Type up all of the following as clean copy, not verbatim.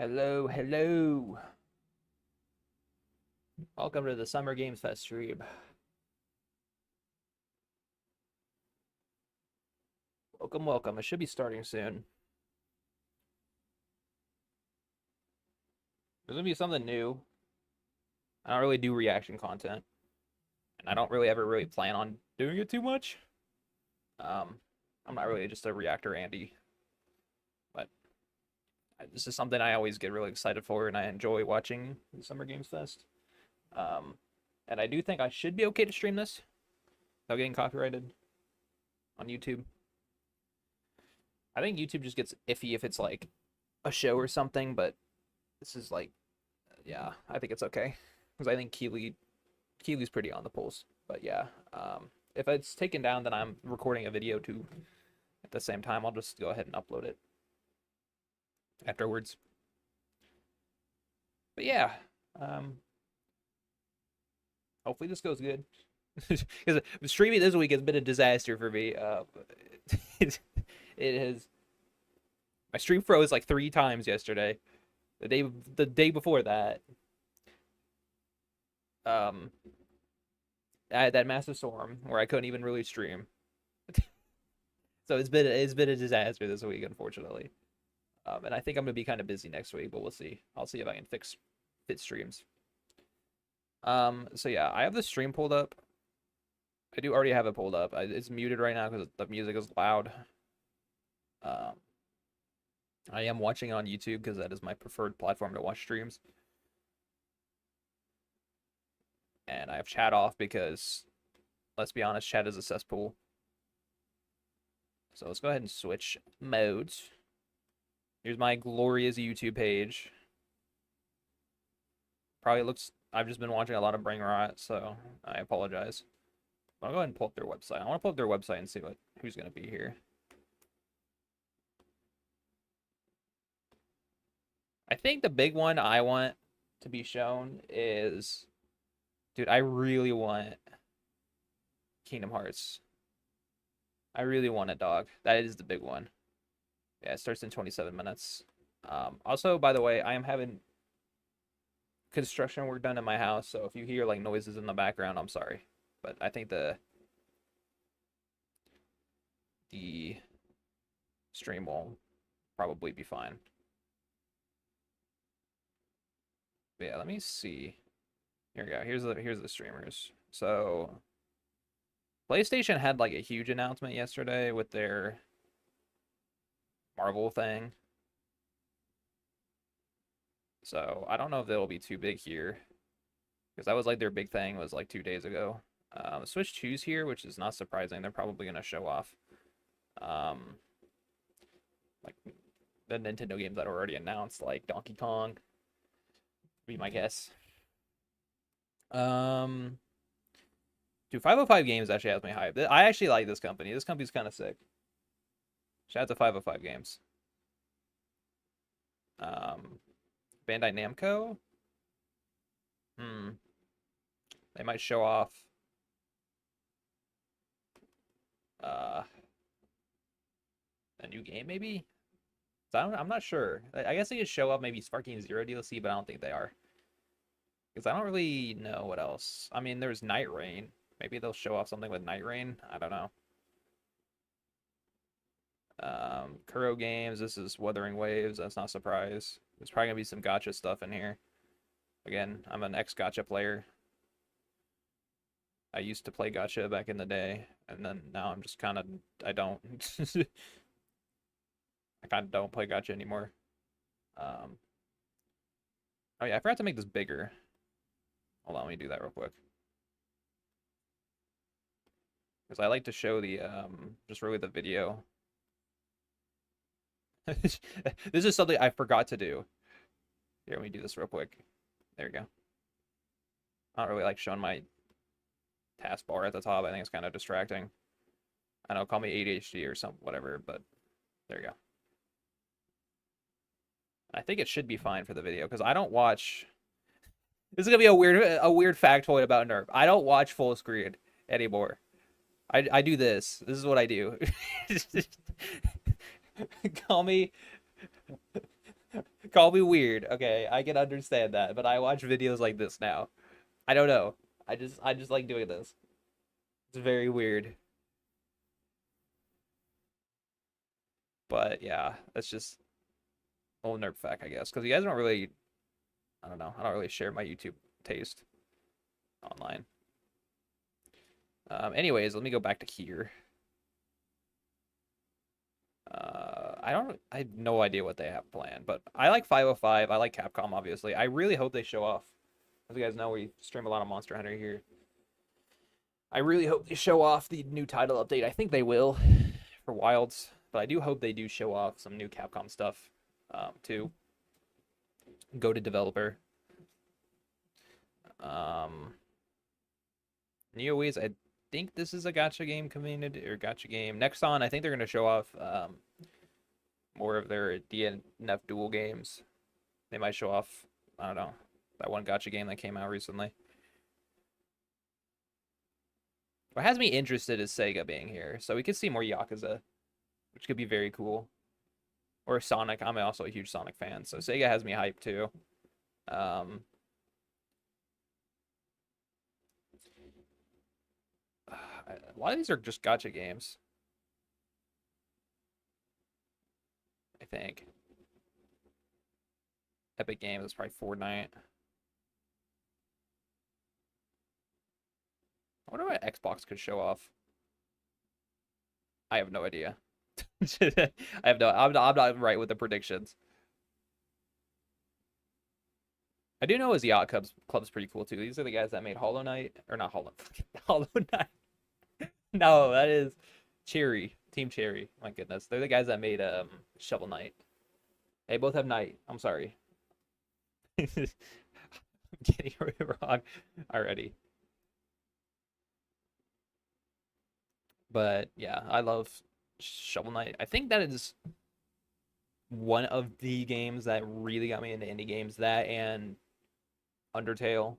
Hello, hello. Welcome to the Summer Games Fest stream. Welcome, welcome. It should be starting soon. There's gonna be something new. I don't really do reaction content, and I don't really ever really plan on doing it too much. Um, I'm not really just a reactor Andy, but this is something I always get really excited for, and I enjoy watching the Summer Games Fest. Um, and I do think I should be okay to stream this without getting copyrighted on YouTube. I think YouTube just gets iffy if it's like a show or something, but this is like, yeah, I think it's okay because I think Keely's pretty on the pulse. But yeah, if it's taken down, then I'm recording a video too. At the same time, I'll just go ahead and upload it afterwards. But yeah, hopefully this goes good. Because streaming this week has been a disaster for me. It has. My stream froze like 3 times yesterday. The day before that, um, I had that massive storm where I couldn't even really stream. So it's been a disaster this week, unfortunately. And I think I'm gonna be kind of busy next week, but we'll see. I'll see if I can fit streams. So yeah, I have the stream pulled up. I do already have it pulled up. It's muted right now because the music is loud. Um, I am watching on YouTube because that is my preferred platform to watch streams. And I have chat off because, let's be honest, chat is a cesspool. So let's go ahead and switch modes. Here's my glorious YouTube page. Probably looks, I've just been watching a lot of Brain Rot, so I apologize. I'll go ahead and pull up their website. I want to pull up their website and see who's going to be here. I think the big one I want to be shown is, dude, I really want Kingdom Hearts. I really want it, dog. That is the big one. Yeah, it starts in 27 minutes. Also, by the way, I am having construction work done in my house, so if you hear like noises in the background, I'm sorry. But I think the stream will probably be fine. But yeah, let me see. Here we go. Here's the streamers. So PlayStation had like a huge announcement yesterday with their Marvel thing. So I don't know if they'll be too big here. Because that was like their big thing was like 2 days ago. Switch 2's here, which is not surprising. They're probably gonna show off like the Nintendo games that are already announced, like Donkey Kong. Be my guess. Dude, 505 Games actually has me hyped. I actually like this company. This company's kind of sick. Shout out to 505 Games. Bandai Namco. They might show off a new game, maybe. So I'm not sure. I guess they could show up maybe Sparking Zero DLC, but I don't think they are. Because I don't really know what else. I mean, there's Night Rain. Maybe they'll show off something with Night Rain. I don't know. Kuro Games. This is Wuthering Waves. That's not a surprise. There's probably gonna be some gacha stuff in here. Again, I'm an ex-gacha player. I used to play gacha back in the day, and then now I'm just kind of I don't. I kind of don't play gacha anymore. Oh yeah, I forgot to make this bigger. Hold on, let me do that real quick. Because I like to show the just really the video. This is something I forgot to do. Here, let me do this real quick. There we go. I don't really like showing my taskbar at the top. I think it's kind of distracting. I know, call me ADHD or something, whatever, but there you go. I think it should be fine for the video because I don't watch. This is gonna be a weird factoid about Nerf. I don't watch full screen anymore. I do this. This is what I do. Call me Call me weird. Okay, I can understand that, but I watch videos like this now. I don't know. I just like doing this. It's very weird. But yeah, that's just old nerd fact, I guess, because you guys don't really, I don't know, I don't really share my YouTube taste online. Anyways, let me go back to here. I have no idea what they have planned, but I like 505. I like Capcom, obviously. I really hope they show off. As you guys know, we stream a lot of Monster Hunter here. I really hope they show off the new title update. I think they will for Wilds, but I do hope they do show off some new Capcom stuff too. Go to developer. NeoWiz, I think this is a gacha game community or gacha game. Next on, I think they're going to show off more of their DNF duel games. They might show off, I don't know, that one gacha game that came out recently. What has me interested is Sega being here, so we could see more Yakuza, which could be very cool. Or Sonic. I'm also a huge Sonic fan, so Sega has me hyped too. Um, a lot of these are just gacha games, I think. Epic Games is probably Fortnite. I wonder what Xbox could show off. I have no idea. I have no. I'm not right with the predictions. I do know his Yacht Club's pretty cool too. These are the guys that made Hollow Knight, or not Hollow, Hollow Knight. No, that is Cherry, Team Cherry. My goodness, they're the guys that made Shovel Knight. They both have Knight. I'm sorry. I'm getting it wrong already. But yeah, I love Shovel Knight. I think that is one of the games that really got me into indie games. That and Undertale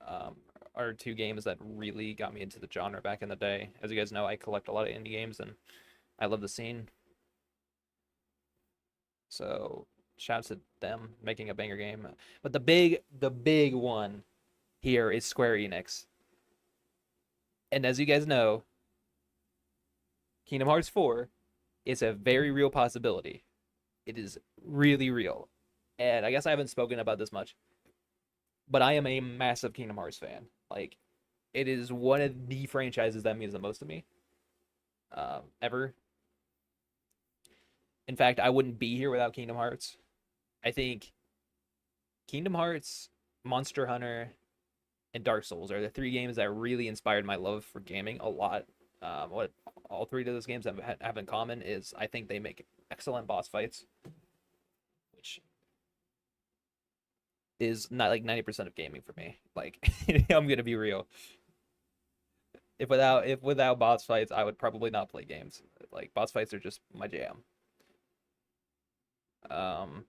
um, are two games that really got me into the genre back in the day. As you guys know, I collect a lot of indie games and I love the scene. So shout out to them making a banger game. But the big one here is Square Enix. And as you guys know, Kingdom Hearts 4 is a very real possibility. It is really real. And I guess I haven't spoken about this much, but I am a massive Kingdom Hearts fan. Like, it is one of the franchises that means the most to me ever. In fact, I wouldn't be here without Kingdom Hearts. I think Kingdom Hearts, Monster Hunter, and Dark Souls are the three games that really inspired my love for gaming a lot. What all three of those games have in common is I think they make excellent boss fights, which is not like 90% of gaming for me. Like, I'm gonna be real. If without boss fights, I would probably not play games. Like, boss fights are just my jam. Um,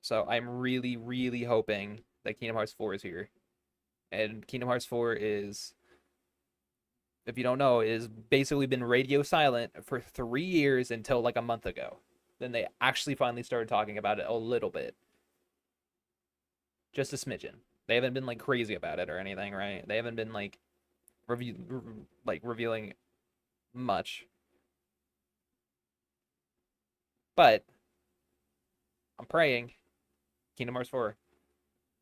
so I'm really, really hoping that Kingdom Hearts 4 is here. And Kingdom Hearts 4 is, if you don't know, is basically been radio silent for 3 years until like a month ago. Then they actually finally started talking about it a little bit, just a smidgen. They haven't been like crazy about it or anything, right? They haven't been like revealing much. But I'm praying Kingdom Hearts 4.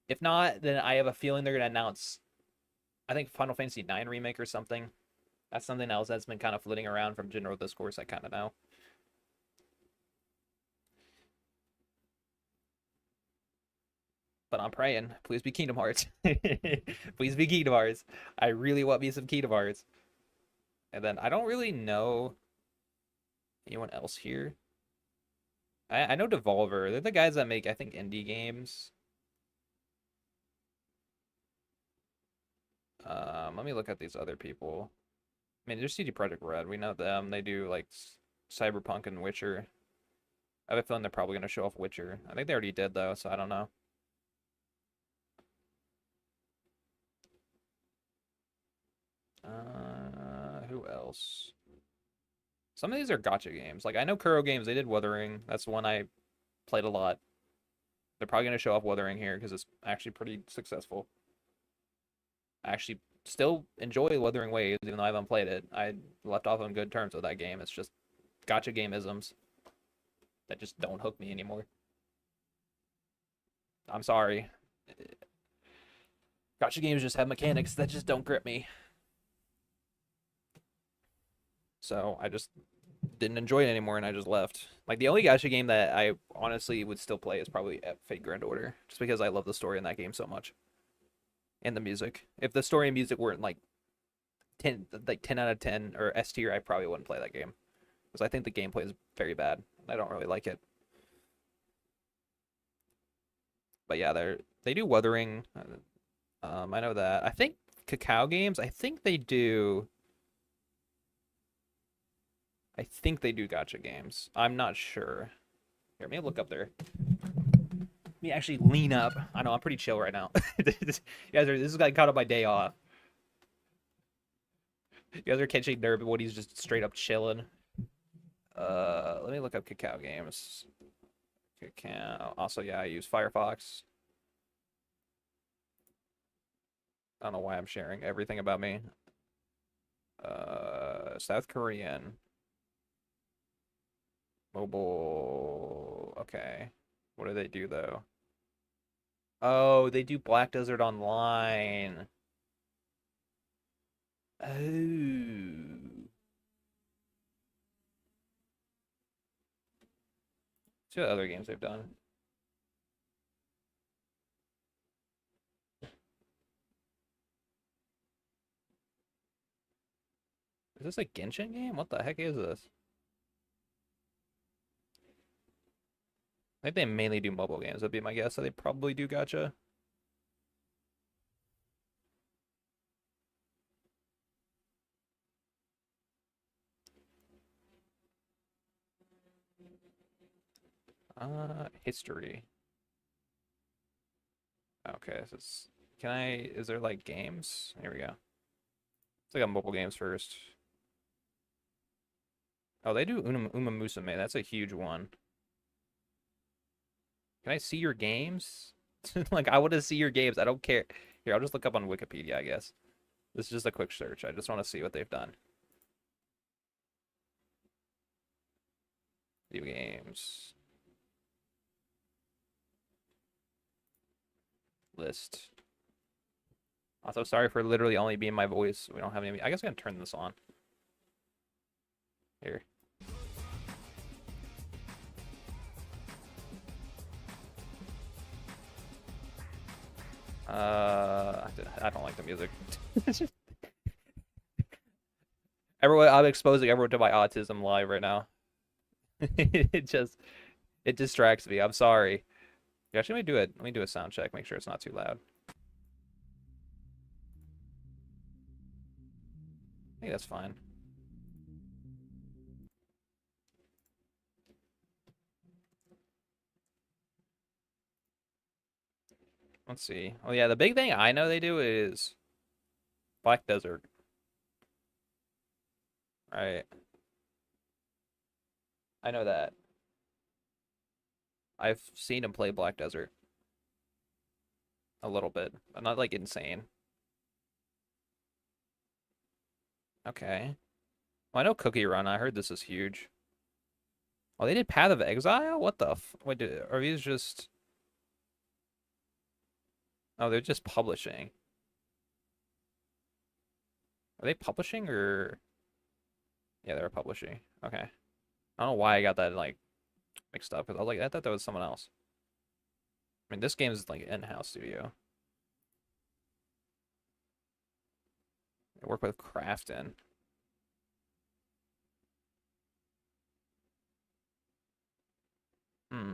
If not, then I have a feeling they're gonna announce, I think, Final Fantasy 9 remake or something. That's something else that's been kind of floating around from general discourse. I kind of know. But I'm praying. Please be Kingdom Hearts. Please be Kingdom Hearts. I really want me some Kingdom Hearts. And then I don't really know anyone else here. I know Devolver. They're the guys that make, I think, indie games. Let me look at these other people. I mean, there's CD Projekt Red. We know them. They do like Cyberpunk and Witcher. I have a feeling they're probably gonna show off Witcher. I think they already did though, so I don't know. Who else? Some of these are gotcha games. Like I know Kuro Games. They did Wuthering. That's one I played a lot. They're probably going to show off Wuthering here because it's actually pretty successful. I actually still enjoy Wuthering Waves, even though I haven't played it. I left off on good terms with that game. It's just gotcha game-isms that just don't hook me anymore. I'm sorry. Gotcha games just have mechanics that just don't grip me. So I just didn't enjoy it anymore and I just left. Like the only gotcha game that I honestly would still play is probably Fate Grand Order, just because I love the story in that game so much. And the music. If the story and music weren't like 10 out of 10 or S tier, I probably wouldn't play that game. Because I think the gameplay is very bad. I don't really like it. But yeah, they do Wuthering. I know that. I think Cacao Games, I think they do gotcha games. I'm not sure. Here, let me look up there. Let me actually lean up. I know I'm pretty chill right now. This is like kind of my day off. You guys are catching Nerb when he's just straight up chilling. Let me look up Cacao Games. Cacao. Also, yeah, I use Firefox. I don't know why I'm sharing everything about me. South Korean. Mobile. Okay. What do they do though? Oh, they do Black Desert Online. Oh. See what other games they've done. Is this a Genshin game? What the heck is this? I think they mainly do mobile games. That'd be my guess. So they probably do gotcha. History. Okay, this is. Can I? Is there like games? Here we go. Let's look at mobile games first. Oh, they do Uma Musume. That's a huge one. Can I see your games? Like, I want to see your games. I don't care. Here, I'll just look up on Wikipedia, I guess. This is just a quick search. I just want to see what they've done. Video games. List. Also, sorry for literally only being my voice. We don't have any. I guess I can turn this on. Here. I don't like the music. Everyone, I'm exposing everyone to my autism live right now. It distracts me. I'm sorry. Yeah, actually, let me do a sound check. Make sure it's not too loud. I think that's fine. Let's see. Oh yeah, the big thing I know they do is Black Desert. Right. I know that. I've seen him play Black Desert a little bit, but not like insane. Okay. Well, I know Cookie Run. I heard this is huge. Oh, they did Path of Exile? What the f... Wait, are these just... Oh, they're just publishing. Are they publishing or... Yeah, they're publishing. Okay. I don't know why I got that, like, mixed up, because I was like, I thought that was someone else. I mean, this game is, like, in-house studio. They work with Crafton. Hmm.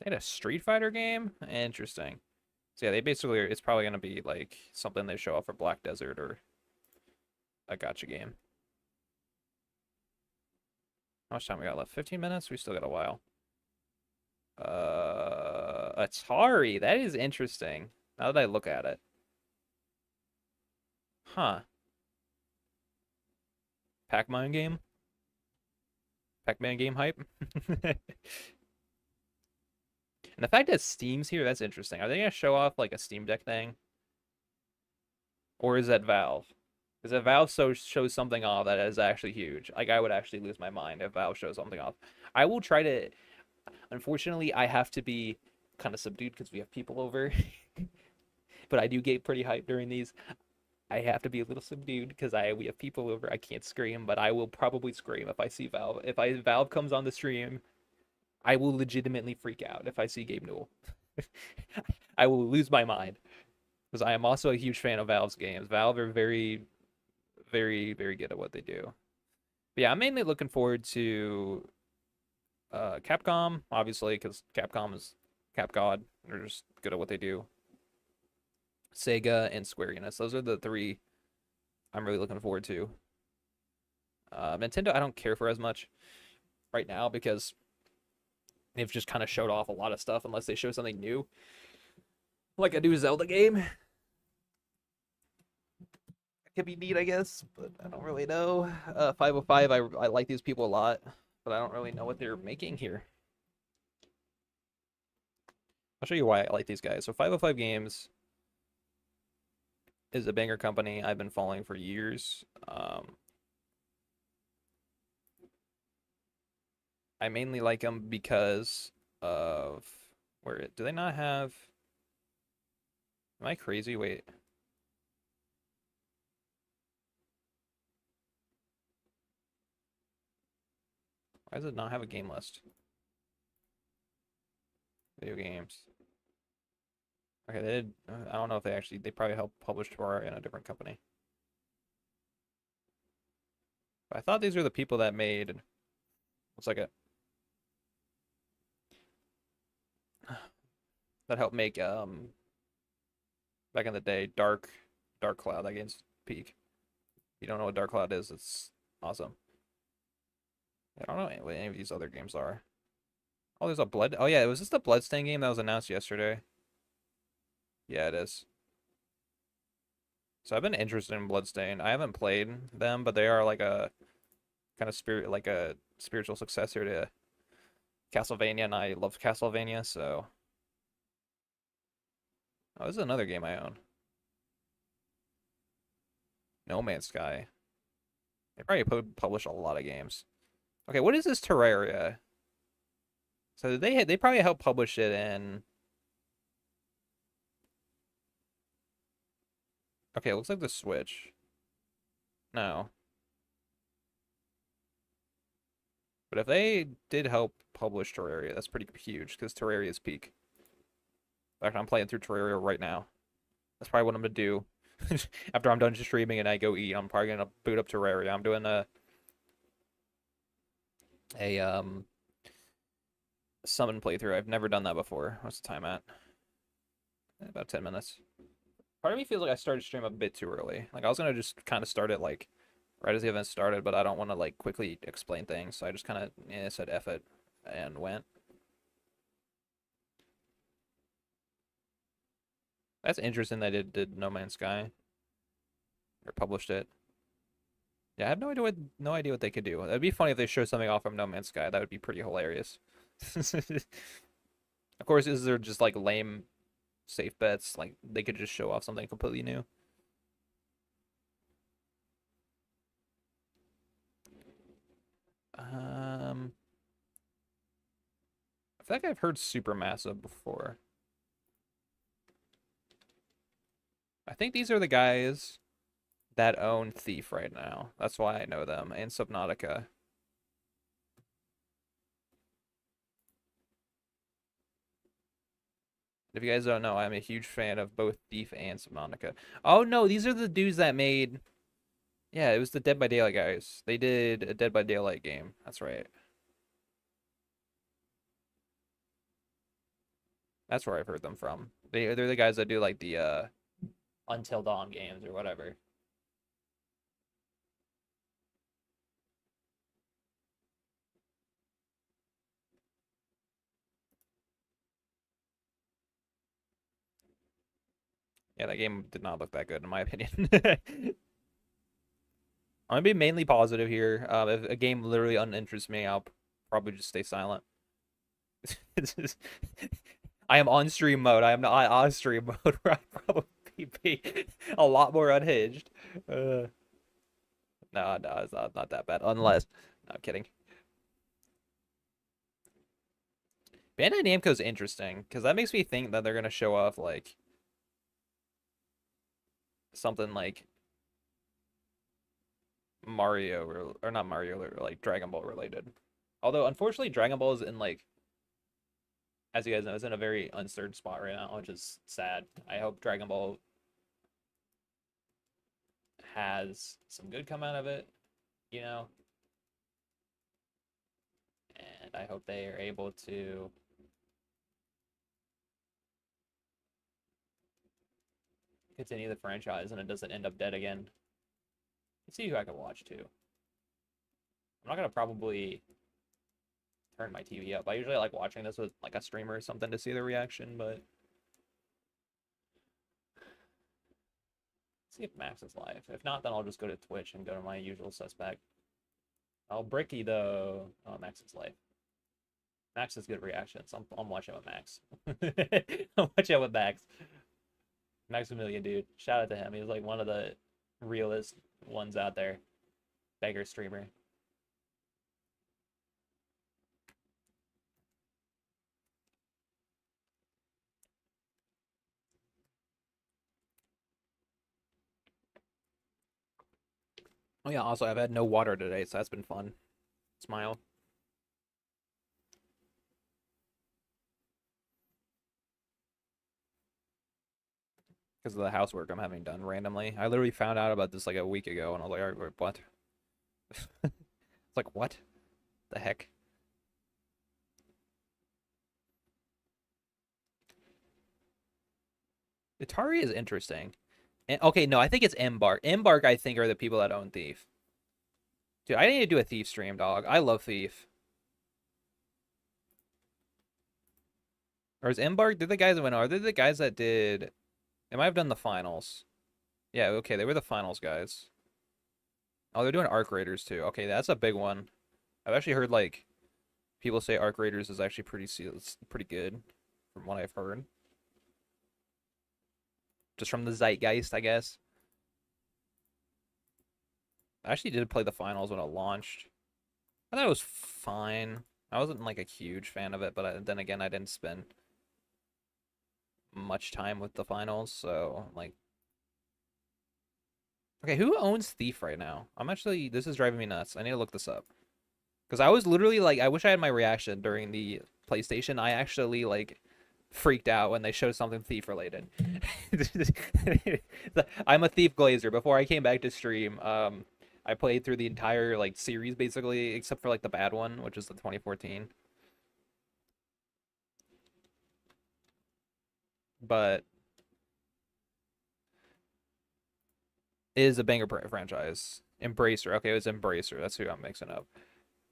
They had a Street Fighter game? Interesting. So yeah, they basically, it's probably going to be, like, something they show off for Black Desert or a gotcha game. How much time we got left? 15 minutes? We still got a while. Atari. That is interesting. Now that I look at it. Huh. Pac-Man game? Pac-Man game hype. And the fact that Steam's here, that's interesting. Are they gonna show off like a Steam Deck thing? Or is that Valve? Because if Valve shows something off that is actually huge, like I would actually lose my mind if Valve shows something off. I will try to. Unfortunately, I have to be kind of subdued because we have people over. But I do get pretty hyped during these. I have to be a little subdued because we have people over. I can't scream, but I will probably scream if I see Valve. If Valve comes on the stream, I will legitimately freak out if I see Gabe Newell. I will lose my mind because I am also a huge fan of Valve's games. Valve are very, very, very good at what they do. But yeah, I'm mainly looking forward to Capcom, obviously, because Capcom is Cap God. They're just good at what they do. Sega and Square Enix. Those are the three I'm really looking forward to. Nintendo, I don't care for as much right now because they've just kind of showed off a lot of stuff unless they show something new, like a new Zelda game. It could be neat, I guess, but I don't really know. 505, I like these people a lot, but I don't really know what they're making here. I'll show you why I like these guys. So 505 Games is a banger company I've been following for years. I mainly like them because of do they not have? Am I crazy? Wait. Why does it not have a game list? Video games. Okay, they did. I don't know if they probably helped publish Terraria in a different company. But I thought these were the people that made. Looks like it. That helped make back in the day Dark Cloud. That game's peak. If you don't know what Dark Cloud is, it's awesome. I don't know what any of these other games are. Oh, there's a Blood. Oh yeah, was this the Bloodstain game that was announced yesterday? Yeah, it is. So I've been interested in Bloodstain. I haven't played them, but they are like a kind of like a spiritual successor to Castlevania, and I love Castlevania, so. Oh, this is another game I own. No Man's Sky. They probably publish a lot of games. Okay, what is this Terraria? So they probably helped publish it in. Okay, it looks like the Switch. No. But if they did help publish Terraria, that's pretty huge because Terraria is peak. In fact, I'm playing through Terraria right now. That's probably what I'm gonna do. After I'm done streaming and I go eat, I'm probably gonna boot up Terraria. I'm doing a summon playthrough. I've never done that before. What's the time at? About 10 minutes. Part of me feels like I started stream a bit too early. Like I was gonna just kind of start it like right as the event started, but I don't want to like quickly explain things, so I just kind of said F it and went. That's interesting that it did No Man's Sky or published it. Yeah, I have no idea what they could do. It'd be funny if they showed something off from No Man's Sky. That would be pretty hilarious. Of course, is there just like lame safe bets? Like they could just show off something completely new. I feel like I've heard Supermassive before. I think these are the guys that own Thief right now. That's why I know them, and Subnautica. If you guys don't know, I'm a huge fan of both Thief and Subnautica. Oh no, these are the dudes that made. Yeah, it was the Dead by Daylight guys. They did a Dead by Daylight game. That's right. That's where I've heard them from. They're the guys that do like the Until Dawn games or whatever. Yeah, that game did not look that good in my opinion. I'm gonna be mainly positive here. If a game literally uninterests me, I'll Probably just stay silent. I am on stream mode. I am not on stream mode where I'd probably be a lot more unhinged. No, it's not that bad. Unless, no, I'm kidding. Bandai Namco's interesting because that makes me think that they're gonna show off like something like Mario or not Mario or like Dragon Ball related. Although unfortunately Dragon Ball is in like, as you guys know, is in a very uncertain spot right now, which is sad. I hope Dragon Ball has some good come out of it, you know, and I hope they are able to continue the franchise and it doesn't end up dead again. Let's see who I can watch too. I'm not gonna probably turn my TV up. I usually like watching this with like a streamer or something to see the reaction, but see if Max is live. If not, then I'll just go to Twitch and go to my usual suspect. Oh, Bricky though. Oh, Max is live. Max has good reactions. I'm watching with Max. I'm watching with Max. Maximilian, dude. Shout out to him. He's like one of the realest ones out there. Beggar streamer. Oh yeah, also I've had no water today, so that's been fun. Smile. Because of the housework I'm having done randomly. I literally found out about this like a week ago, and I was like, all right, what? It's like, what the heck? Atari is interesting. And, okay, no, I think it's Embark. Embark, I think, are the people that own Thief. Dude, I need to do a Thief stream, dog. I love Thief. Or is Embark? Did the guys that went? Are they the guys that did? They might have done the finals. Yeah, okay, they were the finals guys. Oh, they're doing Arc Raiders too. Okay, that's a big one. I've actually heard like people say Arc Raiders is actually pretty good from what I've heard. Just from the zeitgeist, I guess. I actually did play the finals when it launched. I thought it was fine. I wasn't like a huge fan of it, but then again, I didn't spend much time with the finals, so like. Okay, who owns Thief right now? This is driving me nuts. I need to look this up. Because I was literally like, I wish I had my reaction during the PlayStation. I actually like freaked out when they showed something Thief related. I'm a Thief Glazer. Before I came back to stream, I played through the entire like series basically, except for like the bad one, which is the 2014. But it is a banger franchise. Embracer. Okay, it was Embracer. That's who I'm mixing up.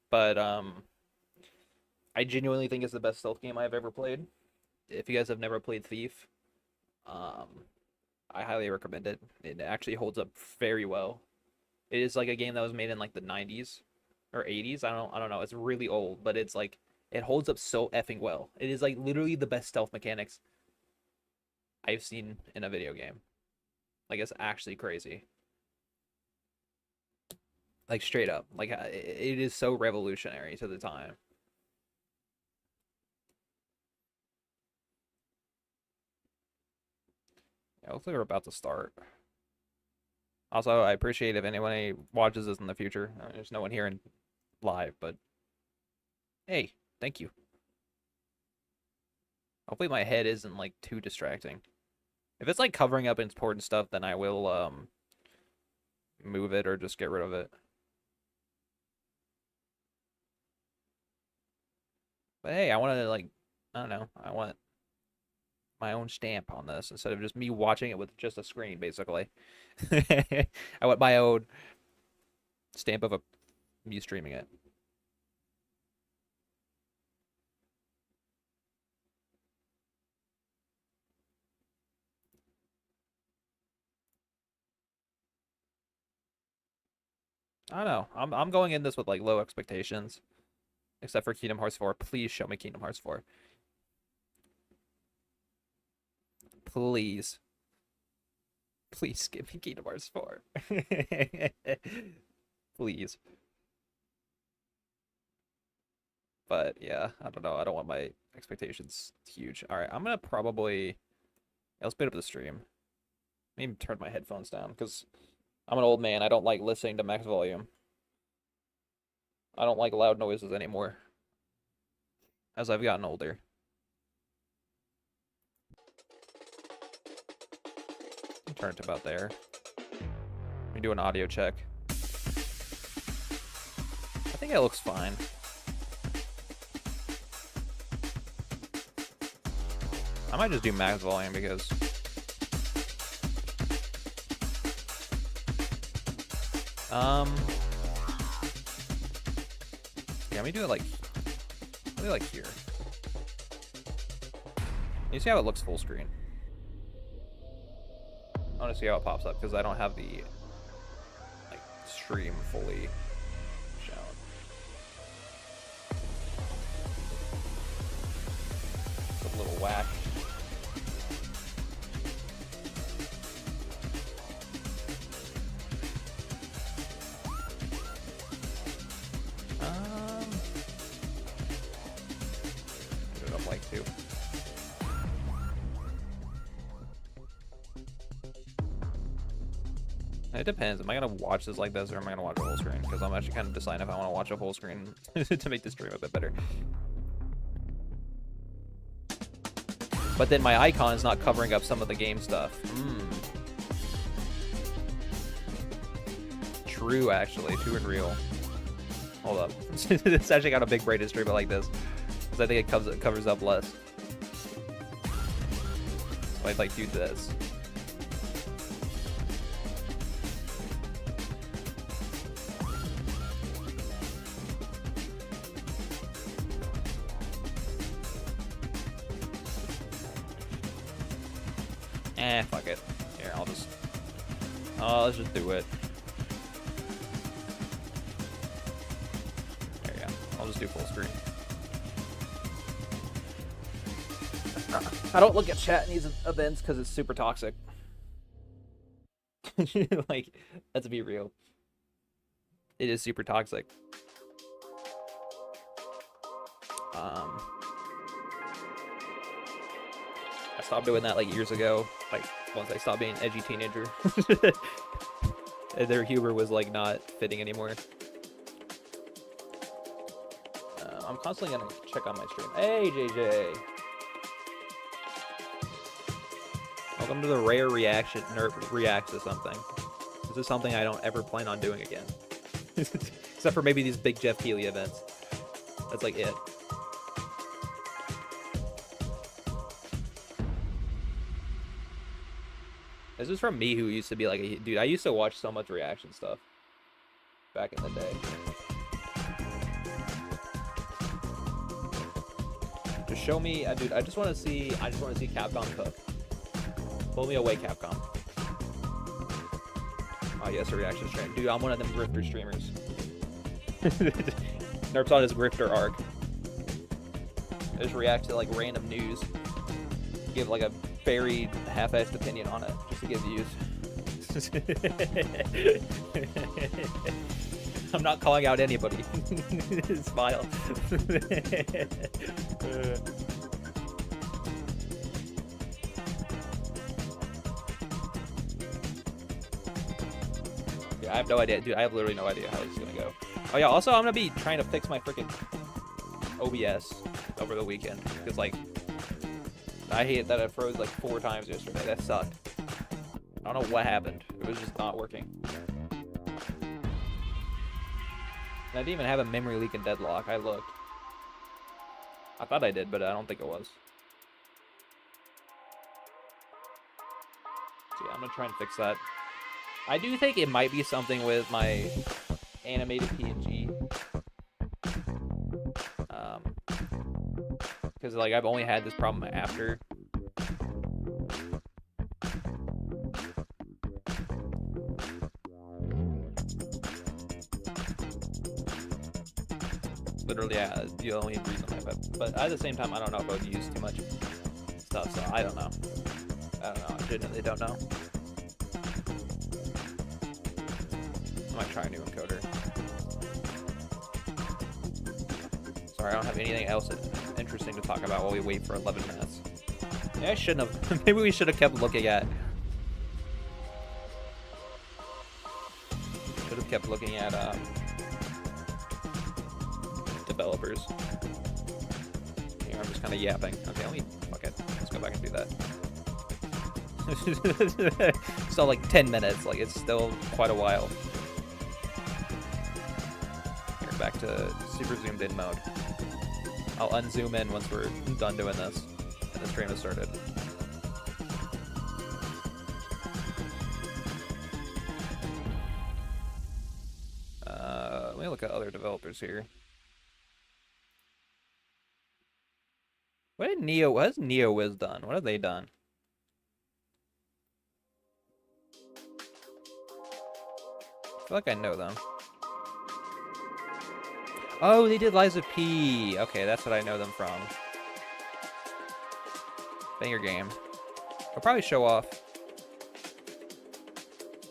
But I genuinely think it's the best stealth game I've ever played. If you guys have never played Thief, um, I highly recommend it. It actually holds up very well. It is like a game that was made in like the 90s or 80s. I don't know. It's really old, but it's like it holds up so effing well. It is like literally the best stealth mechanics I've seen in a video game. Like it's actually crazy. Like straight up. Like it is so revolutionary to the time. Yeah, looks like we're about to start. Also, I appreciate if anyone watches this in the future. There's no one here in live, but hey, thank you. Hopefully my head isn't like too distracting. If it's like covering up important stuff, then I will move it or just get rid of it. But hey, I want to like I don't know. I want my own stamp on this instead of just me watching it with just a screen, basically. I want my own stamp of me streaming it. I don't know. I'm going in this with like low expectations. Except for Kingdom Hearts 4. Please show me Kingdom Hearts 4. Please. Please give me Kingdom Hearts 4. Please. But yeah, I don't know. I don't want my expectations huge. All right, I'm gonna probably. I'll speed up the stream. Maybe turn my headphones down because I'm an old man. I don't like listening to max volume. I don't like loud noises anymore as I've gotten older. Turn it to about there. Let me do an audio check. I think it looks fine. I might just do max volume because yeah, let me do it like here. You see how it looks full screen? I want to see how it pops up because I don't have the like stream fully shown. It's a little whack. Put it up like 2. It depends. Am I gonna watch this like this, or am I gonna watch a full screen? Because I'm actually kind of deciding if I want to watch a full screen to make the stream a bit better. But then my icon is not covering up some of the game stuff. True, actually. True and real. Hold up. It's actually got a big brain to stream it like this, because I think it covers up less. So I'd like do this. Fuck it. Here, let's just do it. There you go. I'll just do full screen. I don't look at chat in these events because it's super toxic. Like, let's be real. It is super toxic. I stopped doing that like years ago, like once I stopped being an edgy teenager. And their humor was like not fitting anymore. I'm constantly gonna check on my stream. Hey JJ! Welcome to the rare reaction. Nerp reacts to something. This is something I don't ever plan on doing again. Except for maybe these big Jeff Keighley events. That's like it. This is from me, who used to be like a dude. I used to watch so much reaction stuff back in the day. Just show me, dude. I just want to see Capcom cook. Pull me away, Capcom. Oh yes, a reaction stream, dude. I'm one of them grifter streamers. Nerp's on his grifter arc. I just react to like random news. Give like a very half-assed opinion on it, just to get views. I'm not calling out anybody. Smile. Yeah, I have no idea, dude. I have literally no idea how this is gonna go. Oh yeah, also I'm gonna be trying to fix my freaking OBS over the weekend, because like I hate that it froze like 4 times yesterday. That sucked. I don't know what happened. It was just not working. And I didn't even have a memory leak and deadlock. I looked. I thought I did, but I don't think it was. So yeah, I'm gonna try and fix that. I do think it might be something with my animated PNG. Because like I've only had this problem after. literally the only reason but at the same time, I don't know if I would use too much stuff, so I don't know. I genuinely don't know. I might try a new encoder. Sorry, I don't have anything else interesting to talk about while we wait for 11 minutes. Yeah, I shouldn't have. Maybe we should have kept looking at. Should have kept looking at developers. Here, I'm just kind of yapping. Okay, let me. Fuck it. Let's go back and do that. Still like 10 minutes. Like, it's still quite a while. Here, back to super zoomed in mode. I'll unzoom in once we're done doing this, and the stream has started. Let me look at other developers here. What has NeoWiz done? What have they done? I feel like I know them. Oh, they did Lies of P. Okay, that's what I know them from. Banger game. I'll probably show off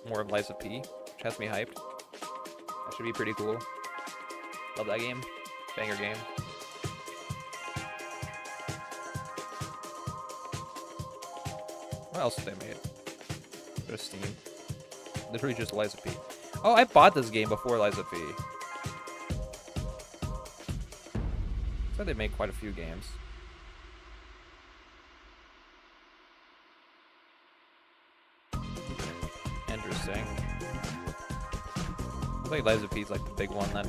more of Lies of P, which has me hyped. That should be pretty cool. Love that game. Banger game. What else have they made? Go to Steam. Literally just Lies of P. Oh, I bought this game before Lies of P. So they made quite a few games. Interesting. I think Lies of P is like the big one that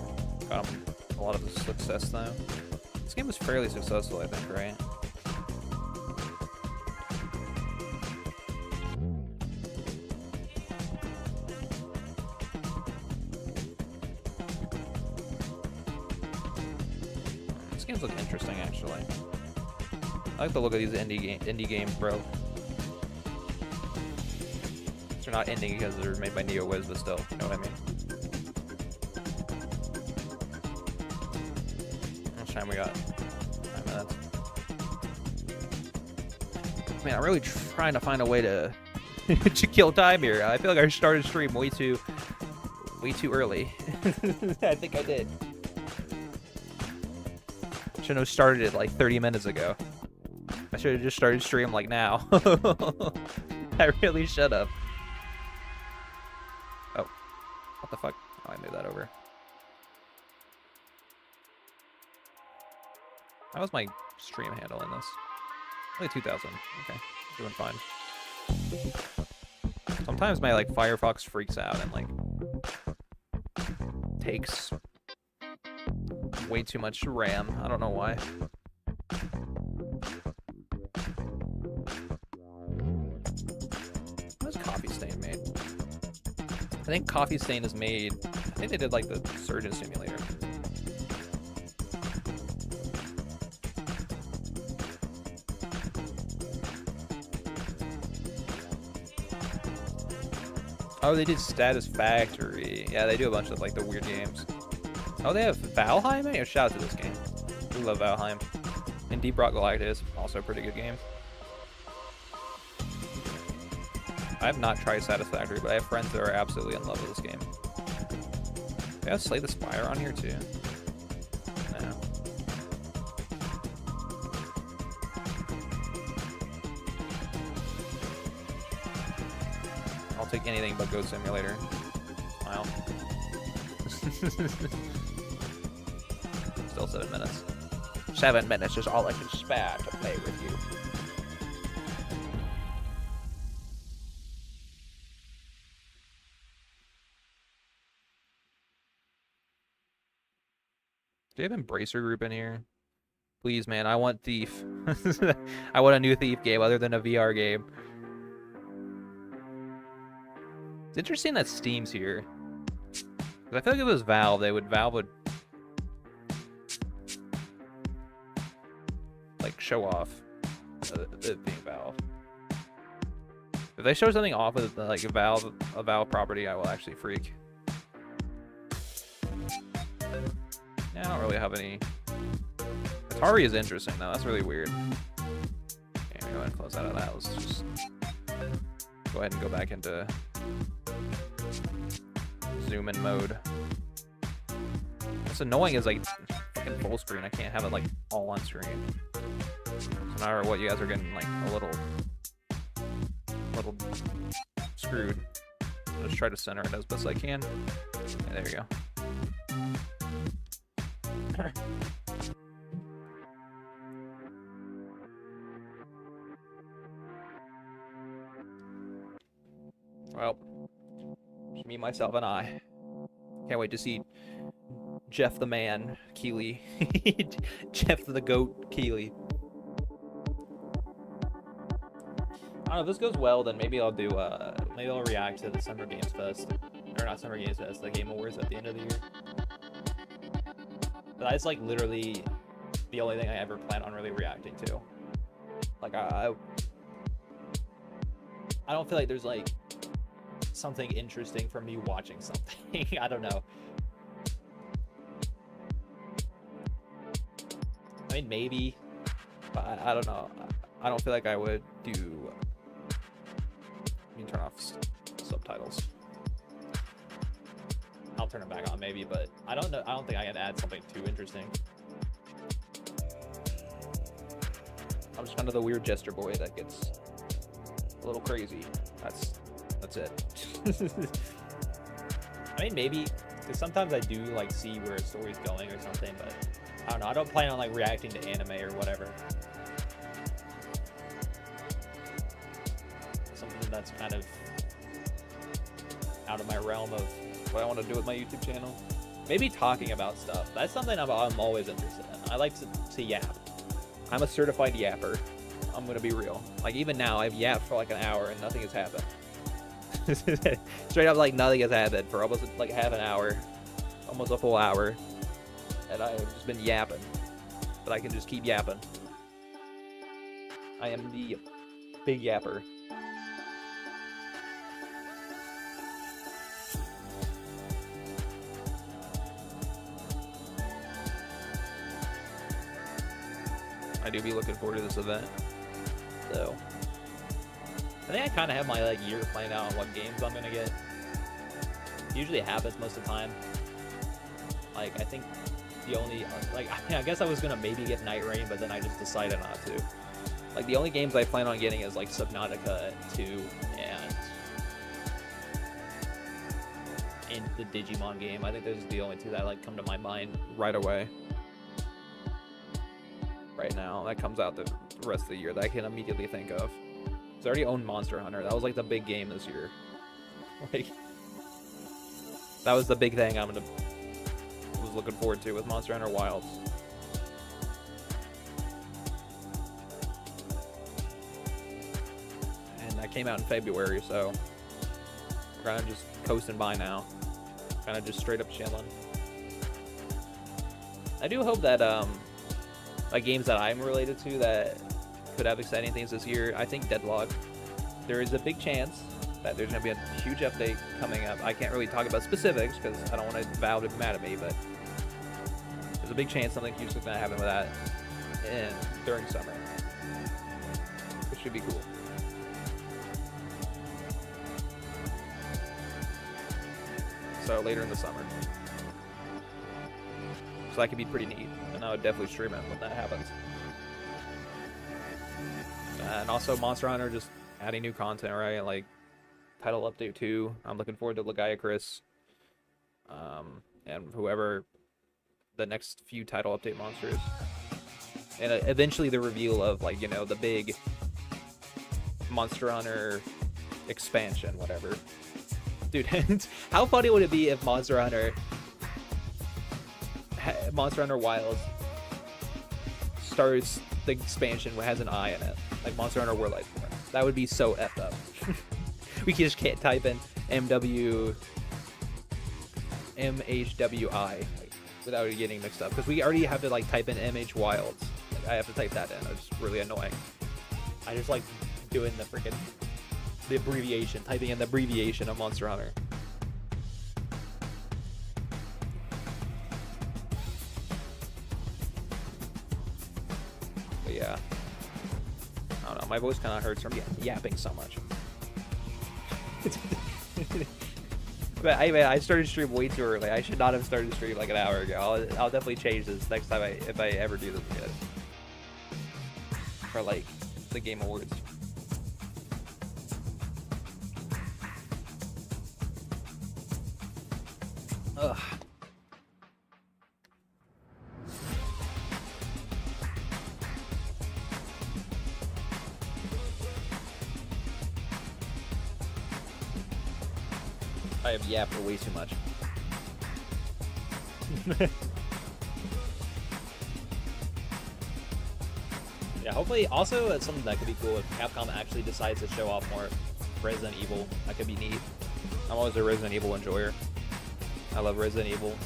got him a lot of the success though. This game was fairly successful, I think, right? Look interesting, actually. I like the look of these indie games, bro. They're not indie because they're made by NeoWiz, but still, you know what I mean. How much time we got? 5 minutes. Man, I'm really trying to find a way to to kill time here. I feel like I started stream way too early. I think I did. Should have started it like 30 minutes ago. I should have just started stream like now. I really should have. Oh. What the fuck? Oh, I moved that over. How was my stream handle in this? Only 2,000. Okay. Doing fine. Sometimes my like Firefox freaks out and like takes way too much RAM. I don't know why. What's Coffee Stain made? I think Coffee Stain is made. I think they did like the Surgeon Simulator. Oh, they did Status Factory. Yeah, they do a bunch of like the weird games. Oh, they have Valheim? Hey, shout out to this game. We love Valheim. And Deep Rock Galactic, also a pretty good game. I have not tried Satisfactory, but I have friends that are absolutely in love with this game. They have Slay the Spire on here too. No. I'll take anything but Ghost Simulator. Smile. Still 7 minutes. 7 minutes is all I can spare to play with you. Do you have Embracer Group in here? Please, man, I want Thief. I want a new Thief game other than a VR game. It's interesting that Steam's here. I feel like if it was Valve would like show off it being Valve. If they show something off with like a Valve property, I will actually freak. Yeah, I don't really have any. Atari is interesting though. That's really weird. Okay, go ahead and close out of that. Let's just go ahead and go back into zoom in mode. What's annoying is like fucking full screen. I can't have it like all on screen. So no matter what, you guys are getting like a little screwed. I'll just try to center it as best I can. Yeah, there you go. Well, just me, myself, and I. Can't wait to see Jeff the Man Keighley. Jeff the Goat Keighley. I don't know, if this goes well, then maybe I'll do, maybe I'll react to the Summer Games Fest. Or not Summer Games Fest, the Game Awards at the end of the year. But that's like literally the only thing I ever plan on really reacting to. Like, I don't feel like there's like something interesting for me watching something. I don't know. I mean, maybe, but I don't know. I don't feel like I would do. Let me turn off subtitles. I'll turn it back on maybe, but I don't know. I don't think I can add something too interesting. I'm just kind of the weird jester boy that gets a little crazy. That's it. I mean, maybe, because sometimes I do like see where a story's going or something, but I don't know. I don't plan on like reacting to anime or whatever. Something that's kind of out of my realm of what I want to do with my YouTube channel. Maybe talking about stuff. That's something I'm always interested in. I like to yap. I'm a certified yapper. I'm gonna be real. Like, even now, I've yapped for like an hour and nothing has happened. Straight up, like, nothing has happened for almost like half an hour, almost a full hour, and I have just been yapping. But I can just keep yapping. I am the big yapper. I do be looking forward to this event, so I think I kind of have my like year planned out on what games I'm gonna get. Usually it happens most of the time. Like, I think the only like I guess I was gonna maybe get Night Rain, but then I just decided not to. Like, the only games I plan on getting is like Subnautica 2 and the Digimon game. I think those are the only two that like come to my mind right away. Right now, that comes out the rest of the year that I can immediately think of. I already owned Monster Hunter. That was like the big game this year. Like, that was the big thing was looking forward to with Monster Hunter Wilds. And that came out in February, so we're kind of just coasting by now. Kind of just straight up chilling. I do hope that like games that I'm related to that could have exciting things this year. I think Deadlock, there is a big chance that there's going to be a huge update coming up. I can't really talk about specifics because I don't want Valve to be mad at me, but there's a big chance something huge is going to happen with that during summer, which should be cool. So later in the summer. So that could be pretty neat, and I would definitely stream it when that happens. And also Monster Hunter just adding new content, right? Like title update 2. I'm looking forward to Legaia Chris. And whoever the next few title update monsters. And eventually the reveal of, like, you know, the big Monster Hunter expansion, whatever. Dude, how funny would it be if Monster Hunter Wilds starts the expansion has an I in it, like Monster Hunter World Iceborne? That would be so effed up. We just can't type in MHWI like, without it getting mixed up, because we already have to like type in MH Wilds. Like, I have to type that in. It's really annoying. I just like doing the abbreviation, typing in the abbreviation of Monster Hunter. But yeah. I don't know. My voice kind of hurts from yapping so much. But I started stream way too early. I should not have started stream like an hour ago. I'll definitely change this next time if I ever do this again. For like the Game Awards. Ugh. I have yapped way too much. Yeah, hopefully, also it's something that could be cool if Capcom actually decides to show off more Resident Evil. That could be neat. I'm always a Resident Evil enjoyer. I love Resident Evil.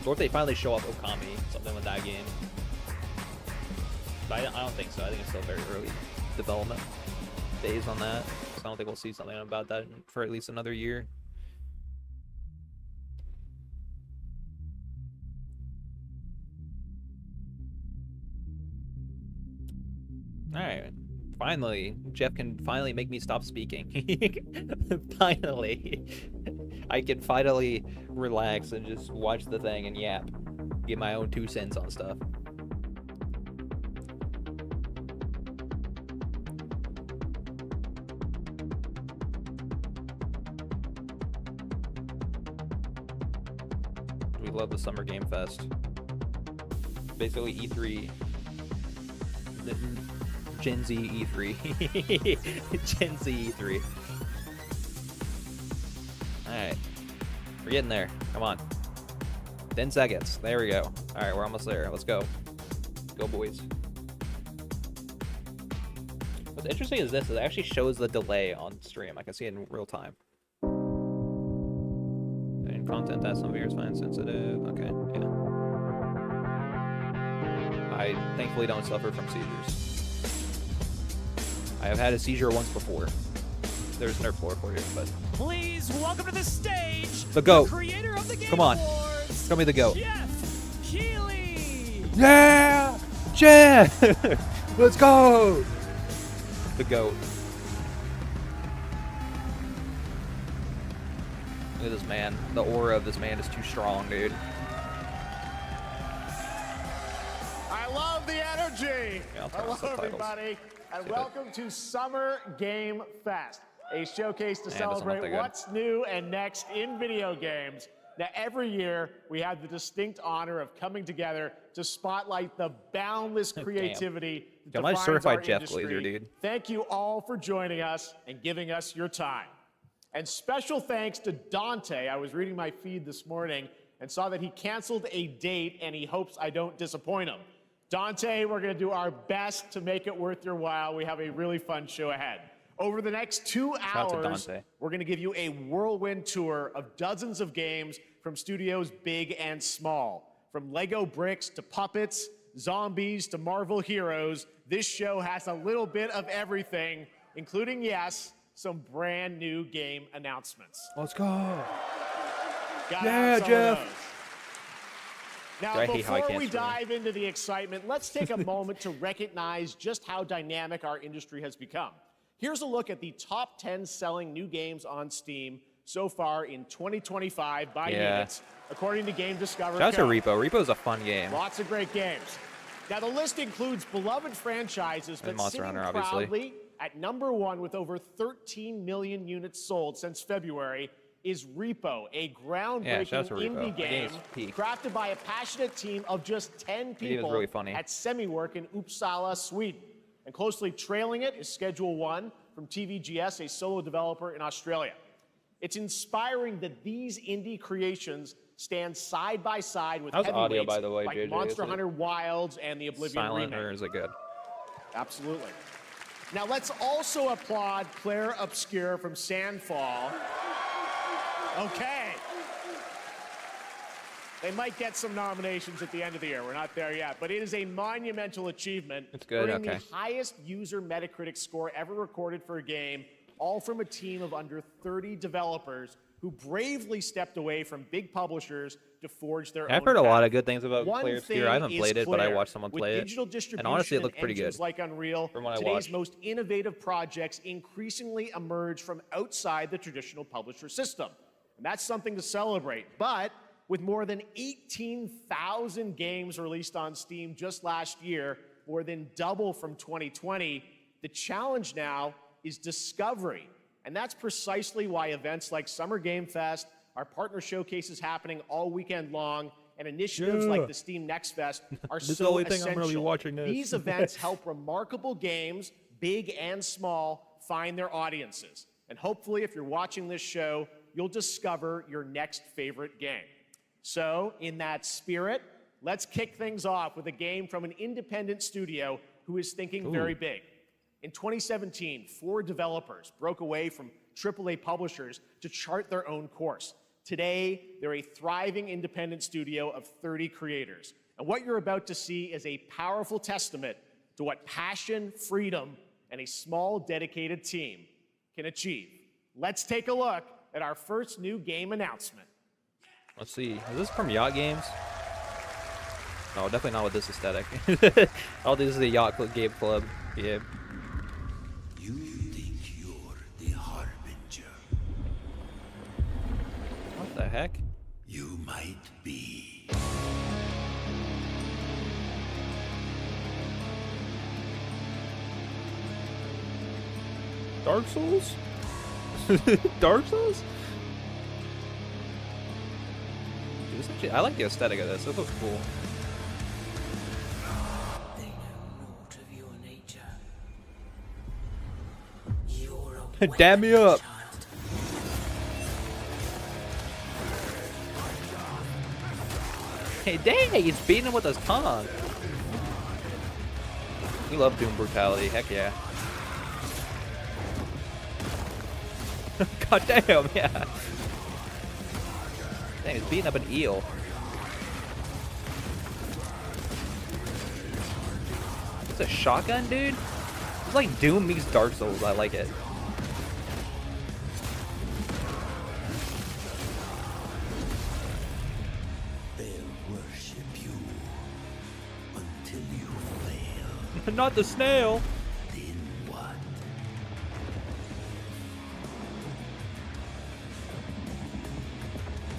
Or if they finally show off Okami, something with that game. But I don't think so. I think it's still very early development days on that. I don't think we'll see something about that for at least another year. Alright. Finally. Jeff can finally make me stop speaking. Finally. I can finally relax and just watch the thing and yap. Get my own 2 cents on stuff. Love the Summer Game Fest. Basically E3. Gen Z E3. Gen Z E3. Alright. We're getting there. Come on. 10 seconds. There we go. Alright, we're almost there. Let's go. Go, boys. What's interesting is this. It actually shows the delay on stream. I can see it in real time. Content that some viewers find sensitive. Okay, yeah. I thankfully don't suffer from seizures. I have had a seizure once before. There's nerf lore for you, but please welcome to the stage the GOAT. The creator of the Game Come on, Awards, show me the GOAT. Jeff Keighley. Yeah, Jeff. Let's go. The GOAT. Look at this man. The aura of this man is too strong, dude. I love the energy. Yeah, hello, everybody, and welcome to Summer Game Fest, a showcase to celebrate what's new and next in video games. Now, every year, we have the distinct honor of coming together to spotlight the boundless creativity that defines certified our Jeff industry. Glazer, dude. Thank you all for joining us and giving us your time. And special thanks to Dante. I was reading my feed this morning and saw that he canceled a date and he hopes I don't disappoint him. Dante, we're going to do our best to make it worth your while. We have a really fun show ahead. Over the next 2 hours, we're going to give you a whirlwind tour of dozens of games from studios big and small. From Lego bricks to puppets, zombies to Marvel heroes, this show has a little bit of everything, including, yes, some brand new game announcements. Let's go. Yeah, Jeff. Now, before we dive into the excitement, let's take a moment to recognize just how dynamic our industry has become. Here's a look at the top 10 selling new games on Steam so far in 2025 by units, according to Game Discover. Shout out to Repo. Repo's a fun game. Lots of great games. Now, the list includes beloved franchises, but Monster Hunter, proudly obviously. at #1 with over 13 million units sold since February is Repo, a groundbreaking indie game crafted by a passionate team of just 10 people at Semiwork in Uppsala, Sweden. And closely trailing it is Schedule 1 from TVGS, a solo developer in Australia. It's inspiring that these indie creations stand side by side with heavyweights audio, by the way, like JJ, Monster Hunter Wilds and the Oblivion silent remake. Or is it good? Absolutely. Now let's also applaud Claire Obscure from Sandfall. Okay. They might get some nominations at the end of the year. We're not there yet, but it is a monumental achievement. It's good, earning the highest user Metacritic score ever recorded for a game, all from a team of under 30 developers who bravely stepped away from big publishers to forge their own I've heard a lot path. of good things about Player Obscure. I haven't played it, but I watched someone play it. Digital distribution And honestly, it looked pretty engines good like Unreal, from what I today's watched. most innovative projects increasingly emerge from outside the traditional publisher system. And that's something to celebrate. But with more than 18,000 games released on Steam just last year, more than double from 2020, the challenge now is discovery. And that's precisely why events like Summer Game Fest, our partner showcases happening all weekend long, and initiatives like the Steam Next Fest are This is so the only thing essential. I'm really watching this. These events help remarkable games, big and small, find their audiences. And hopefully, if you're watching this show, you'll discover your next favorite game. So, in that spirit, let's kick things off with a game from an independent studio who is thinking very big. In 2017, 4 developers broke away from AAA publishers to chart their own course. Today, they're a thriving independent studio of 30 creators. And what you're about to see is a powerful testament to what passion, freedom, and a small, dedicated team can achieve. Let's take a look at our first new game announcement. Let's see. Is this from Yacht Games? No, definitely not with this aesthetic. I don't think this is a Yacht Game Club game. You think you're the Harbinger. What the heck? You might be. Dark Souls? Dark Souls? Dude, this actually, I like the aesthetic of this. This looks cool. They know naught of your nature. You're a Dab me up. child. Hey, dang, he's beating him with his tongue. We love Doom Brutality. Heck yeah. God damn, yeah. Dang, he's beating up an eel. It's a shotgun, dude? It's like Doom meets Dark Souls. I like it. They'll worship you until you fail. Not the snail. Then what?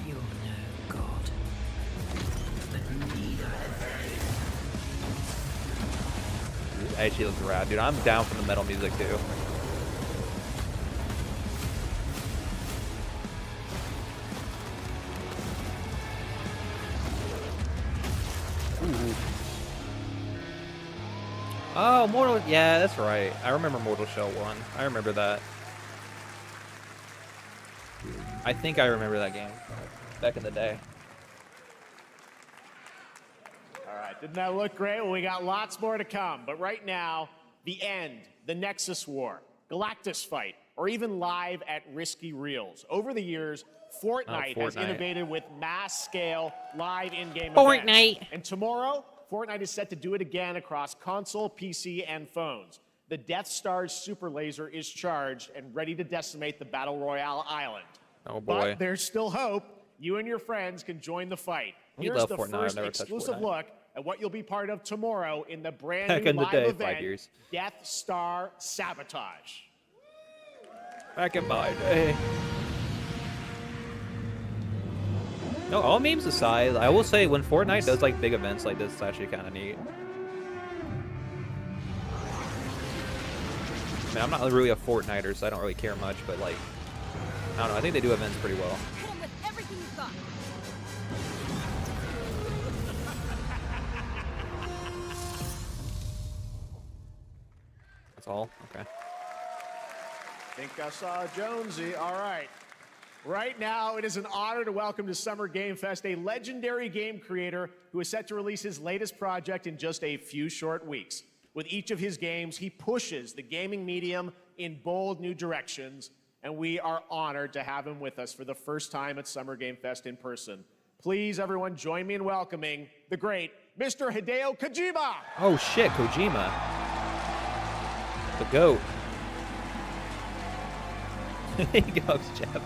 You're no god, but neither have they. It actually looks rad, dude. I'm down for the metal music, too. Ooh. Oh, Mortal... Yeah, that's right. I remember Mortal Shell 1. I remember that. I think I remember that game back in the day. All right, didn't that look great? Well, we got lots more to come. But right now, the end, the Nexus War, Galactus Fight, or even live at Risky Reels. Over the years, Fortnite has innovated with mass-scale live in-game events. And tomorrow, Fortnite is set to do it again across console, PC, and phones. The Death Star's super laser is charged and ready to decimate the Battle Royale island. Oh, boy. But there's still hope. You and your friends can join the fight. We Here's love the Fortnite. I've first never touched exclusive Fortnite. look at what you'll be part of tomorrow in the brand Back new in the live day, 5 event, years. Death Star Sabotage. Back in my day. No, all memes aside, I will say when Fortnite does like big events like this, it's actually kind of neat. I mean, I'm not really a Fortniter, so I don't really care much, but like, I don't know, I think they do events pretty well. Hit him with everything you've got. That's all? Okay. Think I saw Jonesy. All right. Right now, it is an honor to welcome to Summer Game Fest a legendary game creator who is set to release his latest project in just a few short weeks. With each of his games, he pushes the gaming medium in bold new directions, and we are honored to have him with us for the first time at Summer Game Fest in person. Please, everyone, join me in welcoming the great Mr. Hideo Kojima. Oh shit, Kojima. The GOAT. Here he goes, Jeff.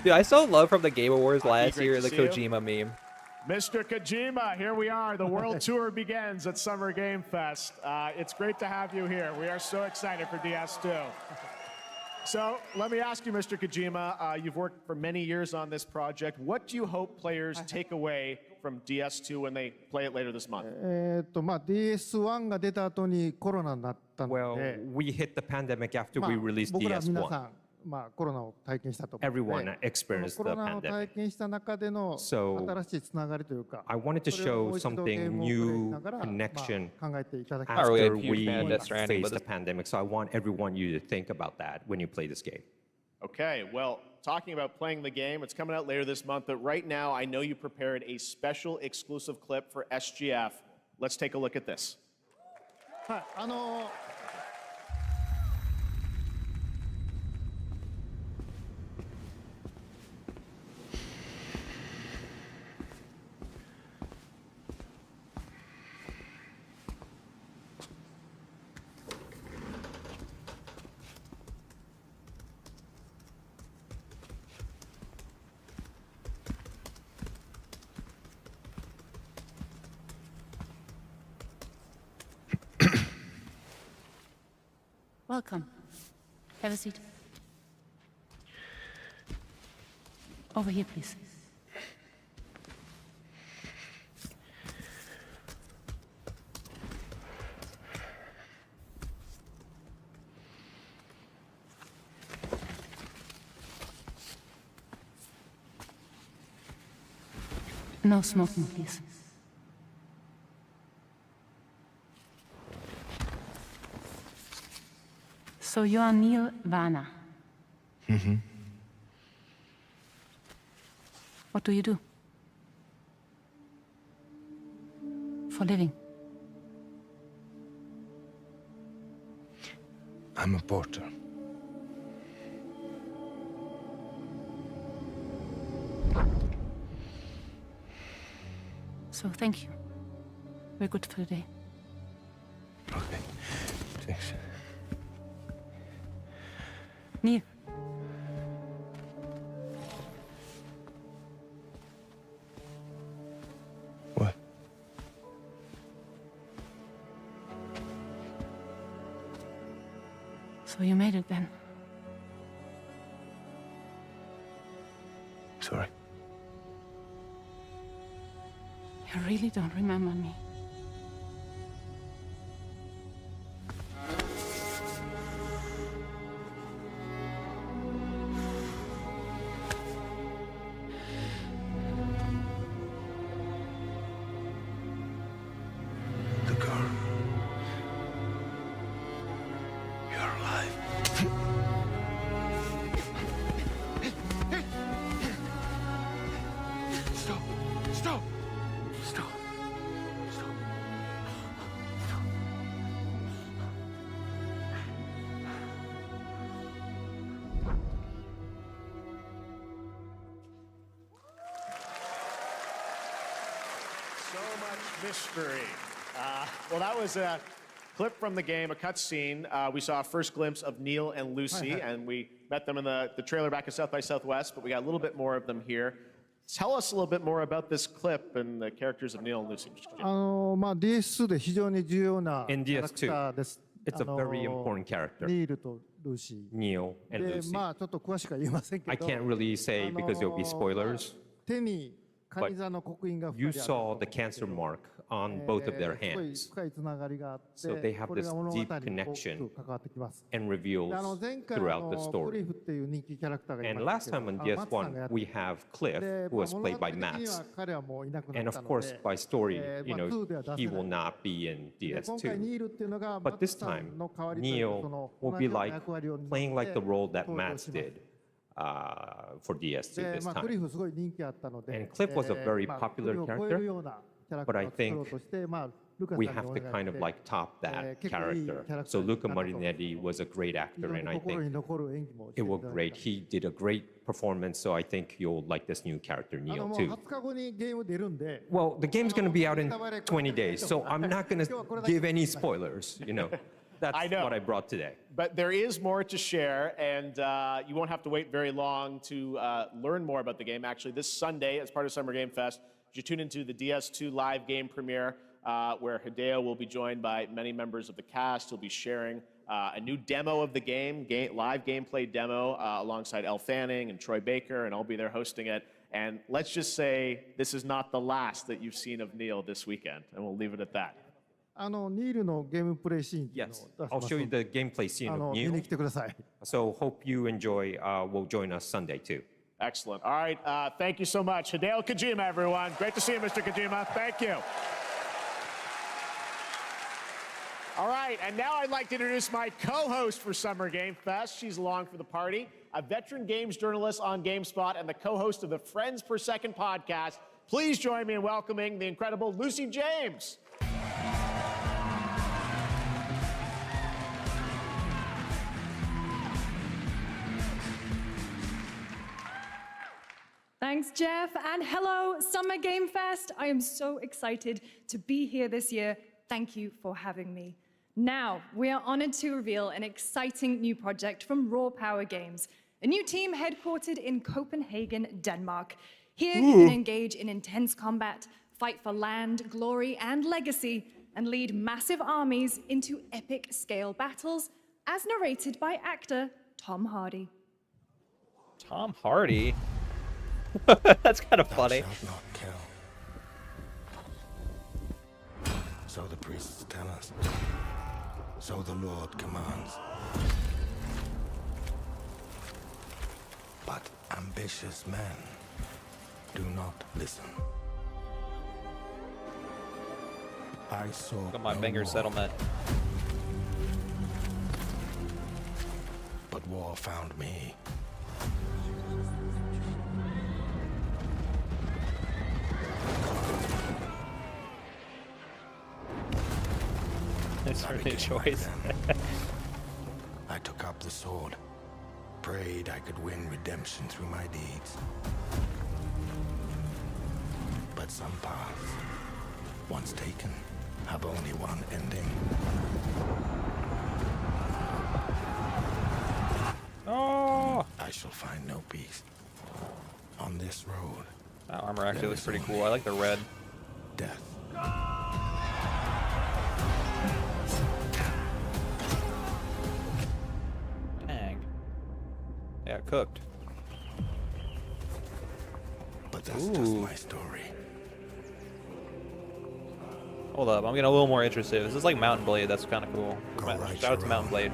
Dude, I saw love from the Game Awards last great year, to the see you. Kojima meme. Mr. Kojima, here we are. The World Tour begins at Summer Game Fest. It's great to have you here. We are so excited for DS2. So let me ask you, Mr. Kojima, you've worked for many years on this project. What do you hope players take away from DS2 when they play it later this month? DS1 が出た後にコロナになったの Well, で、 we hit the pandemic after まあ we released 僕ら皆さ DS1. ん、コロナを体験したと思うの Everyone で、 experienced コ the ロナを体 pandemic. 験した中での So, 新しいつながりというか、 I wanted to それをも show う一度ゲー something ムをプレイし new ながら、 connection 考えていただき Not たい really a after huge we fan of Death Stranding, faced but the pandemic. So I want everyone you to think about that when you play this game. Okay, well, talking about playing the game, it's coming out later this month, but right now I know you prepared a special exclusive clip for SGF. Let's take a look at this. はい、Welcome. Have a seat. Over here, please. No smoking, please. So you are Neil Varner. Mm-hmm. What do you do? For a living? I'm a porter. So thank you. We're good for the day. Okay. Thanks. Neil. What? So you made it then. Sorry. You really don't remember me. The girl. You're alive. Stop. Stop. Stop. Stop. Stop. So much mystery. Well, that was a clip from the game, a cutscene. We saw a first glimpse of Neil and Lucy, and we met them in the trailer back at South by Southwest, but we got a little bit more of them here. Tell us a little bit more about this clip and the characters of Neil and Lucy. Mr. Kojima. DS2 で非常に重要なキ In ャラクターです。 It's a very important character, ニールとルーシ Neil ー。 and で、 Lucy. ちょっと詳しくは言えませんけ I ど、 can't really say because there'll be spoilers. 手にカニ座の刻印が2 You 人あると saw the cancer mark on both of their すごい hands 深いつながりがあって So they have これ this が物語に deep 大き connection く関わってきます。 and reveals で前回 throughout the クリ story. フっていう人気キャラクターがい And ま last すけど time on マッツさんがや DS1, って we have Cliff, で who was 物 played 語 by 的には Max. 彼はもういなくな And った of の course, で by story, まあ 2では出せ he will ない。 not be in で今回 DS2. ニールっていうのがマ But ッ this ツさ time, んの代わりというかそ Neil の will 同 be じような like 役割を担って playing like the role that 登場 Max します。 did for DS2 で this クリ time. フすごい人気あったので、 And Cliff was a very クリ popular フを超え character, るようなキャラクタ but ー I を作ろう think として、ルカさん we にお have 願い to し kind of て like top that 結構いいキャ character. ラクタ So ーになった Luca と Marinetti was a great 非 actor, 常に and I 心 think に残る演技もして it い was ただ great. いて He did a great performance, so I think you'll like this new character, も Neil, う too. 20日後にゲーム出るんで、 Well, the game's going to be out in 20 days, so I'm not going to give any spoilers, That's I know. what I brought today. But there is more to share, and you won't have to wait very long to learn more about the game. Actually, this Sunday, as part of Summer Game Fest, you tune into the DS2 live game premiere, where Hideo will be joined by many members of the cast. He'll be sharing a new demo of the game, live gameplay demo, alongside Elle Fanning and Troy Baker, and I'll be there hosting it. And let's just say this is not the last that you've seen of Neil this weekend, and we'll leave it at that. ニールのゲームプレイシーンっていうのを Yes, 出し I'll ます show you ので the gameplay scene 見 of に Neil. 来てください。 So hope you enjoy. Will join us Sunday too. Excellent. All right, thank you so much. Hideo Kojima, everyone. Great to see you, Mr. Kojima. Thank you. All right, and now I'd like to introduce my co-host for Summer Game Fest. She's along for the party, a veteran games journalist on GameSpot and the co-host of the Friends Per Second podcast. Please join me in welcoming the incredible Lucy James. Thanks, Jeff, and hello, Summer Game Fest. I am so excited to be here this year. Thank you for having me. Now, we are honored to reveal an exciting new project from Raw Power Games, a new team headquartered in Copenhagen, Denmark. Here, you can engage in intense combat, fight for land, glory, and legacy, and lead massive armies into epic scale battles, as narrated by actor Tom Hardy. Tom Hardy? That's kind of funny. Thou shalt not kill. So the priests tell us. So the Lord commands. But ambitious men do not listen. I saw Got my no Banger war, settlement. but war found me. It's I her new became like choice. them. I took up the sword, prayed I could win redemption through my deeds. But some paths, once taken, have only one ending. Oh! I shall find no peace. On this road, That armor actually looks pretty cool. I like the red. death. Dang. Yeah, cooked. But that's just Ooh. my story. Hold up, I'm getting a little more interested. This is like Mountain Blade. That's kind of cool. Go right Shout out to your Mountain own. Blade.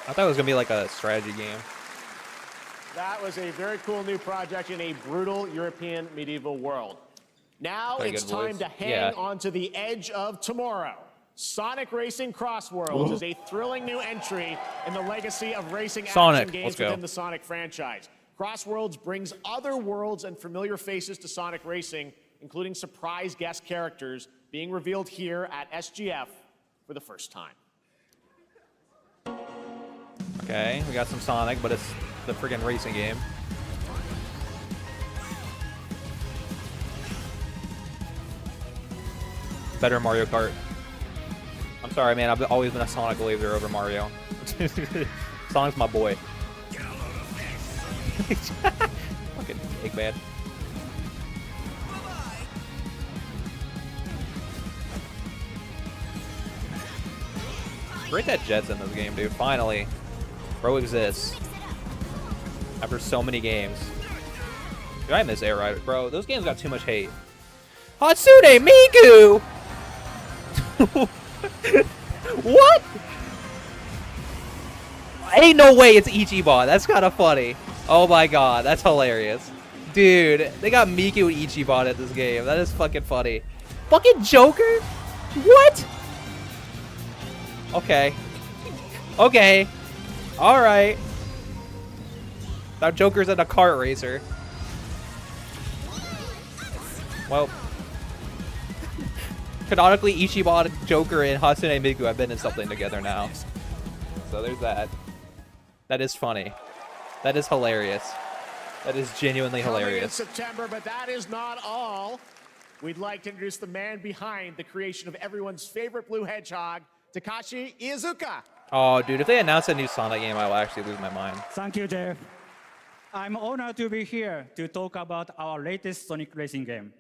I thought it was gonna be like a strategy game. That was a very cool new project in a brutal European medieval world. Now Very it's good time voice. to hang Yeah. on to the edge of tomorrow. Sonic Racing Crossworlds is a thrilling new entry in the legacy of racing Sonic, action games let's go. within the Sonic franchise. Crossworlds brings other worlds and familiar faces to Sonic Racing, including surprise guest characters being revealed here at SGF for the first time. Okay, we got some Sonic, but it's the friggin' racing game. Better Mario Kart. I'm sorry, man. I've always been a Sonic laser over Mario. Sonic's my boy. Fucking Eggman. Great that Jet's in this game, dude. Finally. Bro exists. After so many games. Dude, I miss Air Rider. Bro, those games got too much hate. Hatsune Miku! What? Ain't no way it's Ichiban. That's kind of funny. Oh my god, that's hilarious. Dude, they got Miku and Ichiban at this game. That is fucking funny. Fucking Joker? What? Okay. Okay. Alright. Now Joker's in a kart racer. Well. Canonically, Ichiban, Joker, and Hatsune Miku have been in something together now. so there's that. That is funny. That is hilarious. That is genuinely Coming in hilarious. September, but that is not all. We'd like to introduce the man behind the creation of everyone's favorite blue hedgehog, Takashi Iizuka. Oh, dude, if they announce a new Sonic game, I will actually lose my mind. Thank you, Jeff. I'm honored to be here to talk about our latest Sonic Racing game.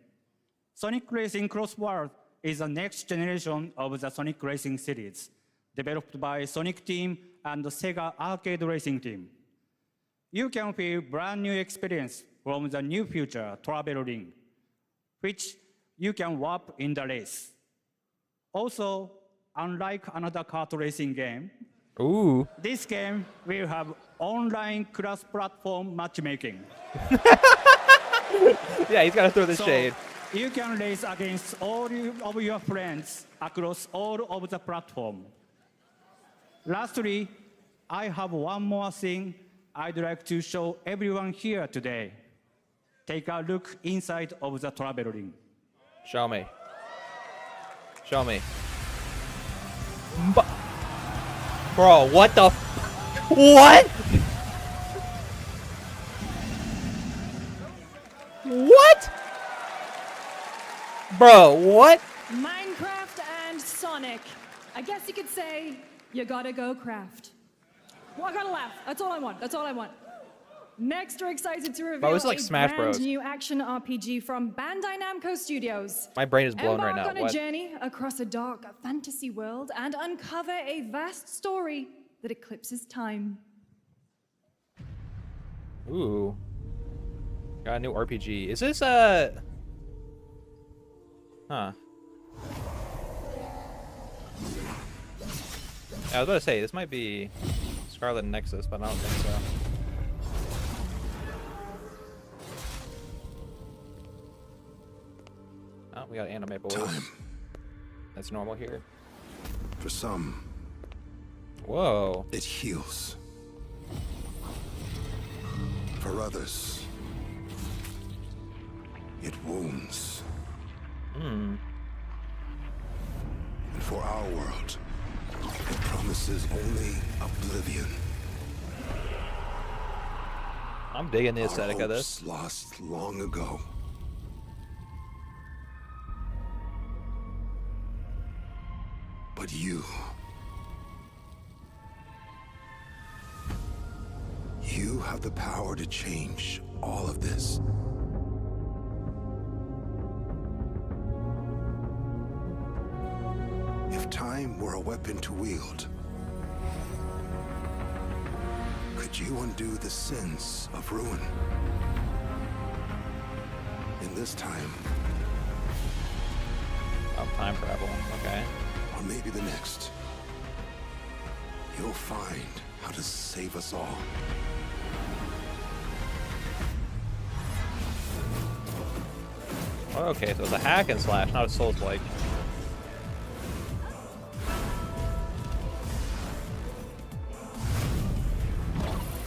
Sonic Racing Cross World is the next generation of the Sonic Racing series, developed by Sonic Team and the Sega Arcade Racing Team. You can feel brand new experience from the new future travel ring, which you can warp in the race. Also, unlike another kart racing game, Ooh. this game will have online cross-platform matchmaking. Yeah, he's got to throw the So shade. you can race against all of your friends across all of the platform. Lastly, I have one more thing I'd like to show everyone here today. Take a look inside of the travel ring. Show me. Show me. Bro, what the what? What? Bro, what? Minecraft and Sonic. I guess you could say you gotta go craft. Well, I gotta laugh. That's all I want. That's all I want. Next, we're excited to reveal it's like a Smash brand Bros. new action RPG from Bandai Namco Studios. My brain is blown right Embark now. on a What? journey across a dark fantasy world and uncover a vast story that eclipses time. Ooh. Got a new RPG. Is this Huh. I was about to say, this might be Scarlet Nexus, but I don't think so. Oh, we got anime boys. Time. That's normal here. For some, Whoa. it heals. For others, it wounds. Hmm. And for our world, it promises only oblivion. I'm digging the Our aesthetic of hopes this. lost long ago. But you have the power to change all of this. If time were a weapon to wield, could you undo the sins of ruin? In this time, Oh, time travel. Okay. or maybe the next, you'll find how to save us all. Oh, okay, so it's a hack and slash, not a Souls-like.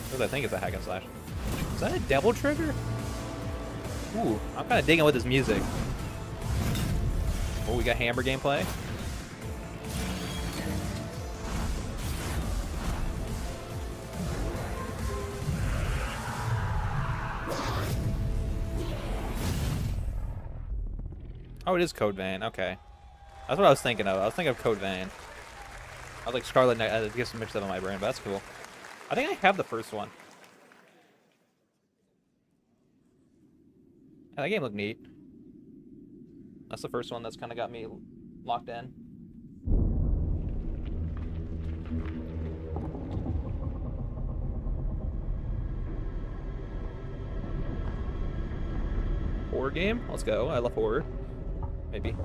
Because I think it's a hack and slash. Is that a Devil Trigger? Ooh, I'm kind of digging with this music. Oh, we got hammer gameplay. Oh, it is Code Vein. Okay. That's what I was thinking of. I was thinking of Code Vein. I was like Scarlet Knight. I guess mixed up in my brain, but that's cool. I think I have the first one. Yeah, that game looked neat. That's the first one that's kind of got me locked in. Horror game? Let's go. I love horror. Maybe.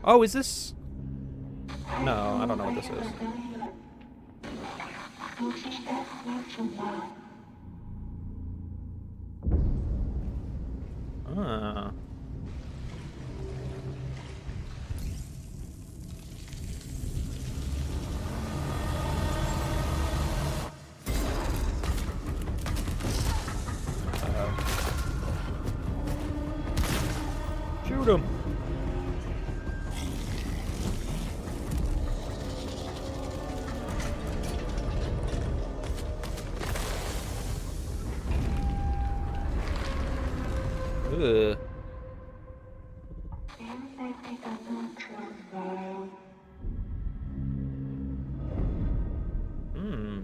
Oh, is this... No, I don't know what this is. Ah. Shoot him.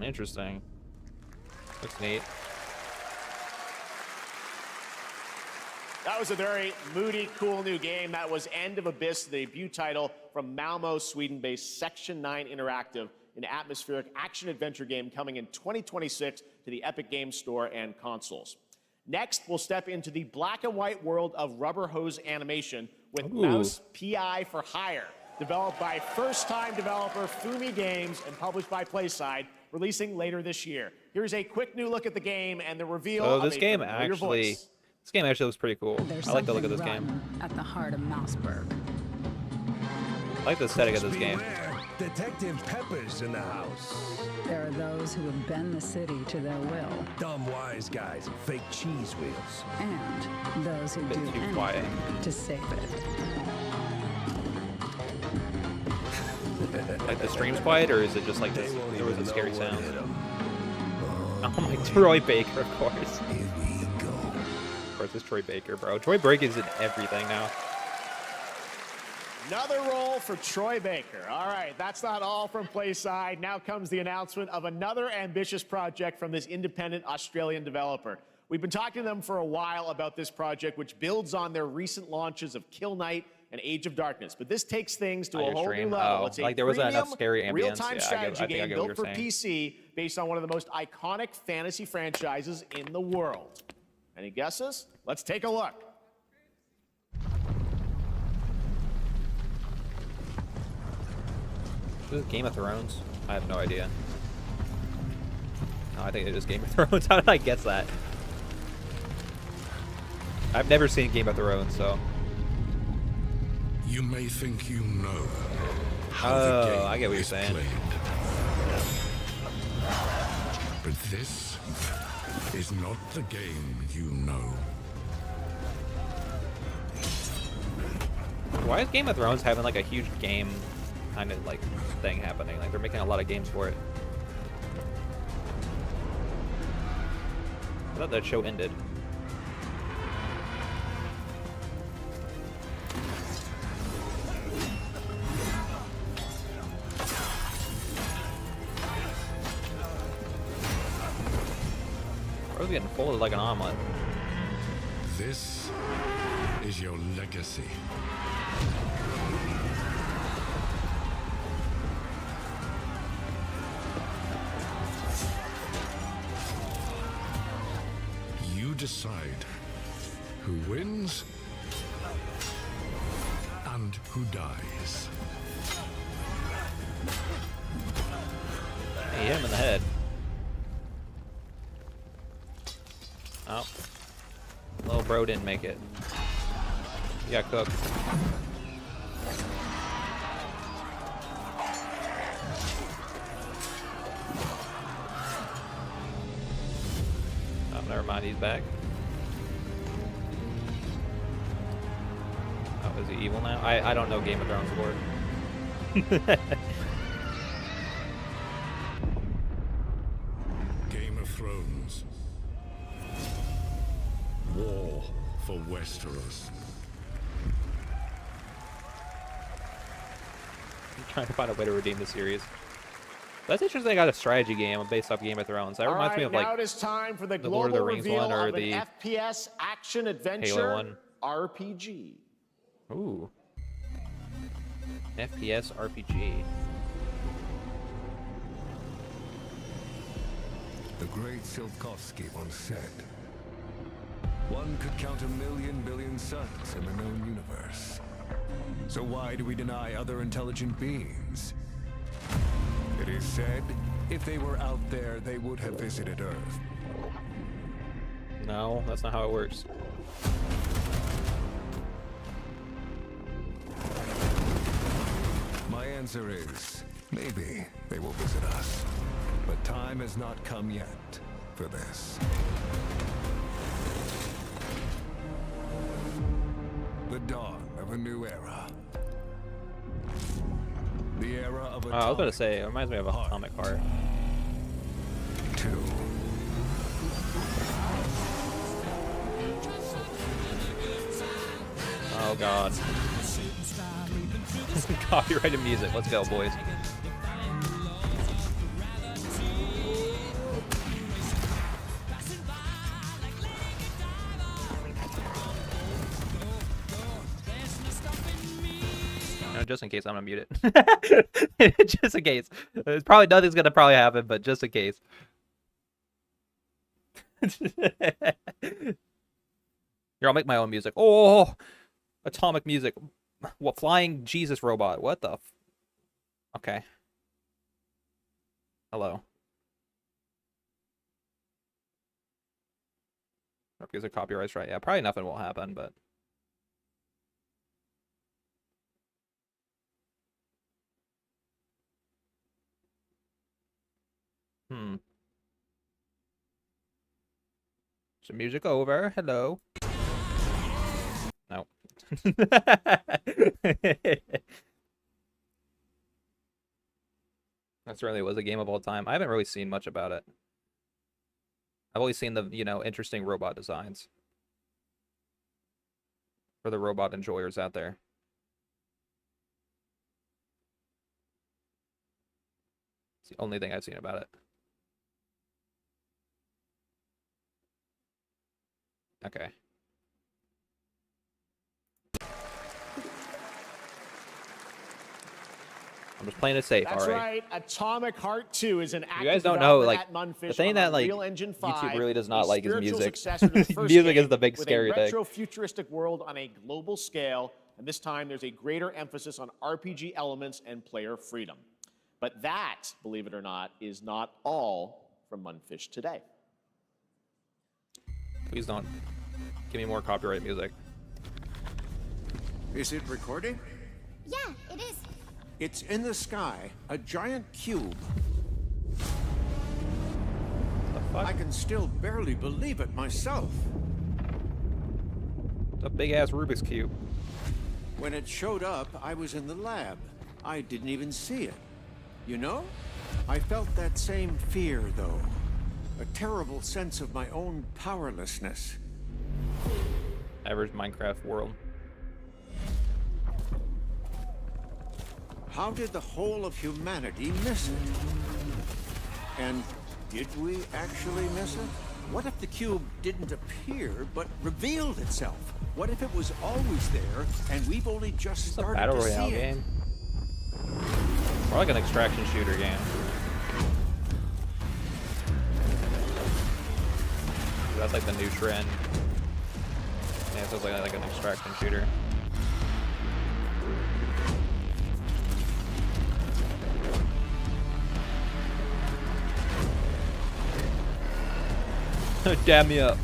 Interesting. Looks neat. That was a very moody, cool new game. That was End of Abyss, the debut title from Malmo, Sweden-based Section 9 Interactive, an atmospheric action-adventure game coming in 2026 to the Epic Games Store and consoles. Next, we'll step into the black and white world of rubber hose animation with Mouse PI for Hire, developed by first-time developer Fumi Games and published by PlaySide, releasing later this year. Here's a quick new look at the game and the reveal of this a game familiar actually, voice. this game actually looks pretty cool. I like the look of this game. At the heart of Mouseburg. I like the aesthetic of this game. Detective Pepper's in the house. There are those who would bend the city to their will. Dumb wise guys and fake cheese wheels. And those who do too quiet. anything to save it. Like the stream's quiet, or is it just like this? There was a scary sound. Oh my, Troy Baker, of course. Here we go. Of course, it's Troy Baker, bro. Troy Baker is in everything now. Another role for Troy Baker. All right, that's not all from PlaySide. Now comes the announcement of another ambitious project from this independent Australian developer. We've been talking to them for a while about this project, which builds on their recent launches of Kill Knight and Age of Darkness. But this takes things to a whole new level. It's a like there wasn't enough premium, scary ambience. real-time Yeah, strategy I think I game get what built for you're saying. PC based on one of the most iconic fantasy franchises in the world. Any guesses? Let's take a look. Is it Game of Thrones? I have no idea. No, I think it is Game of Thrones. How did I guess that? I've never seen Game of Thrones, so. You may think you know how the game I get what you're is saying. played. But this is not the game you know. Why is Game of Thrones having like a huge game kind of like thing happening? Like they're making a lot of games for it. I thought that show ended. I was getting folded like an omelet. This is your legacy. You decide who wins and who dies. Hey, hit him in the head. Oh. Little bro didn't make it. He got cooked. Oh, never mind, he's back. Oh, is he evil now? I don't know Game of Thrones lore. Game of Thrones. War for Westeros. I'm trying to find a way to redeem the series. That's interesting. They got a strategy game based off Game of Thrones. That reminds me of now like it is time for the Lord of the global Rings reveal one or of an the FPS action Halo adventure one. RPG. Ooh. FPS RPG. The great Silkovsky once said, one could count 1,000,000 billion suns in the known universe. So why do we deny other intelligent beings? It is said, if they were out there, they would have visited Earth. No, that's not how it works. My answer is, maybe they will visit us. But time has not come yet for this. The dawn of a new era. The era of atomic. I was about to say, it reminds me of Atomic Heart. 2. Oh god. Copyrighted music. Let's go, boys. Just in case, I'm gonna mute it. Just in case. It's probably nothing's gonna probably happen, but just in case. Here, I'll make my own music. Oh, atomic music. What, flying Jesus robot? What the? Okay. Hello. Hope there's a copyright strike. Yeah, probably nothing will happen, but. So music over. Hello. No. That certainly was a game of all time. I haven't really seen much about it. I've only seen the, interesting robot designs. For the robot enjoyers out there. It's the only thing I've seen about it. Okay. I'm just playing it safe, That's all right. Atomic Heart 2 is an active You guys don't know, development like, at Munfish the thing on that, like, Unreal Engine 5, YouTube really does not a like is spiritual music. successor to the first Music game is the big with scary a thing. retro-futuristic world on a global scale, and this time there's a greater emphasis on RPG elements and player freedom. But that, believe it or not, is not all from Munfish today. Please don't give me more copyright music. Is it recording? Yeah, it is. It's in the sky, a giant cube. The fuck? I can still barely believe it myself. It's a big ass Rubik's Cube. When it showed up, I was in the lab. I didn't even see it. You know? I felt that same fear, though. A terrible sense of my own powerlessness. Average Minecraft world. How did the whole of humanity miss it? And did we actually miss it? What if the cube didn't appear, but revealed itself? What if it was always there, and we've only just It's a started battle to royale see it? game. Or like an extraction shooter game. That's like the new trend. Yeah, it feels like an extraction shooter. Damn me up.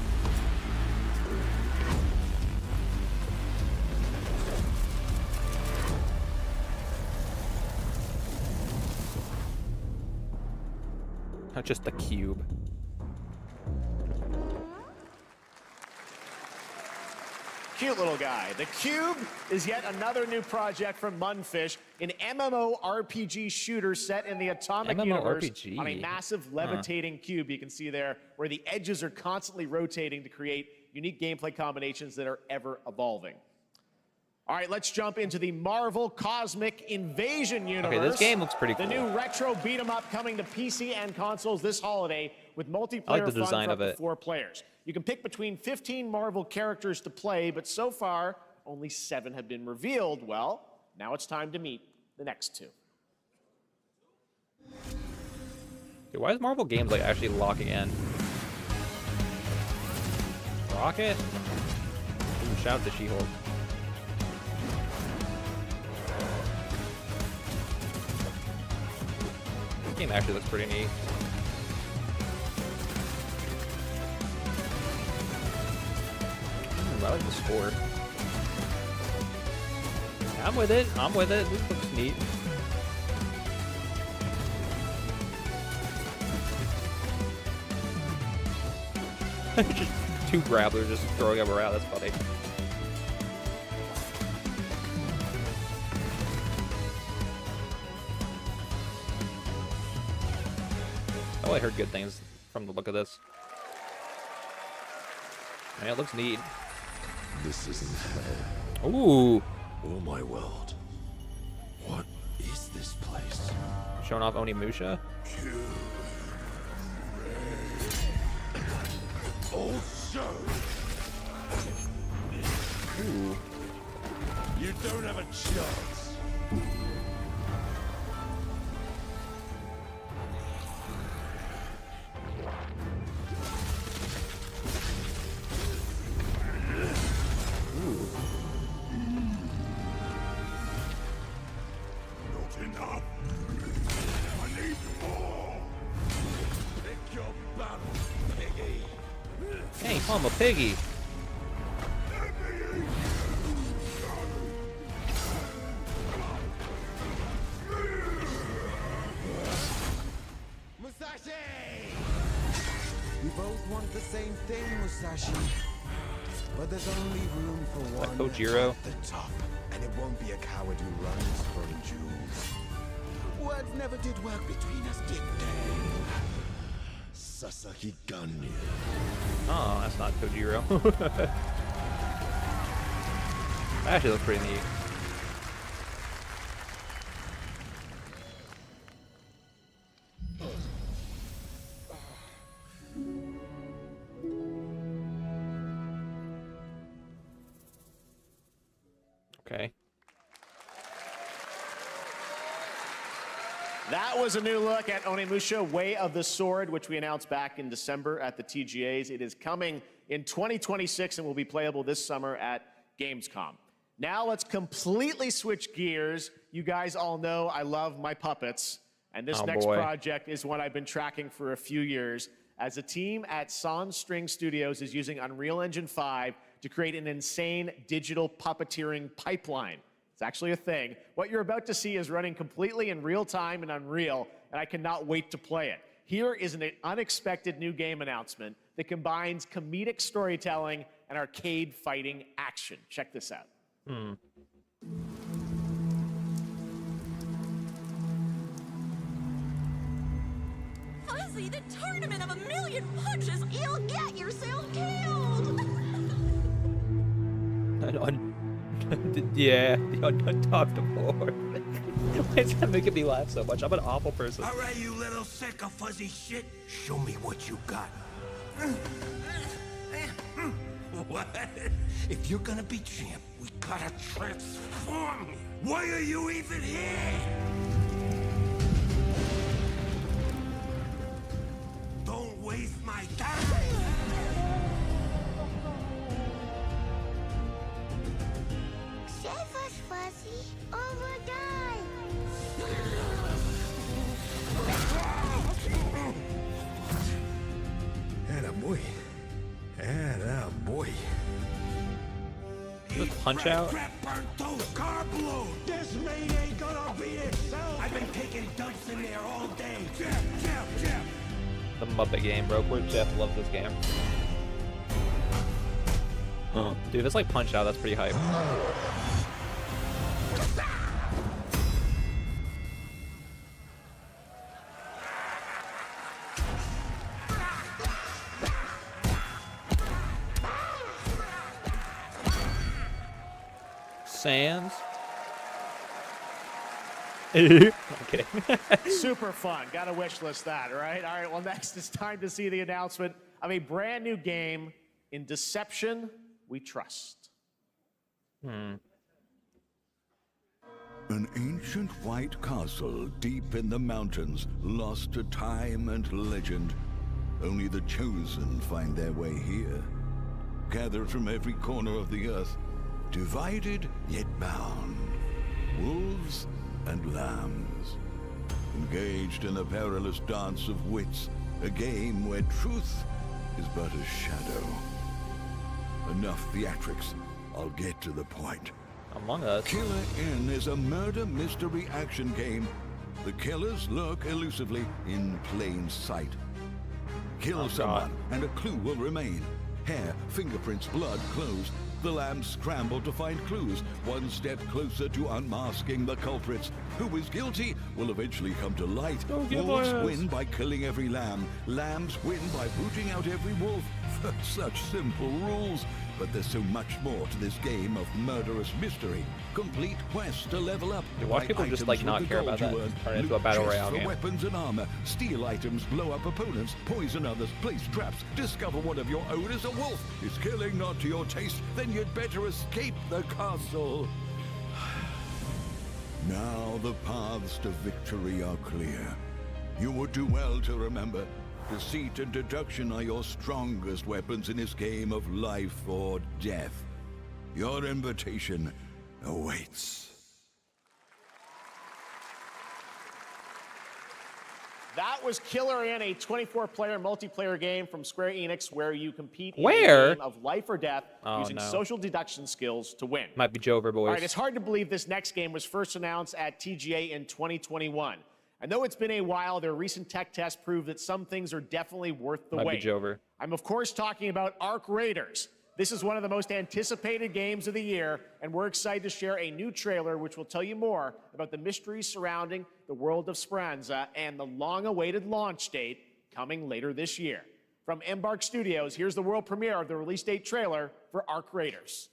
Not just the cube. Cute little guy. The Cube is yet another new project from Munfish, an MMORPG shooter set in the Atomic Universe MMORPG. on a massive levitating cube you can see there, where the edges are constantly rotating to create unique gameplay combinations that are ever evolving. All right, let's jump into the Marvel Cosmic Invasion universe. Okay, this game looks pretty cool. The new retro beat 'em up coming to PC and consoles this holiday with multiplayer the fun design for of up to it. 4 players. You can pick between 15 Marvel characters to play, but so far, only 7 have been revealed. Well, now it's time to meet the next 2. Dude, why is Marvel games like actually locking in? Rocket? Ooh, shout out to She-Hulk. This game actually looks pretty neat. I like the score. Yeah, I'm with it. I'm with it. This looks neat. Just 2 grapplers just throwing them around. That's funny. Oh, I heard good things from the look of this. Man, it looks neat. This isn't hell. Ooh. Oh my world. What is this place? Showing off Onimusha. Also, Ooh. you don't have a chance. Not enough. I need more. Pick your battle, piggy. Hey, call him a piggy. We both want the same thing, Musashi. But there's only room for one Kojiro? at the top. And it won't be a coward who runs from jewels. Words never did work between us, did they? Sasaki Ganyu. Oh, that's not Kojiro. That actually looks pretty neat. Okay. That was a new look at Onimusha Way of the Sword, which we announced back in December at the TGAs. It is coming in 2026 and will be playable this summer at Gamescom. Now let's completely switch gears. You guys all know I love my puppets, and this next project is one I've been tracking for a few years, as a team at Sans String Studios is using Unreal Engine 5 to create an insane digital puppeteering pipeline. It's actually a thing. What you're about to see is running completely in real time in Unreal, and I cannot wait to play it. Here is an unexpected new game announcement that combines comedic storytelling and arcade fighting action. Check this out. Fuzzy, the tournament of a million punches, you'll get yourself killed! Yeah, the unadoptable. Why is that making me laugh so much? I'm an awful person. All right, you little sack of fuzzy shit. Show me what you got. What? If you're gonna be champ, we gotta transform you. Why are you even here? Don't waste my time. Save us, Fuzzy, or we'll die. Attaboy. Attaboy. The punch out? This maid ain't gonna beat itself. I've been taking dumps in there all day. Jeff. The Muppet game, bro. Poor Jeff loves this game. Dude, if it's like Punch Out, that's pretty hype. Sans. Okay. Super fun. Got to wish list that, right? All right, well, next it's time to see the announcement of a brand new game, In Deception We Trust. An ancient white castle deep in the mountains, lost to time and legend. Only the chosen find their way here. Gathered from every corner of the earth, divided yet bound. Wolves and lambs, engaged in a perilous dance of wits, a game where truth is but a shadow. Enough theatrics, I'll get to the point. Among Us. Killer Inn is a murder mystery action game. The killers lurk elusively in plain sight. Kill someone and a clue will remain. Hair, fingerprints, blood, clothes. The lambs scramble to find clues, one step closer to unmasking the culprits. Who is guilty will eventually come to light. Wolves win by killing every lamb. Lambs win by booting out every wolf. Such simple rules. But there's so much more to this game of murderous mystery. Complete quests to level up. Dude, watch people just like not care about that. Turn it into a battle royale game. Weapons and armor, steal items, blow up opponents, poison others, place traps, discover one of your own is a wolf. Is killing not to your taste? Then you'd better escape the castle. Now the paths to victory are clear. You would do well to remember, deceit and deduction are your strongest weapons in this game of life or death. Your invitation awaits. That was Killer In, a 24-player multiplayer game from Square Enix where you compete in a Where? game of life or death using no. social deduction skills to win. Might be Jover, boys. All right, it's hard to believe this next game was first announced at TGA in 2021. And though it's been a while, their recent tech tests prove that some things are definitely worth the Might wait. be Jover. I'm, of course, talking about Arc Raiders. This is one of the most anticipated games of the year, and we're excited to share a new trailer which will tell you more about the mysteries surrounding the world of Speranza and the long-awaited launch date coming later this year. From Embark Studios, here's the world premiere of the release date trailer for Arc Raiders.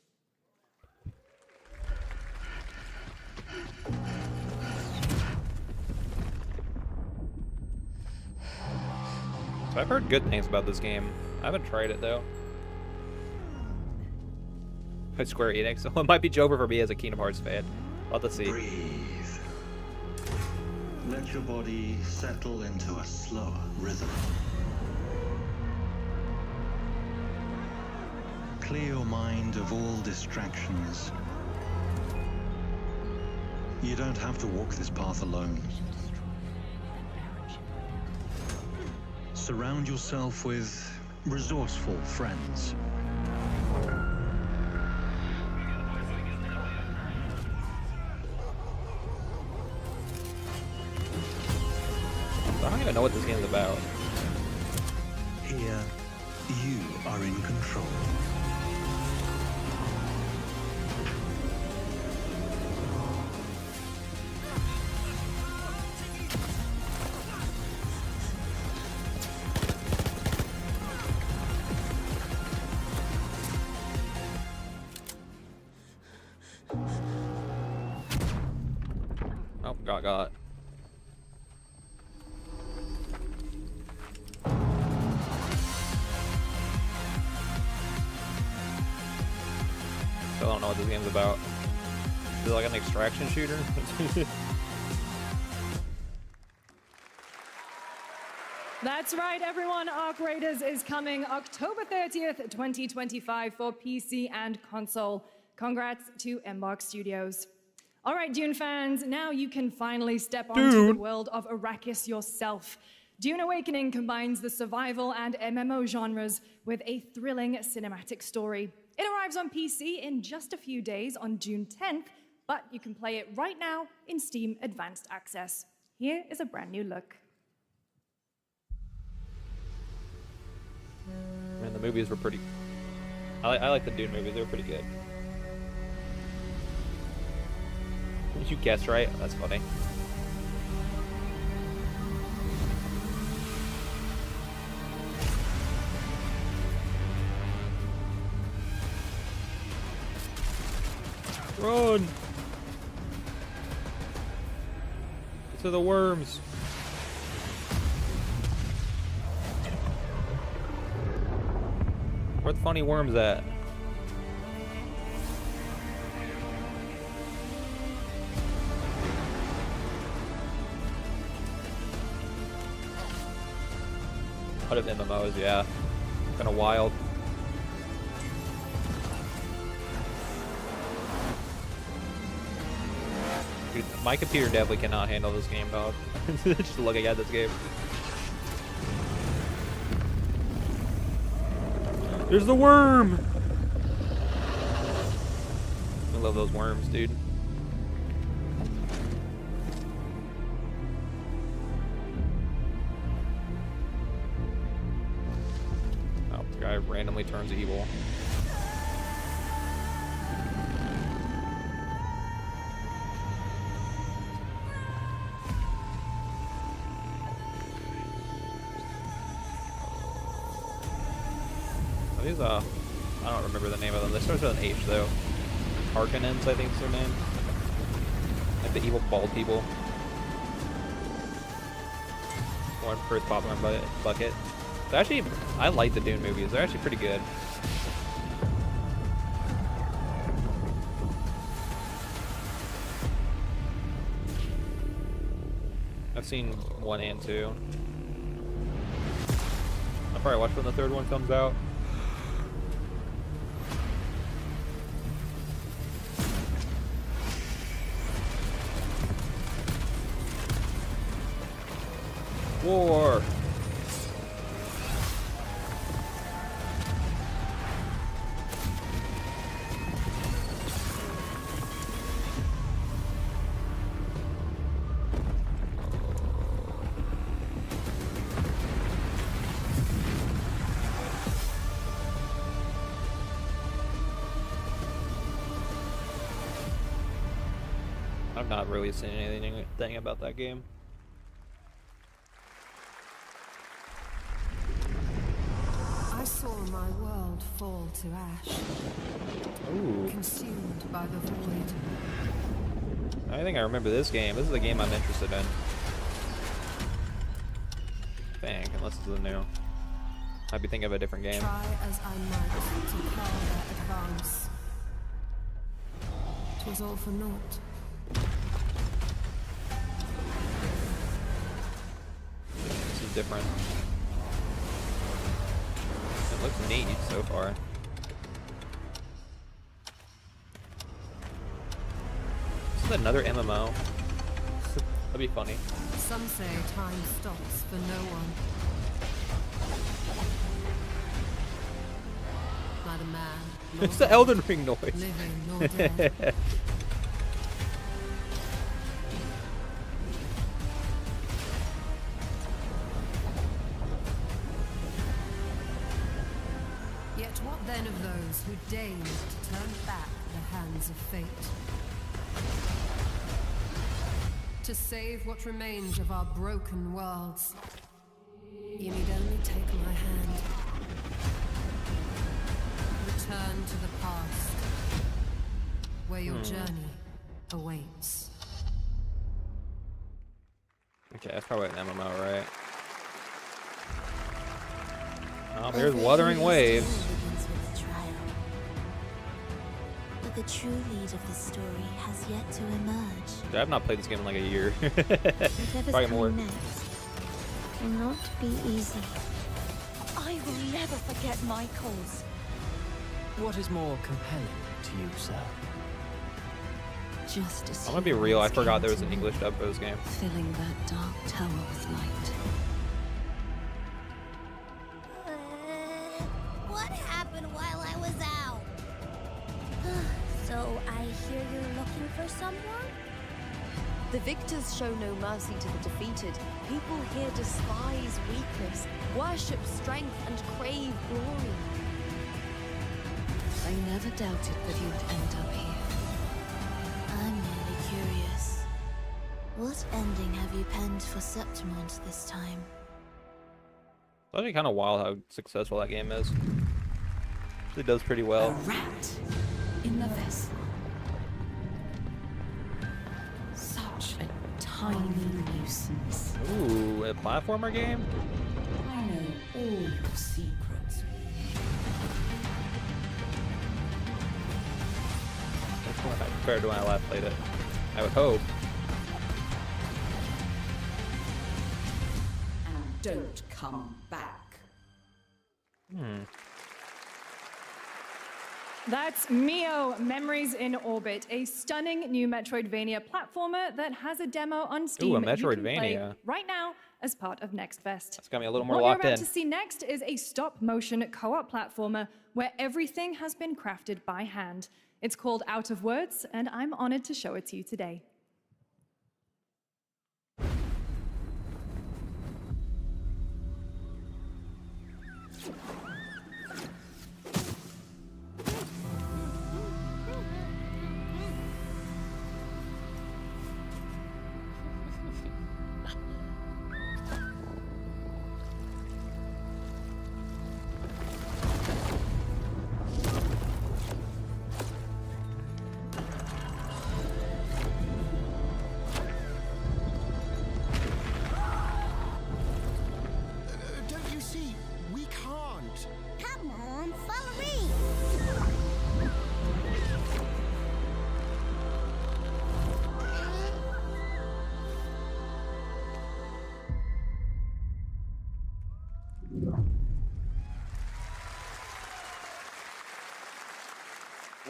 So I've heard good things about this game. I haven't tried it though. By Square Enix, so it might be Jover for me as a Kingdom Hearts fan. We'll have to see. Breathe. Let your body settle into a slower rhythm. Clear your mind of all distractions. You don't have to walk this path alone. Surround yourself with resourceful friends. I don't even know what this game's about. Here, you are in control. Oh, got it. Still don't know what this game's about. Is it like an extraction shooter? That's right, everyone. Arc Raiders is coming October 30th, 2025 for PC and console. Congrats to Embark Studios. All right, Dune fans, now you can finally step onto the world of Arrakis yourself. Dune Awakening combines the survival and MMO genres with a thrilling cinematic story. It arrives on PC in just a few days on June 10th, but you can play it right now in Steam Advanced Access. Here is a brand new look. Man, the movies were pretty... I like the Dune movies, they were pretty good. You guessed right? That's funny. Run! To the worms. Where the funny worms at? Out of MMOs, yeah. Kind of wild. Dude, my computer definitely cannot handle this game, dog. Just looking at this game. There's the worm! I love those worms, dude. Oh, the guy randomly turns evil. These, I don't remember the name of them. They start with an H, though. Harkonnens, I think is their name. Like the evil bald people. One first pop in my bucket. So actually, I like the Dune movies. They're actually pretty good. I've seen 1 and 2. I'll probably watch when the 3rd one comes out. War! I've not really seen anything about that game. I saw my world fall to ash. Ooh. Consumed by the void. I think I remember this game. This is the game I'm interested in. I think, unless it's the new. Might be thinking of a different game. Try as I might to quell their advance. 'Twas all for naught. This is different. It looks neat so far. This is another MMO. That'd be funny. Some say time stops for no one. Neither man nor It's the God, Elden Ring noise. living nor dead. Yet what then of those who deigned to turn back the hands of fate? To save what remains of our broken worlds, you need only take my hand. Return to the past, where your journey awaits. Okay, that's probably an MMO, right? Oh, there's Wuthering Waves. Begins with a trial. But the true lead of the story has yet to emerge. Dude, I've not played this game in like a year. Whatever's Probably more. coming next will not be easy. I will never forget my cause. What is more compelling to you, sir? Justice. I'm gonna be real, I forgot there was an English dub for this game. Filling that dark tower with light. What happened while I was out? So I hear you're looking for someone? The victors show no mercy to the defeated. People here despise weakness, worship strength, and crave glory. I never doubted that you would end up here. I'm merely curious. What ending have you penned for Septimont this time? It's actually kind of wild how successful that game is. It does pretty well. A rat in the vessel. Such a tiny nuisance. Ooh, a platformer game? I know all your secrets. That's not compared to when I last played it. I would hope. And don't come back. That's Mio, Memories in Orbit, a stunning new Metroidvania platformer that has a demo on Steam. Ooh, a you can play Metroidvania. right now as part of Next Fest. It's got me a little more What locked you're in. about to see next is a stop-motion co-op platformer where everything has been crafted by hand. It's called Out of Words, and I'm honored to show it to you today.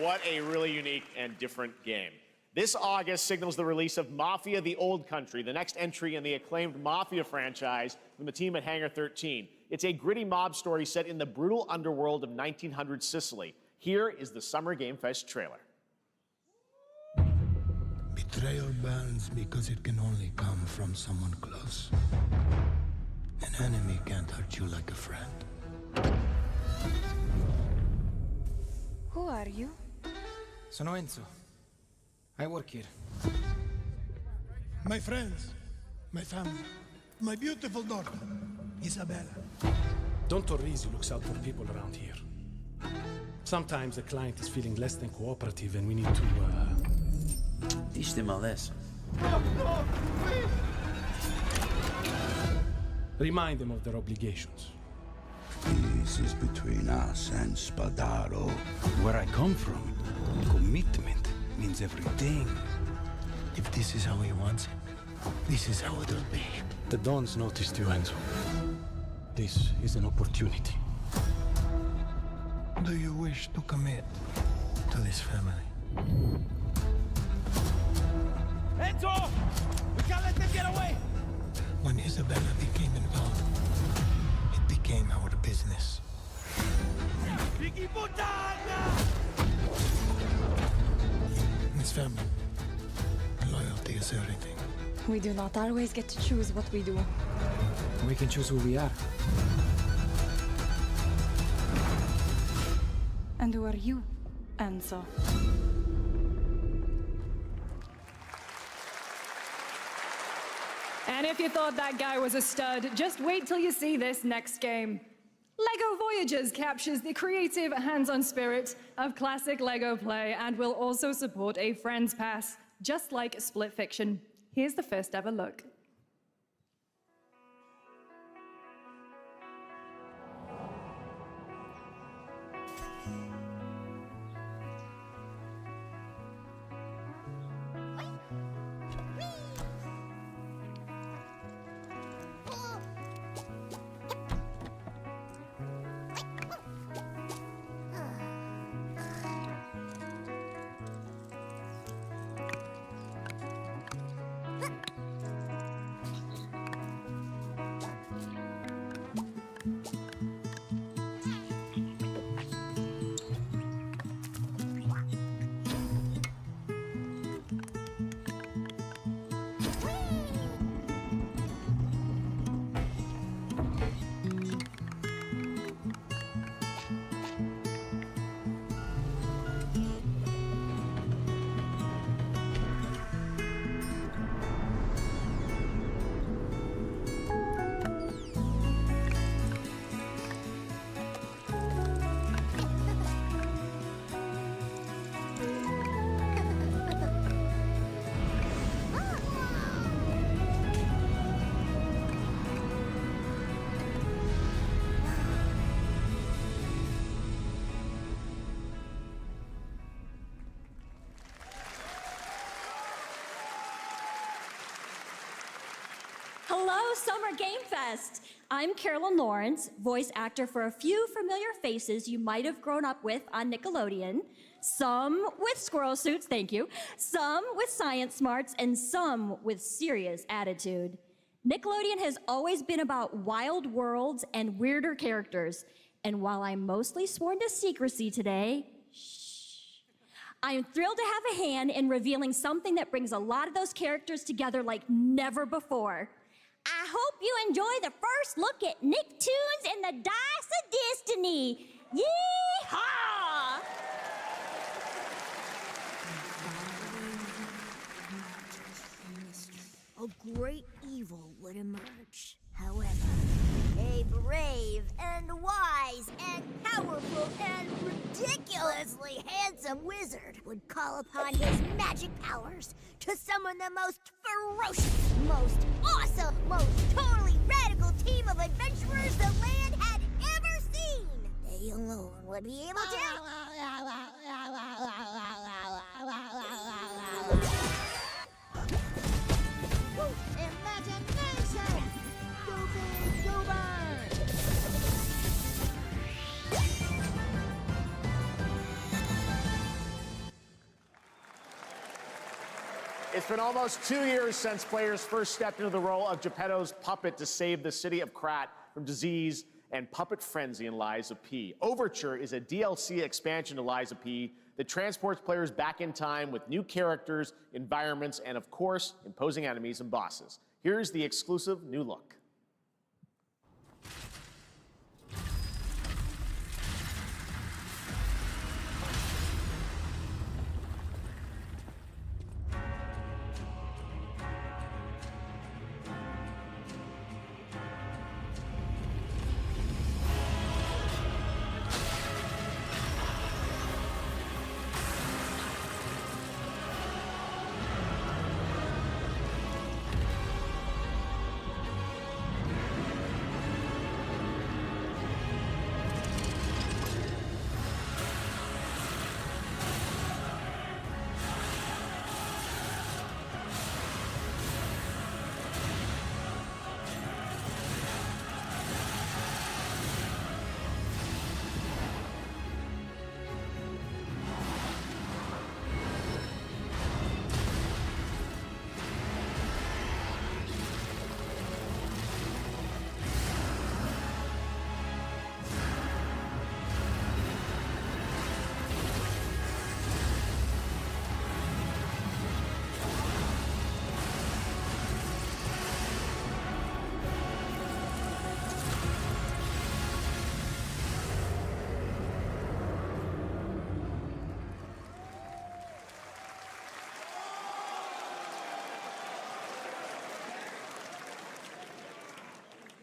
What a really unique and different game. This August signals the release of Mafia: The Old Country, the next entry in the acclaimed Mafia franchise from the team at Hangar 13. It's a gritty mob story set in the brutal underworld of 1900 Sicily. Here is the Summer Game Fest trailer. Betrayal burns because it can only come from someone close. An enemy can't hurt you like a friend. Who are you? Sono Enzo. I work here. My friends, my family, my beautiful daughter, Isabella. Don Torrisi looks out for people around here. Sometimes the client is feeling less than cooperative and we need to, teach them a lesson. Remind them of their obligations. This is between us and Spadaro. Where I come from, commitment means everything. If this is how he wants it, this is how it'll be. The Dons noticed you, Enzo. This is an opportunity. Do you wish to commit to this family? Enzo! We can't let them get away! When Isabella became involved, it became our business. Biggie Puttana! This family, loyalty is everything. We do not always get to choose what we do. We can choose who we are. And who are you, Enzo? And if you thought that guy was a stud, just wait till you see this next game. LEGO Voyagers captures the creative, hands-on spirit of classic LEGO play and will also support a Friends Pass, just like Split Fiction. Here's the first ever look. Hello, Summer Game Fest! I'm Carolyn Lawrence, voice actor for a few familiar faces you might have grown up with on Nickelodeon. Some with squirrel suits, thank you. Some with science smarts, and some with serious attitude. Nickelodeon has always been about wild worlds and weirder characters. And while I'm mostly sworn to secrecy today, I'm thrilled to have a hand in revealing something that brings a lot of those characters together like never before. I hope you enjoy the first look at Nicktoons and the Dice of Destiny. Yee-haw! A great evil would emerge. However, a brave and wise and powerful and ridiculously handsome wizard would call upon his magic powers to summon the most ferocious, most awesome, most totally radical team of adventurers the land had ever seen. They alone would be able to... Imagination! Go big, go burn! it's been almost 2 years since players first stepped into the role of Geppetto's puppet to save the city of Krat from disease and puppet frenzy in Lies of P. Overture is a DLC expansion to Lies of P that transports players back in time with new characters, environments, and of course, imposing enemies and bosses. Here's the exclusive new look.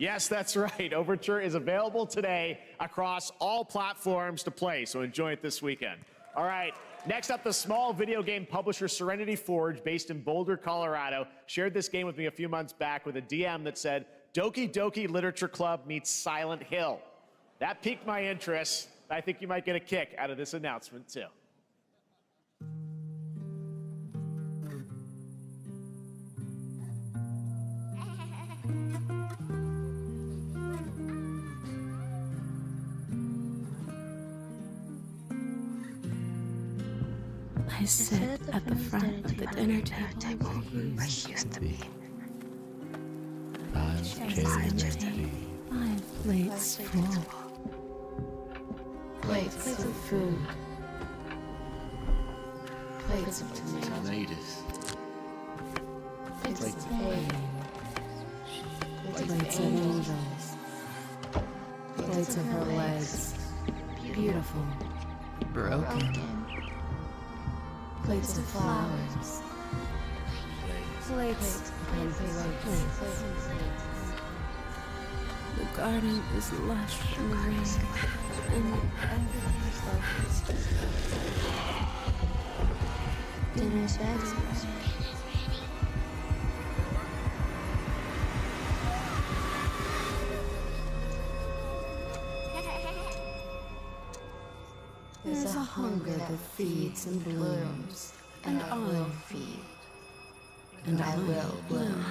Yes, that's right. Overture is available today across all platforms to play, so enjoy it this weekend. All right, next up, the small video game publisher Serenity Forge, based in Boulder, Colorado, shared this game with me a few months back with a DM that said, Doki Doki Literature Club meets Silent Hill. That piqued my interest. I think you might get a kick out of this announcement, too. I sit at the front of the dinner table where he used to be. My plate's full. Plates of food. Plates of tomatoes. Plates of hay. Plates of angels. Plates of her legs. Beautiful. Broken. Plates of flowers. Plates. The garden is lush and green, and everything's focused. Dinner's ready. There's a hunger that feeds and blooms, and I will feed, and I will bloom.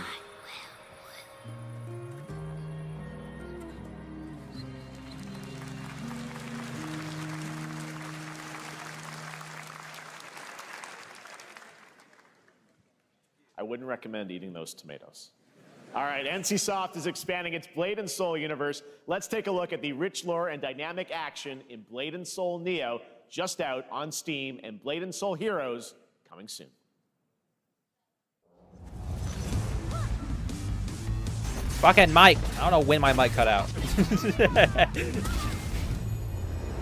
I wouldn't recommend eating those tomatoes. All right, NCSoft is expanding its Blade and Soul universe. Let's take a look at the rich lore and dynamic action in Blade and Soul Neo, just out on Steam, and Blade and Soul Heroes coming soon. Fucking mic. I don't know when my mic cut out.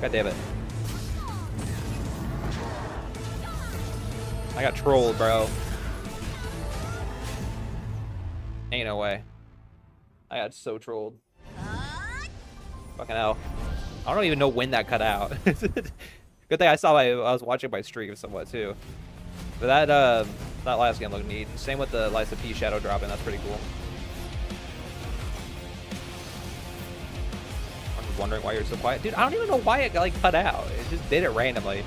God damn it. I got trolled, bro. Ain't no way. I got so trolled. Fucking hell. I don't even know when that cut out. Good thing I was watching my stream somewhat too. But that last game looked neat. Same with the Lies of P shadow dropping. That's pretty cool. I'm just wondering why you're so quiet, dude. I don't even know why it like cut out. It just did it randomly.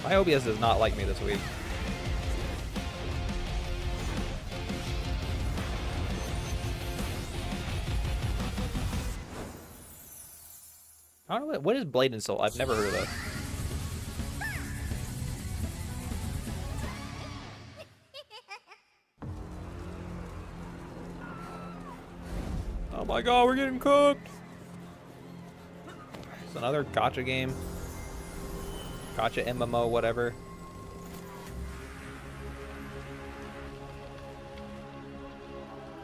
My OBS does not like me this week. I don't know what is Blade and Soul. I've never heard of that. Oh my god, we're getting cooked. It's another gacha game. Gacha MMO, whatever.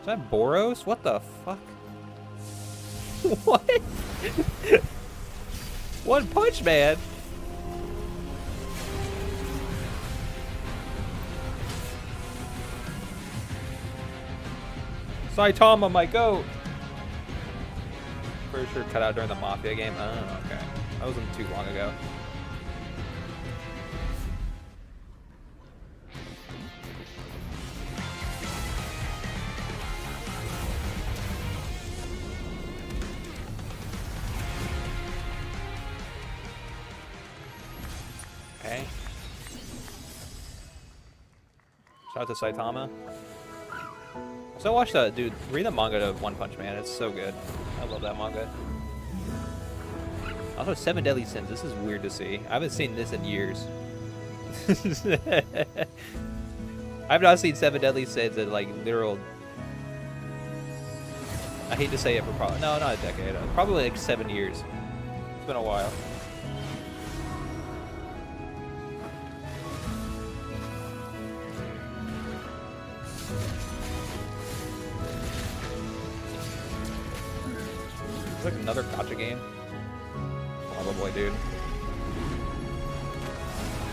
Is that Boros? What the fuck? What? One Punch Man? Saitama, my goat! Pretty sure cut out during the Mafia game. Oh, okay. That wasn't too long ago. Okay. Shout out to Saitama. So watch that, dude. Read the manga to One Punch Man. It's so good. I love that manga. Also, 7 Deadly Sins. This is weird to see. I haven't seen this in years. I've not seen 7 Deadly Sins in like literal. I hate to say it, but probably no, not a decade. Probably like 7 years. It's been a while. It's like another gacha game. Probably, dude.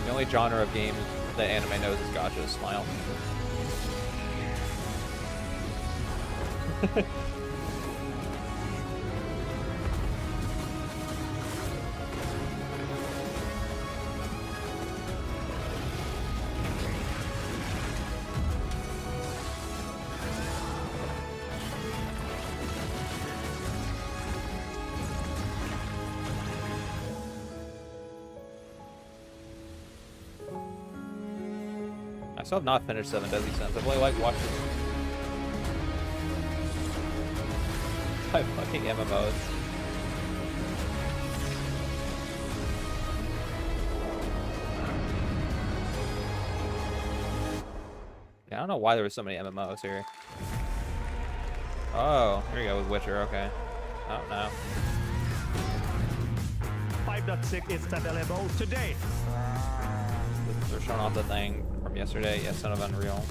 The only genre of game that anime knows is gacha. Smile. I still have not finished 7 Deadly Sins. I've only like watched 5 fucking MMOs. Yeah, I don't know why there were so many MMOs here. Oh, here you go with Witcher, okay. Oh, no. 5.6 is available today. They're showing off the thing from yesterday. Yeah, Son of Unreal.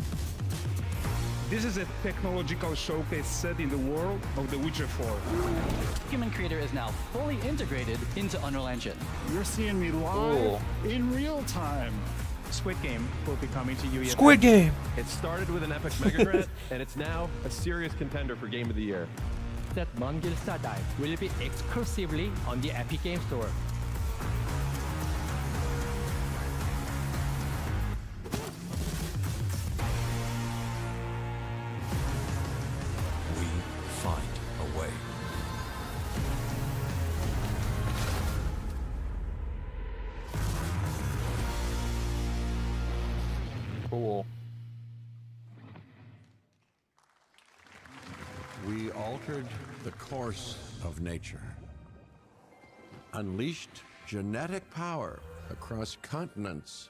This is a technological showcase set in the world of The Witcher 4. Human Creator is now fully integrated into Unreal Engine. You're seeing me live in real time. Squid Game will be coming to you. Squid Game! It started with an epic mega grant, and it's now a serious contender for Game of the Year. That Mongil Sadai will be exclusively on the Epic Game Store. Cool. We altered the course of nature, unleashed genetic power across continents.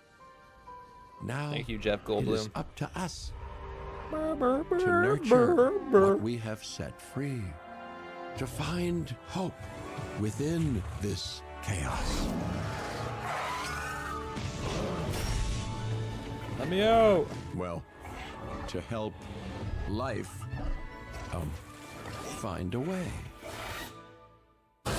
Now, thank you, Jeff Goldblum. It is up to us to nurture what we have set free, to find hope within this chaos. Let me out. Well, to help life find a way. Cool.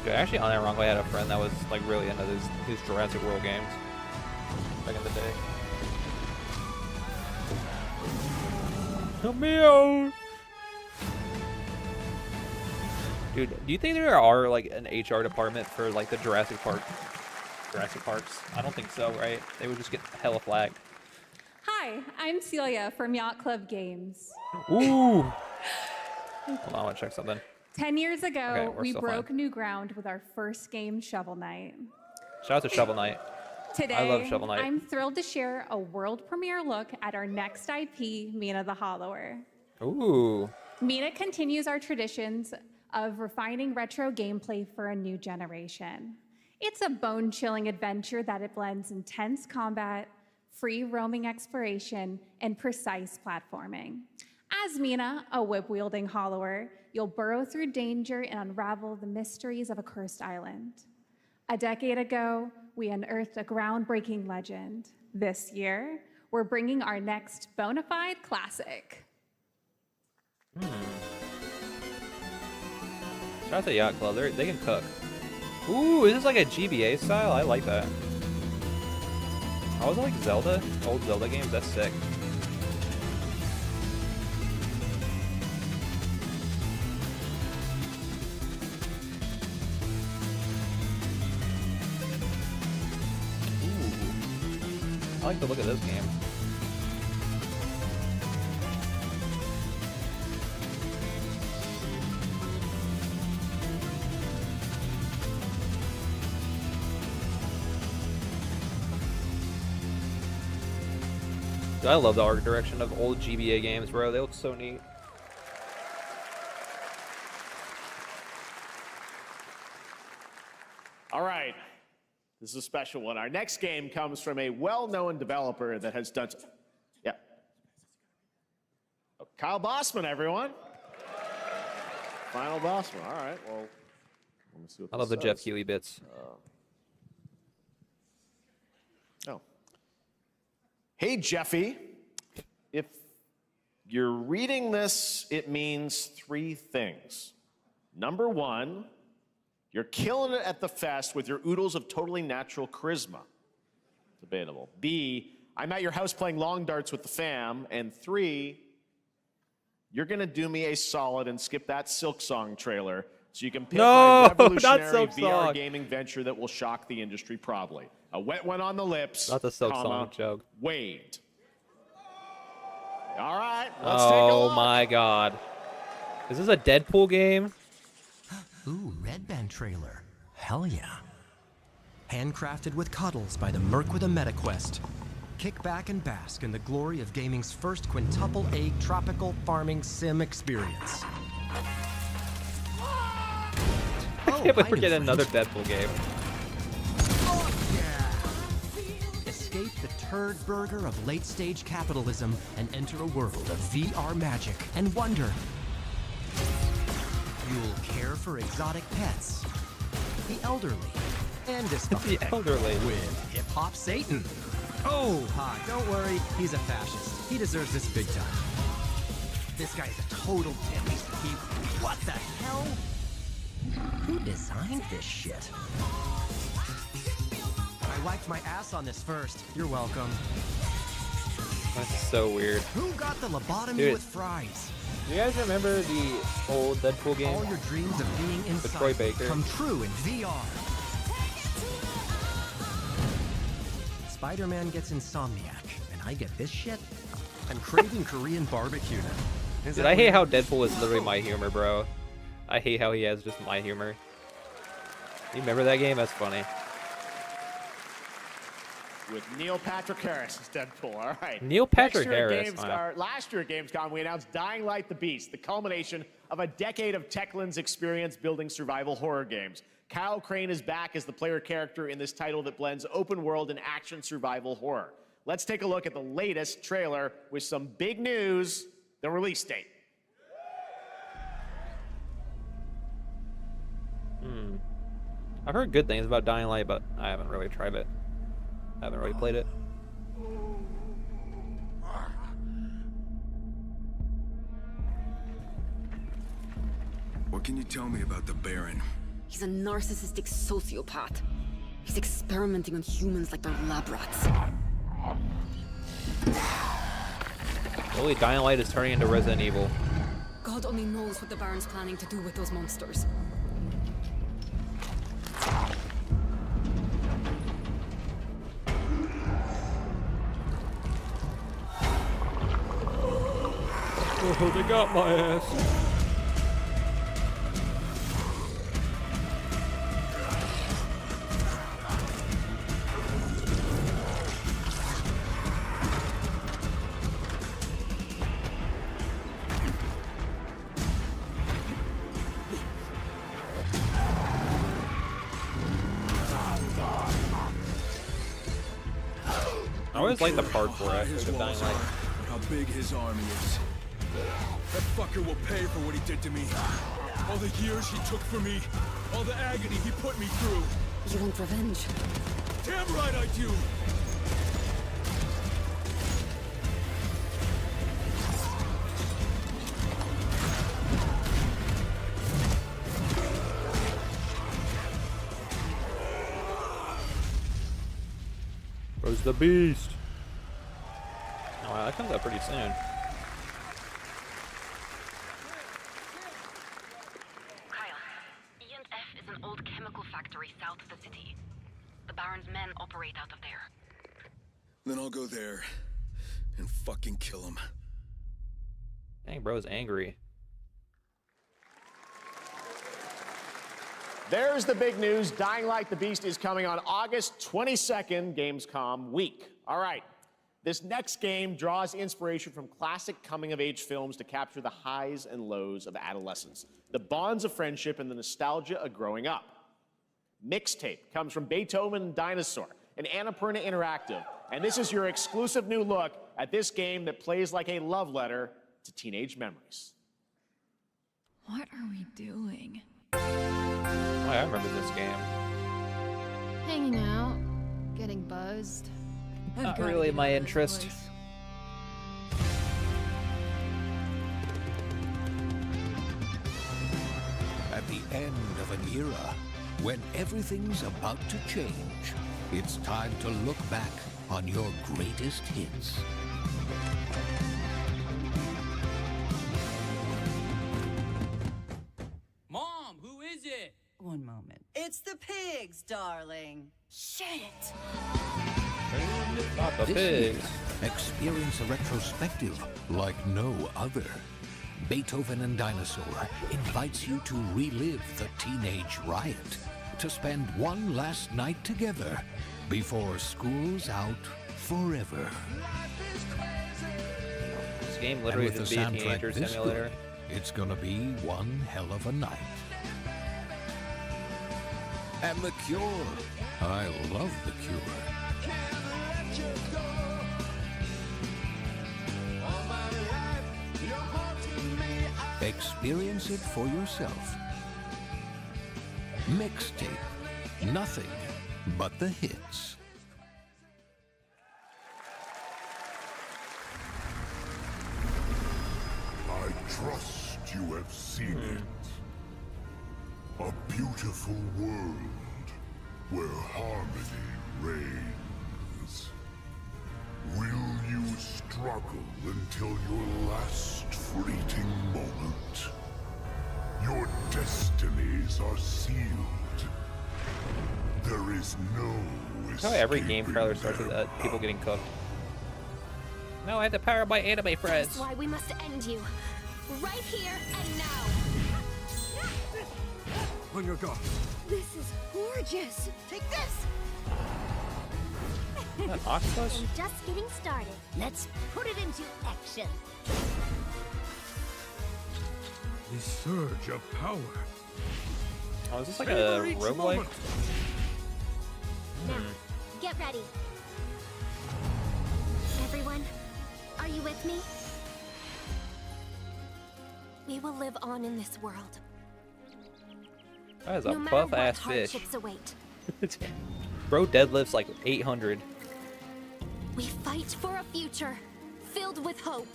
Dude, actually, unironically, I had a friend that was like really into these Jurassic World games back in the day. Help me out. Dude, do you think there are like an HR department for like the Jurassic Parks? I don't think so, right? They would just get hella flagged. Hi, I'm Celia from Yacht Club Games. Ooh. Hold on, I want to check something. 10 years ago, Okay, we still broke fine. new ground with our first game, Shovel Knight. Shout out to Shovel Knight. Today, I love Shovel Knight. I'm thrilled to share a world premiere look at our next IP, Mina the Hollower. Ooh. Mina continues our traditions of refining retro gameplay for a new generation. It's a bone-chilling adventure that it blends intense combat, free roaming exploration, and precise platforming. As Mina, a whip-wielding hollower, you'll burrow through danger and unravel the mysteries of a cursed island. A decade ago, we unearthed a groundbreaking legend. This year, we're bringing our next bona fide classic. Shout out to Yacht Club. They can cook. Ooh, is this like a GBA style? I like that. Oh, is it like Zelda? Old Zelda games? That's sick. Ooh. I like the look of this game. I love the art direction of old GBA games, bro. They look so neat. All right. This is a special one. Our next game comes from a well-known developer that has done... Yeah. Oh, Kyle Bossman, everyone. Final Bossman. All right, well... Let me see what I love the this Jeff says. Keighley bits. Oh. Hey, Jeffy, if you're reading this, it means 3 things. Number 1, you're killing it at the fest with your oodles of totally natural charisma. Debatable. B, I'm at your house playing long darts with the fam. And 3, you're going to do me a solid and skip that Silk Song trailer so you can pick my revolutionary VR gaming venture that will shock the industry probably. A wet one on the lips, Not the Silk Song joke. Wade. All right, let's take a look. Oh my god. Is this a Deadpool game? Ooh, Red Band trailer. Hell yeah. Handcrafted with cuddles by the Merc with a MetaQuest. Kick back and bask in the glory of gaming's first quintuple A tropical farming sim experience. I can't wait for getting another Deadpool game. Escape the turd burger of late-stage capitalism and enter a world of VR magic and wonder. You'll care for exotic pets, the elderly, and The elderly. with hip-hop Satan. Oh, don't worry, he's a fascist. He deserves this big time. This guy's a total dimmy. What the hell? Who designed this shit? I wiped my ass on this first. You're welcome. That's so weird. Who got the lobotomy Dude. with fries? Do you guys remember the old Deadpool game? All your dreams of being With Troy inside Baker. come true in VR. Spider-Man gets Insomniac, and I get this shit? I'm craving Korean barbecue now. Dude, I hate how Deadpool is literally my humor, bro. I hate how he has just my humor. You remember that game? That's funny. With Neil Patrick Harris as Deadpool. All right. Neil Patrick Next year at Harris, wow. Last year at Gamescom, we announced Dying Light the Beast, the culmination of a decade of Techland's experience building survival horror games. Kyle Crane is back as the player character in this title that blends open world and action survival horror. Let's take a look at the latest trailer with some big news, the release date. I've heard good things about Dying Light, but I haven't really tried it. I haven't really played it. What can you tell me about the Baron? He's a narcissistic sociopath. He's experimenting on humans like they're lab rats. Holy, Dying Light is turning into Resident Evil. God only knows what the Baron's planning to do with those monsters. Oh, they got my ass. I always like the part for it. His The walls Dying are, Light. how big his army is. That fucker will pay for what he did to me. All the years he took from me. All the agony he put me through. You want revenge? Damn right I do! Where's the beast? Oh, wow, that comes out pretty soon. E&F is an old chemical factory south of the city. The Baron's men operate out of there. Then I'll go there and fucking kill him. Dang, bro's angry. There's the big news. Dying Light the Beast is coming on August 22nd, Gamescom week. All right. This next game draws inspiration from classic coming-of-age films to capture the highs and lows of adolescence, the bonds of friendship, and the nostalgia of growing up. Mixtape comes from Beethoven and Dinosaur, an Annapurna Interactive, and this is your exclusive new look at this game that plays like a love letter to teenage memories. What are we doing? Oh, I remember this game. Hanging out, getting buzzed. Not really my interest. At the end of an era, when everything's about to change, it's time to look back on your greatest hits. Mom, who is it? One moment. It's the pigs, darling. Shit! Not the This pigs. year, experience a retrospective like no other. Beethoven and Dinosaur invites you to relive the teenage riot, to spend one last night together before school's out forever. This game And literally with just a be a soundtrack teenager this simulator. good, it's gonna be one hell of a night. And The Cure. I love The Cure. Experience it for yourself. Mixtape. Nothing but the hits. I trust you have seen it. A beautiful world where harmony reigns. Will you struggle until your last fleeting moment? Your destinies are sealed. There is no That's how every game trailer starts with people getting cooked. No, I have to power my anime friends. That's why we must end you. Right here and now. On your guard. This is gorgeous. Take this. That octopus? I'm just getting started. Let's put it into action. The surge of power. Oh, is this like Savor a each roguelike? moment. Now, get ready. Everyone, are you with me? We will live on in this world. That is a No matter what buff ass fish. hardships await. Bro deadlifts like 800. We fight for a future filled with hope.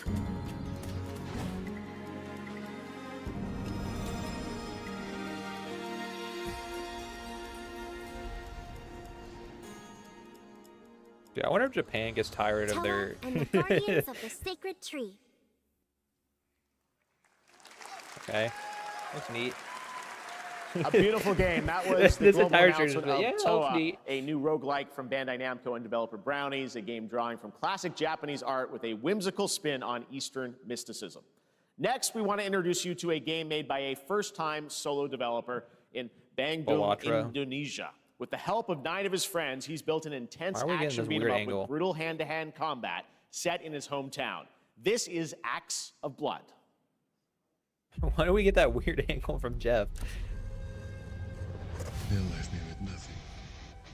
Dude, I wonder if Japan gets tired of their. And the guardians of the sacred tree. Okay, that's neat. A beautiful game. That was the This global entire announcement series, of yeah, that looks Toa, neat. a new roguelike from Bandai Namco and developer Brownies, a game drawing from classic Japanese art with a whimsical spin on Eastern mysticism. Next, we want to introduce you to a game made by a first-time solo developer in Bandung, Bawatra. Indonesia. With the help of 9 of his friends, he's built an intense Why are we getting action this beat 'em weird up angle? with brutal hand-to-hand combat set in his hometown. This is Acts of Blood. Why do we get that weird angle from Jeff? They left me with nothing.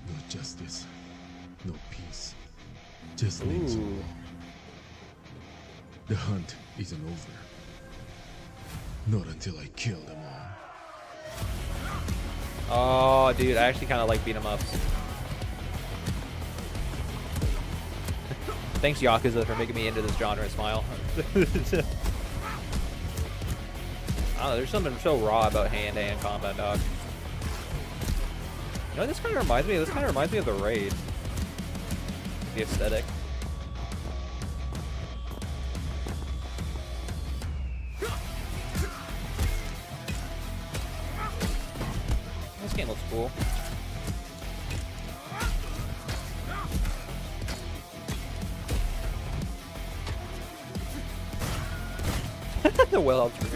No justice, no peace. Just mention. The hunt isn't over. Not until I kill them all. Oh, dude, I actually kind of like beat 'em ups. Thanks, Yakuza, for making me into this genre and smile. I don't know, there's something so raw about hand-to-hand combat, dog. You know what this kind of reminds me of? This kind of reminds me of the Raid. The aesthetic. This game looks cool. The well helps me.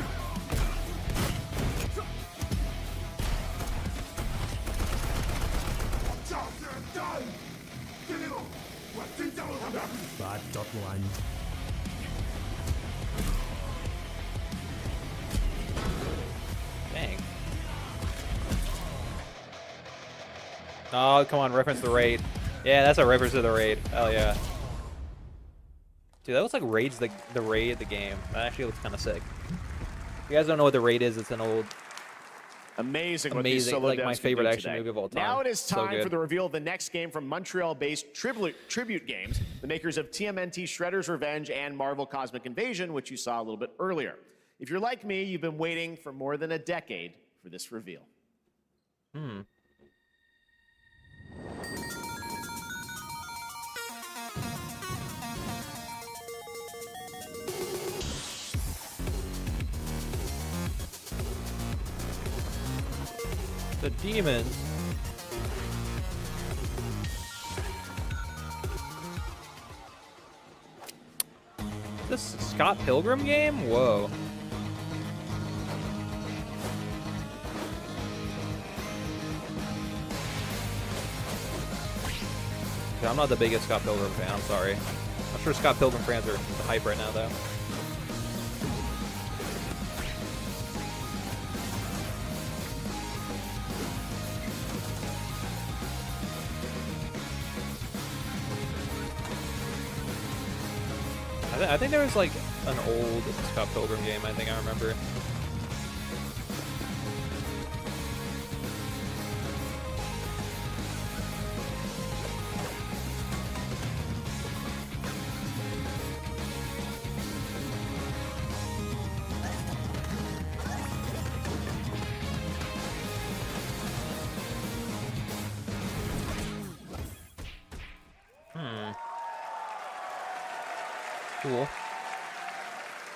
Bad.1. Dang. Oh, come on, reference the Raid. Yeah, that's a reference to the Raid. Hell yeah. Dude, that looks like Raid's the Raid of the game. That actually looks kind of sick. If you guys don't know what the Raid is, it's an old... Amazing what these solo like devs my can favorite do action today. movie of all time. Now it is So time good. for the reveal of the next game from Montreal-based Tribute Games, the makers of TMNT Shredder's Revenge and Marvel Cosmic Invasion, which you saw a little bit earlier. If you're like me, you've been waiting for more than a decade for this reveal. The demons. This Scott Pilgrim game? Whoa. Yeah, I'm not the biggest Scott Pilgrim fan, I'm sorry. I'm sure Scott Pilgrim fans are the hype right now, though. I think there was like an old Scott Pilgrim game, I think I remember. Cool.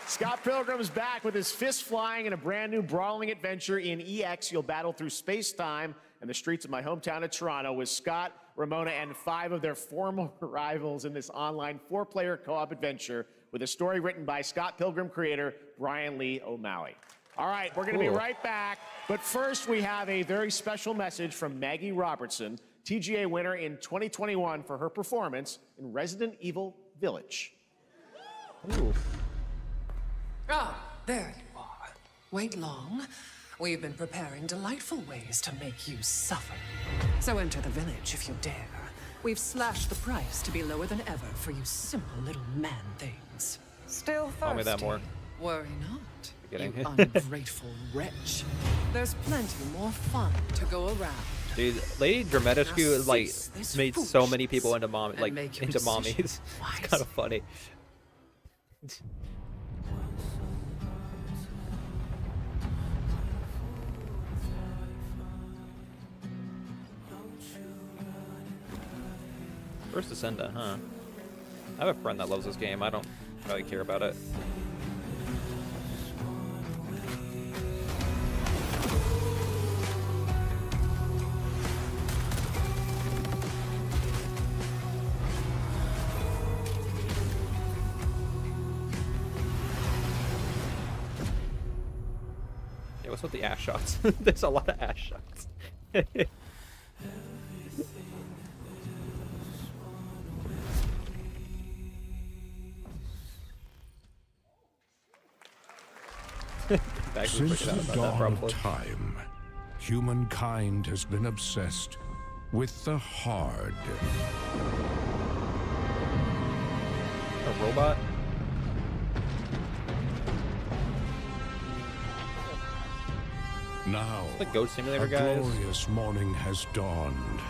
Scott Pilgrim's back with his fist flying in a brand new brawling adventure in EX. You'll battle through space-time and the streets of my hometown of Toronto with Scott, Ramona, and 5 of their former rivals in this online 4-player co-op adventure with a story written by Scott Pilgrim creator Brian Lee O'Malley. All right, we're going to be right back. But first, we have a very special message from Maggie Robertson, TGA winner in 2021 for her performance in Resident Evil Village. Ooh. Ah, there you are. Wait long. We've been preparing delightful ways to make you suffer. So enter the village if you dare. We've slashed the price to be lower than ever for you simple little man things. Still thirsty? Tell me that more. Worry not. Kidding. You ungrateful wretch. There's plenty more fun to go around. Dude, Lady Dramatescu like made so many people into into mommies. It's kind of funny. First Descendant, huh? I have a friend that loves this game. I don't really care about it. Yeah, what's with the ass shots? There's a lot of ass shots. Since the dawn of time, humankind has been obsessed with the hard. A robot? Now, the Goat Simulator, a guys. glorious morning has dawned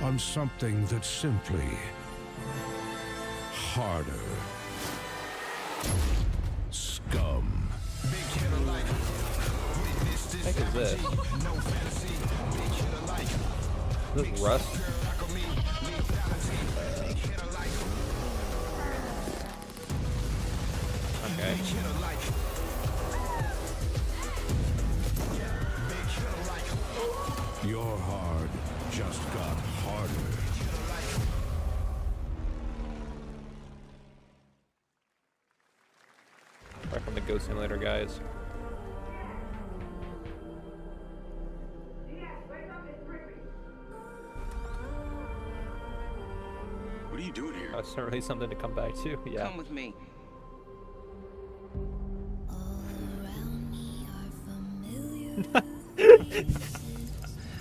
on something that's simply harder. Scum. What the heck is this? Is this Rust? Okay. Your hard just got harder. Right from the Goat Simulator, guys. What are you doing here? That's certainly something to come back to. Yeah. Come with me.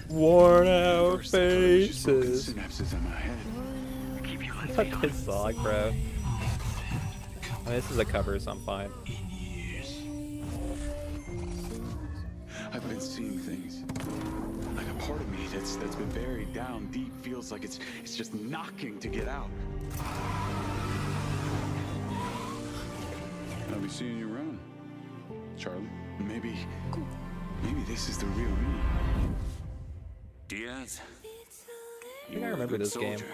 Worn out faces. Synapses in my head. What this song, bro? I mean, this is a cover, so I'm fine. I've been seeing things. Like a part of me that's been buried down deep feels like it's just knocking to get out. I'll be seeing you around, Charlie. Maybe this is the real me. Diaz. I think I remember this game. So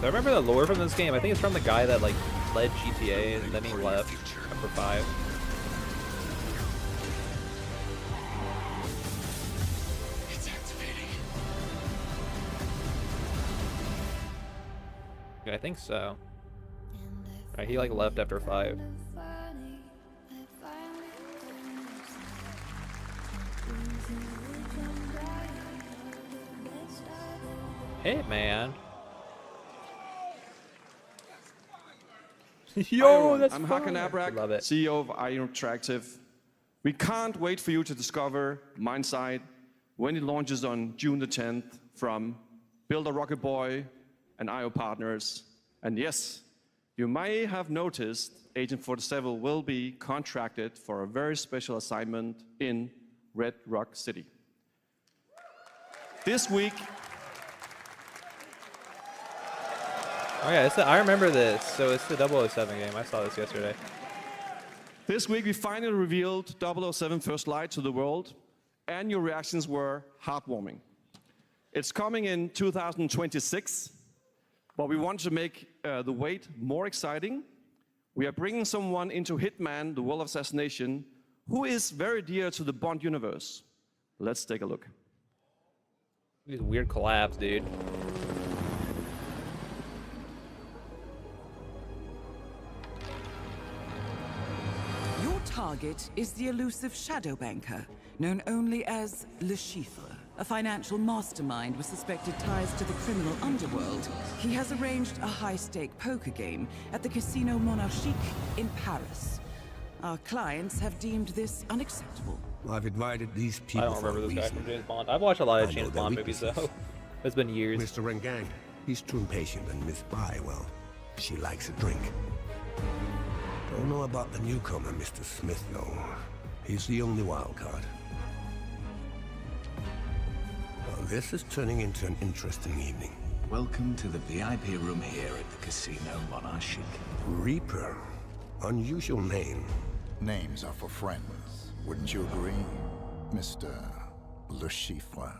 I remember the lore from this game. I think it's from the guy that like led GTA and then he left after 5. It's activating. Yeah, I think so. Right, he like left after 5. Hey, man. Yo, that's I'm fun. Hakan Abrak, Love it. CEO of Interactive. We can't wait for you to discover Mindside when it launches on June the 10th from Builder Rocket Boy and IO partners. And yes, you may have noticed Agent 47 will be contracted for a very special assignment in Red Rock City. This week, Oh yeah, I remember this. So it's the 007 game. I saw this yesterday. This week we finally revealed 007 First Light to the world, and your reactions were heartwarming. It's coming in 2026, but we want to make the wait more exciting. We are bringing someone into Hitman, the World of Assassination, who is very dear to the Bond universe. Let's take a look. These weird collabs, dude. Your target is the elusive shadow banker, known only as Le Chiffre, a financial mastermind with suspected ties to the criminal underworld. He has arranged a high-stake poker game at the Casino Monarchique in Paris. Our clients have deemed this unacceptable. I've invited these I people don't for a remember this guy reason. from James Bond. I've watched a lot of I James know their Bond movies, though. It's been years. Mr. Rengang, he's too impatient, and Miss Bai, well, she likes a drink. Don't know about the newcomer, Mr. Smith, though. He's the only wild card. Well, this is turning into an interesting evening. Welcome to the VIP room here at the Casino Monarchique. Reaper. Unusual name. Names are for friends. Wouldn't you agree, Mr. Le Chiffre?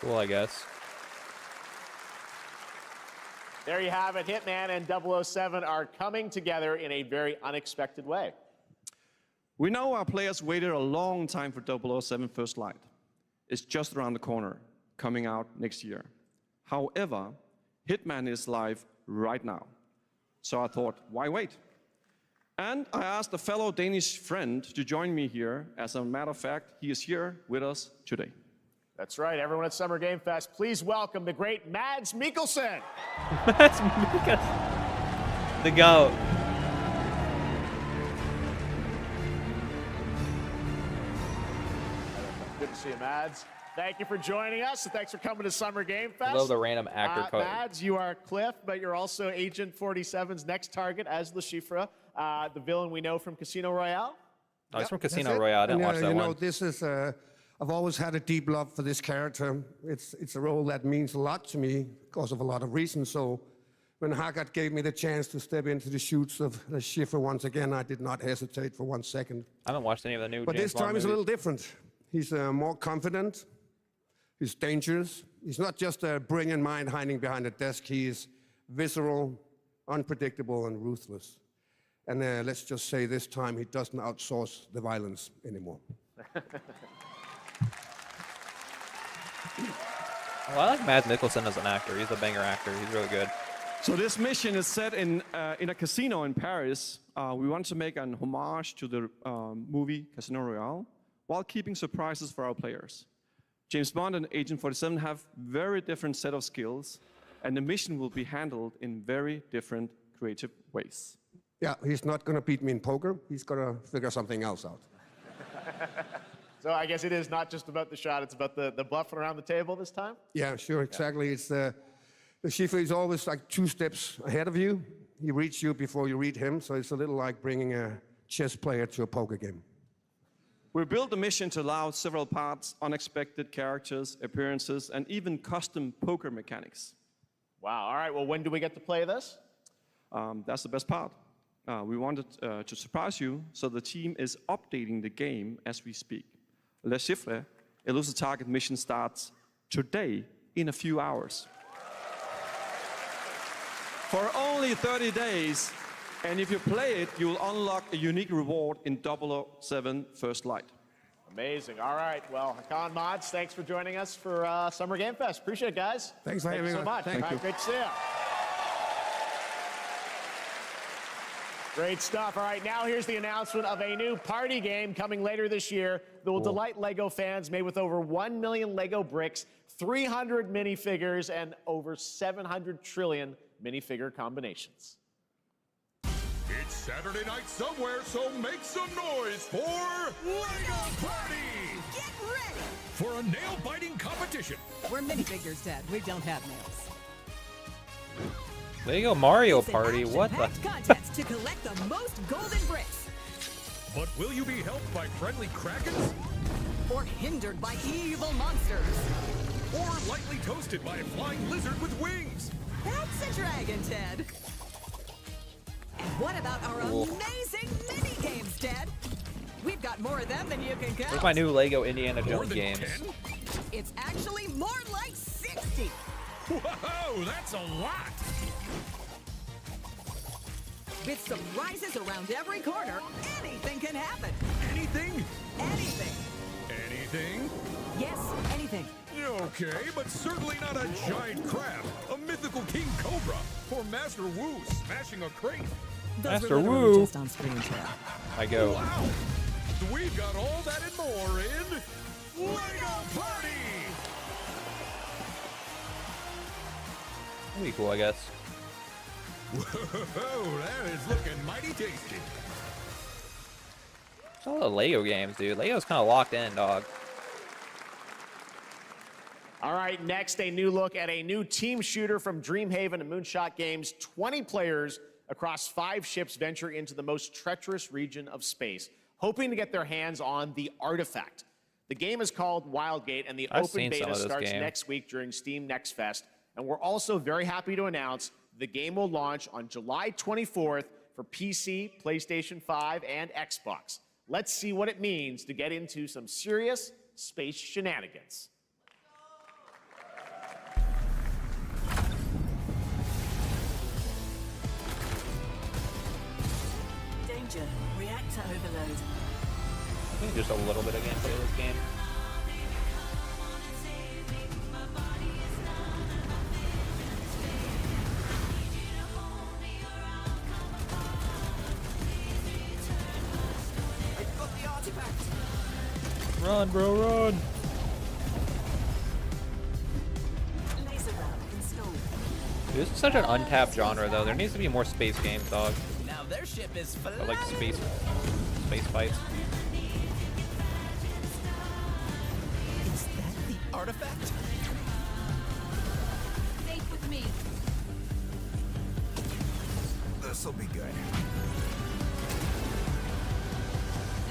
Cool, I guess. There you have it. Hitman and 007 are coming together in a very unexpected way. We know our players waited a long time for 007 First Light. It's just around the corner, coming out next year. However, Hitman is live right now. So I thought, why wait? And I asked a fellow Danish friend to join me here. As a matter of fact, he is here with us today. That's right, everyone at Summer Game Fest, please welcome the great Mads Mikkelsen. Mads Mikkelsen. The GOAT. Good Good to see you, Mads. Thank you for joining us, and thanks for coming to Summer Game Fest. I love the random actor code. Mads, you are Cliff, but you're also Agent 47's next target as Le Chiffre, the villain we know from Casino Royale. Oh, it's from Casino Royale. I didn't watch that you one. know, this is, I've always had a deep love for this character. It's a role that means a lot to me because of a lot of reasons. So when Haggard gave me the chance to step into the shoots of Le Chiffre once again, I did not hesitate for 1 second. I haven't watched any of the new But James this time Bond is a little movies. different. He's more confident. He's dangerous. He's not just a brilliant mind hiding behind a desk. He is visceral, unpredictable, and ruthless. And let's just say this time he doesn't outsource the violence anymore. Well, I like Mads Mikkelsen as an actor. He's a banger actor. He's really good. So this mission is set in a casino in Paris. We want to make an homage to the movie Casino Royale while keeping surprises for our players. James Bond and Agent 47 have very different set of skills, and the mission will be handled in very different creative ways. Yeah, he's not going to beat me in poker. He's going to figure something else out. So I guess it is not just about the shot, it's about the bluffing around the table this time? Yeah, sure, exactly. It's the Chiffre is always like 2 steps ahead of you. He reads you before you read him, so it's a little like bringing a chess player to a poker game. We built the mission to allow several parts, unexpected characters, appearances, and even custom poker mechanics. Wow, all right, well, when do we get to play this? That's the best part. We wanted to surprise you, so the team is updating the game as we speak. Le Chiffre, Elusive Target mission starts today in a few hours. For only 30 days, and if you play it, you'll unlock a unique reward in 007 First Light. Amazing. All right. Well, Hakan Mods, thanks for joining us for Summer Game Fest. Appreciate it, guys. Thanks for having you so us. much. Thank All you. right, great to see you. Great stuff. All right, now here's the announcement of a new party game coming later this year that will delight LEGO fans, made with over 1 million LEGO bricks, 300 minifigures, and over 700 trillion minifigure combinations. It's Saturday night somewhere, so make some noise for LEGO Party! Get ready! For a nail-biting competition. We're minifigures, Dad. We don't have nails. Lego Mario It's an Party. What the? action-packed contest to collect the most golden bricks. But will you be helped by friendly krakens? Or hindered by evil monsters. Or lightly toasted by a flying lizard with wings? That's a dragon, Ted. And what about our Cool. amazing mini games, Ted? We've got more of them than you can count. Where's my new Lego Indiana More Jones than games? 10? It's actually more like 60. Whoa, that's a lot! With surprises around every corner, anything can happen. Anything? Anything. Anything? Yes, anything. Okay, but certainly not a giant crab, a mythical king cobra, or Master Wu smashing a crate. Those Master were literally Wu. just on screen, Ted. I go. Wow! We've got all that and more in LEGO Party! That'd be cool, I guess. Whoa, that is looking mighty tasty. It's all the Lego games, dude. Lego's kind of locked in, dog. All right, next, a new look at a new team shooter from Dreamhaven and Moonshot Games. 20 players across 5 ships venture into the most treacherous region of space, hoping to get their hands on the artifact. The game is called Wildgate, and the I've open seen some beta of this starts game. next week during Steam Next Fest. And we're also very happy to announce the game will launch on July 24th for PC, PlayStation 5, and Xbox. Let's see what it means to get into some serious space shenanigans. Danger. Reactor overload. I think just a little bit of gameplay of this game. Run, bro, run! Laser gun installed. Dude, this is such an untapped genre, though. There needs to be more space games, dog. Now their ship is I like space fights. artifact? Safe with me. This'll be good.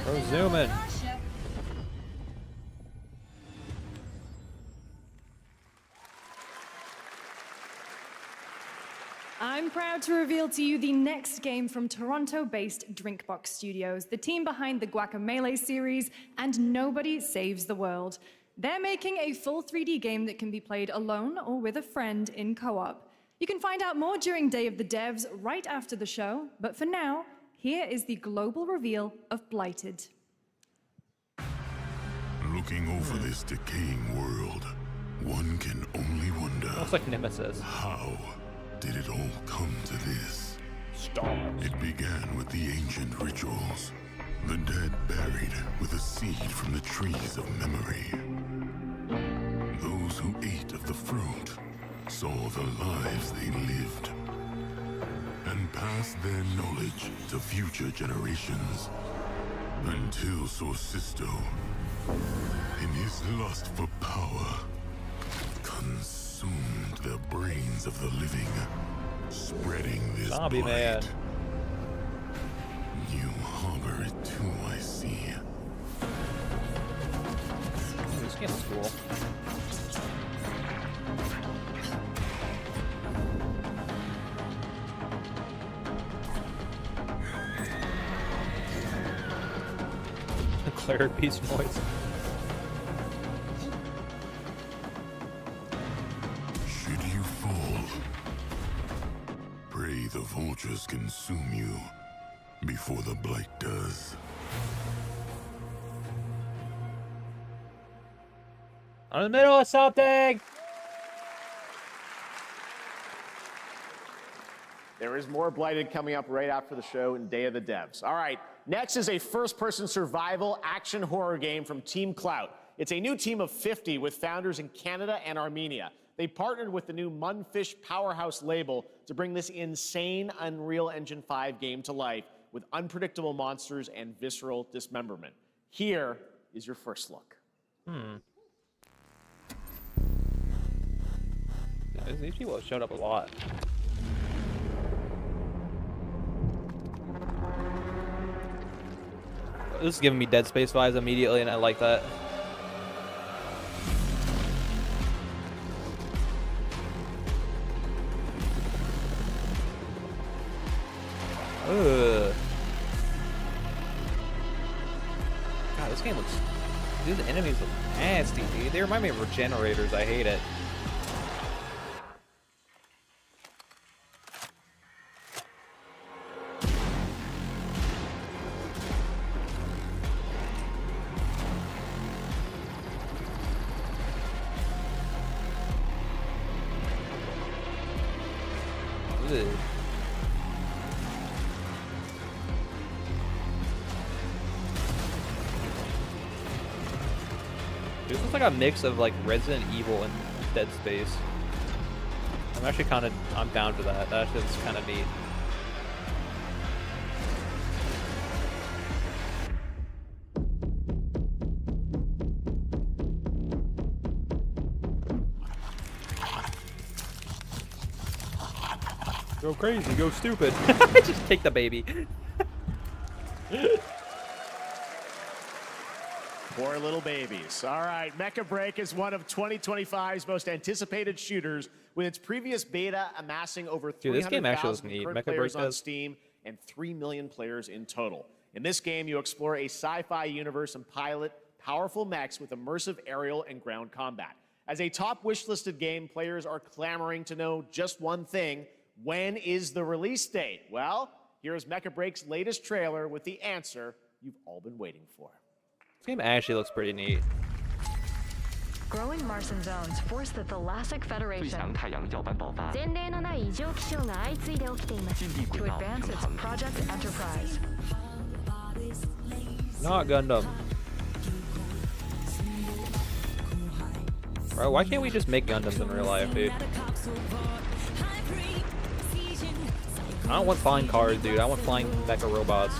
Bro, zoom in. I'm proud to reveal to you the next game from Toronto-based Drinkbox Studios, the team behind the Guacamelee series and Nobody Saves the World. They're making a full 3D game that can be played alone or with a friend in co-op. You can find out more during Day of the Devs right after the show, but for now, here is the global reveal of Blighted. Looking over this decaying world, one can only wonder. Looks like Nemesis. How did it all come to this? Stars. It began with the ancient rituals. The dead buried with a seed from the trees of memory. Those who ate of the fruit saw the lives they lived and passed their knowledge to future generations. Until Sorcisto, in his lust for power, consumed the brains of the living, spreading this Zombie man. blight. You harbor it too, I see. This game's cool. Claire Beast voice. Should you fall, pray the vultures consume you before the blight does. I'm in the middle of something! There is more Blighted coming up right after the show in Day of the Devs. All right, next is a first-person survival action horror game from Team Clout. It's a new team of 50 with founders in Canada and Armenia. They partnered with the new Munfish Powerhouse label to bring this insane Unreal Engine 5 game to life with unpredictable monsters and visceral dismemberment. Here is your first look. These people have showed up a lot. This is giving me Dead Space vibes immediately, and I like that. Ugh. God, this game looks... Dude, the enemies look nasty, dude. They remind me of regenerators. I hate it. Ugh. This looks like a mix of like Resident Evil and Dead Space. I'm actually I'm down for that. That shit's kind of neat. Go crazy, go stupid. Just take the baby. Poor little babies. All right, Mecha Break is one of 2025's most anticipated shooters, with its previous beta amassing over 300,000 current players on Steam and 3 million players in total. In this game, you explore a sci-fi universe and pilot powerful mechs with immersive aerial and ground combat. As a top wishlisted game, players are clamoring to know just one thing: when is the release date? Well, here's Mecha Break's latest trailer with the answer you've all been waiting for. This game actually looks pretty neat. Growing Martian zones force the Thalassic Federation to advance its Project Enterprise. Not Gundam. Bro, why can't we just make Gundams in real life, dude? I don't want flying cars, dude. I want flying mecha robots.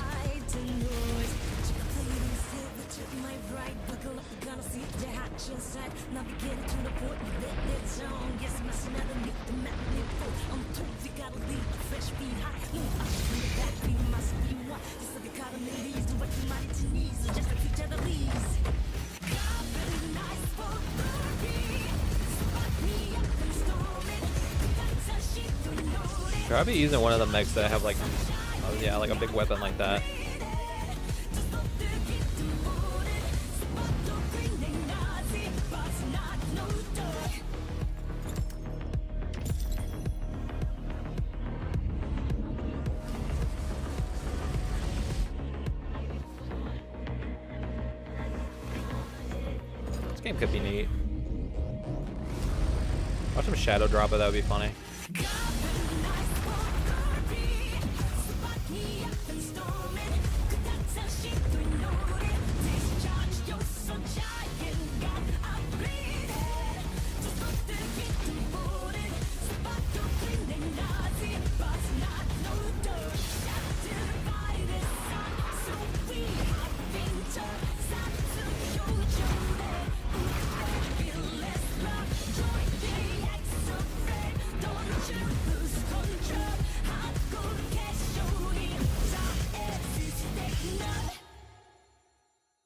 Should I be using one of the mechs that have like, oh yeah, like a big weapon like that? This game could be neat. Watch some shadow drop it, that would be funny.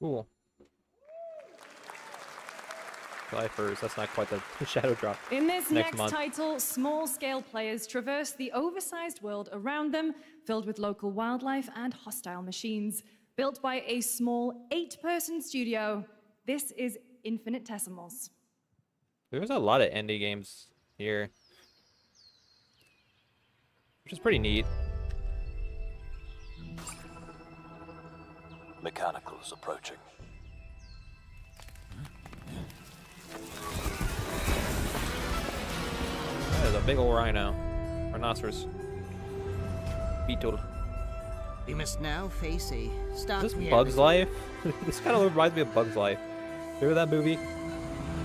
Cool. July 1st, that's not quite the shadow drop. In this next month. title, small-scale players traverse the oversized world around them, filled with local wildlife and hostile machines. Built by a small 8-person studio, this is Infinitesimals. There's a lot of indie games here, which is pretty neat. Mechanical is approaching. There's a big old rhino. Rhinoceros. Beetle. We must now face a stark Is this reality. Bug's Life? This kind of reminds me of Bug's Life. Remember that movie?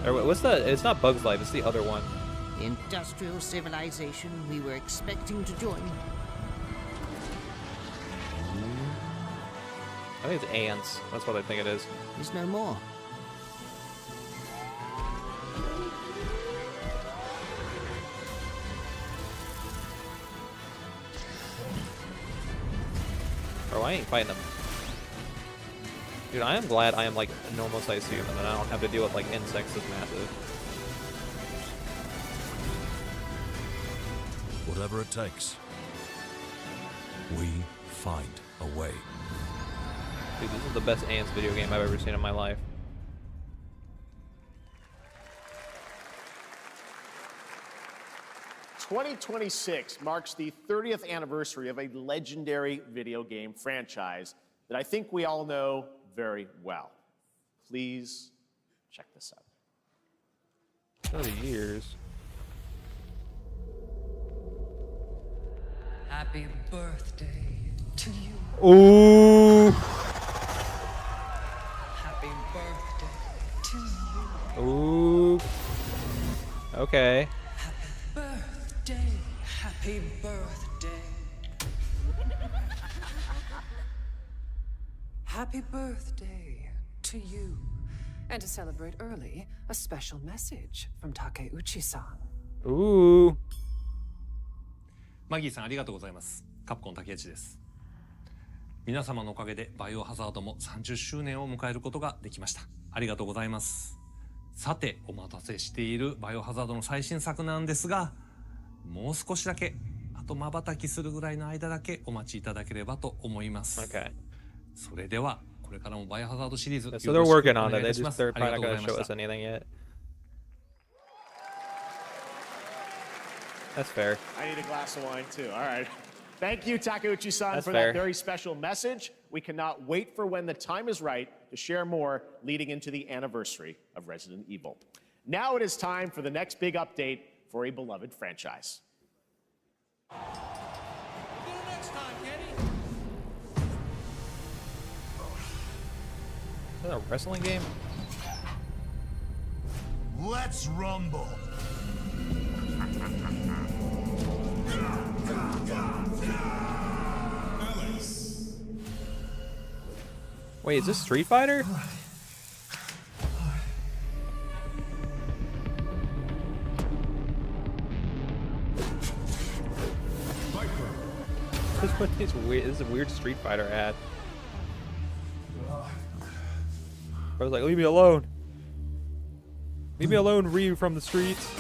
Or what's the? It's not Bug's Life, it's the other one. The industrial civilization we were expecting to join. I think it's ants. That's what I think it is. Is no more. Bro, I ain't fighting them. Dude, I am glad I am like a normal size human and I don't have to deal with like insects as massive. Whatever it takes, we find a way. Dude, this is the best ants video game I've ever seen in my life. "2026 marks the 30th anniversary of a legendary video game franchise that I think we all know very well. Please check this out. 30 years. Happy birthday to you. Ooh. Happy birthday to you. Ooh. Okay. Birthday. Happy birthday. Happy birthday to you. And to celebrate early, a special message from Takeuchi-san. Ooh. マギーさんありがとうございます。カプコン竹内です。皆様のおかげでバイオハザードも30周年を迎えることができました。ありがとうございます。さて、お待たせしているバイオハザードの最新作なんですが、もう少しだけ、あと瞬きするぐらいの間だけお待ちいただければと思います。Okay. それでは、これからもバイオハザードシリーズ、 So they're working on it. They're probably not going to show us anything yet. That's fair. I need a glass of wine too. All right. Thank you, Takeuchi-san, That's for fair. that very special message. We cannot wait for when the time is right to share more leading into the anniversary of Resident Evil. Now it is time for the next big update for a beloved franchise. Is that a wrestling game? Let's rumble. Wait, is this Street Fighter? What is weird? This is a weird Street Fighter ad. I was like, leave me alone. Leave me alone, Ryu from the streets.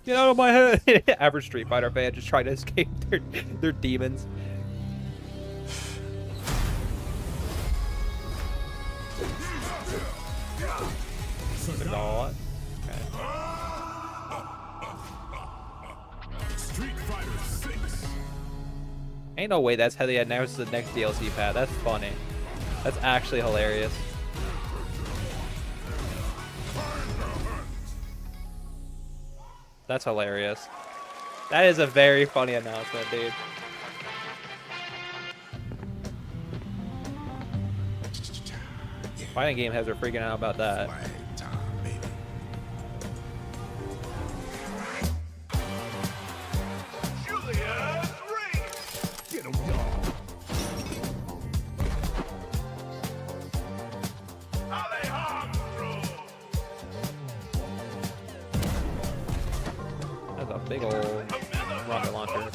Get out of my head! Average Street Fighter fan just trying to escape their demons. Not. Okay. Street Fighter 6. Ain't no way that's how they announced the next DLC pad. That's funny. That's actually hilarious. That's hilarious. That is a very funny announcement, dude. Fighting game heads are freaking out about that. That's a big old rocket launcher.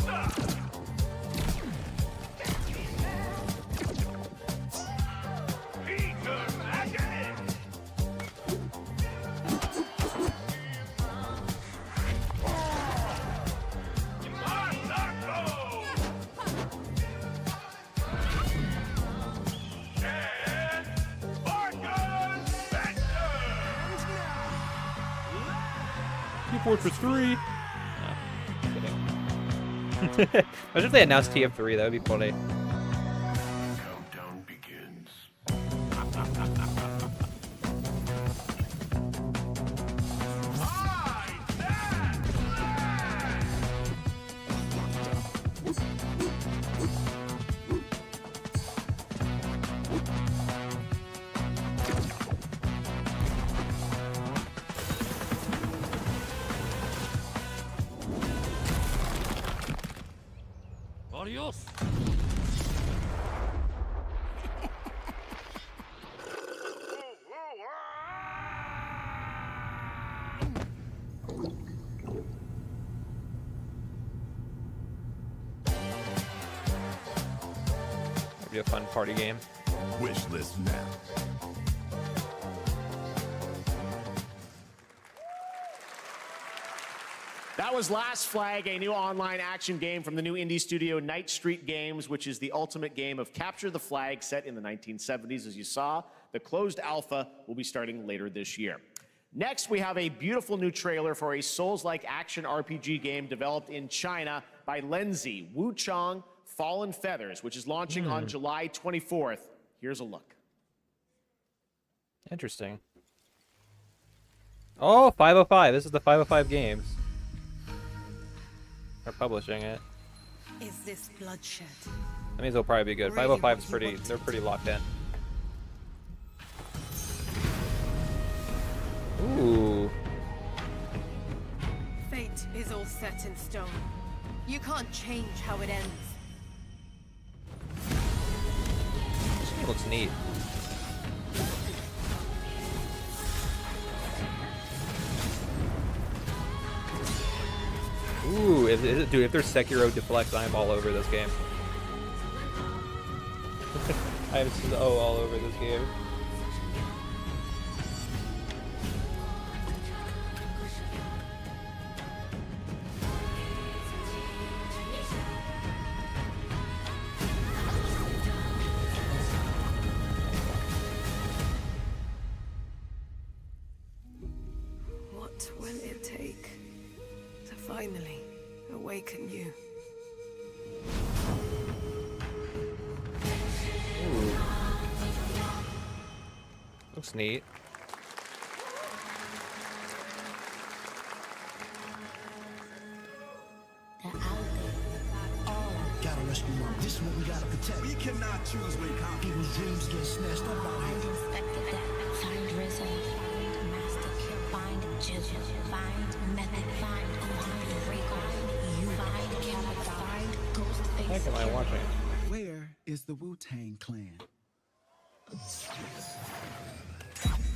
Fortress 3. Imagine if they announced TF3, that would be funny. Countdown begins. Adios. That'd be a fun party game. Wish list now. That was Last Flag, a new online action game from the new indie studio Night Street Games, which is the ultimate game of capture the flag set in the 1970s. As you saw, the closed alpha will be starting later this year. Next, we have a beautiful new trailer for a Souls-like action RPG game developed in China by Lenzi, Wuchang Fallen Feathers, which is launching on July 24th. Here's a look. Interesting. Oh, 505. This is the 505 games. They're publishing it. Is this bloodshed? That means it'll probably be good. 505 is they're pretty locked in. Ooh. Fate is all set in stone. You can't change how it ends. This game looks neat. Ooh, dude, if there's Sekiro Deflect, I'm all over this game. I am so all over this game. What will it take to finally awaken you? Ooh. Looks neat. Gotta rescue mom. This is what we gotta protect. We cannot choose when people's dreams get snatched up out here. Find Rizzo, find Master Kill, find Jizzle, find Method, find Rico, you find Kevin, find Ghostface. What the heck am I watching? Where is the Wu-Tang Clan?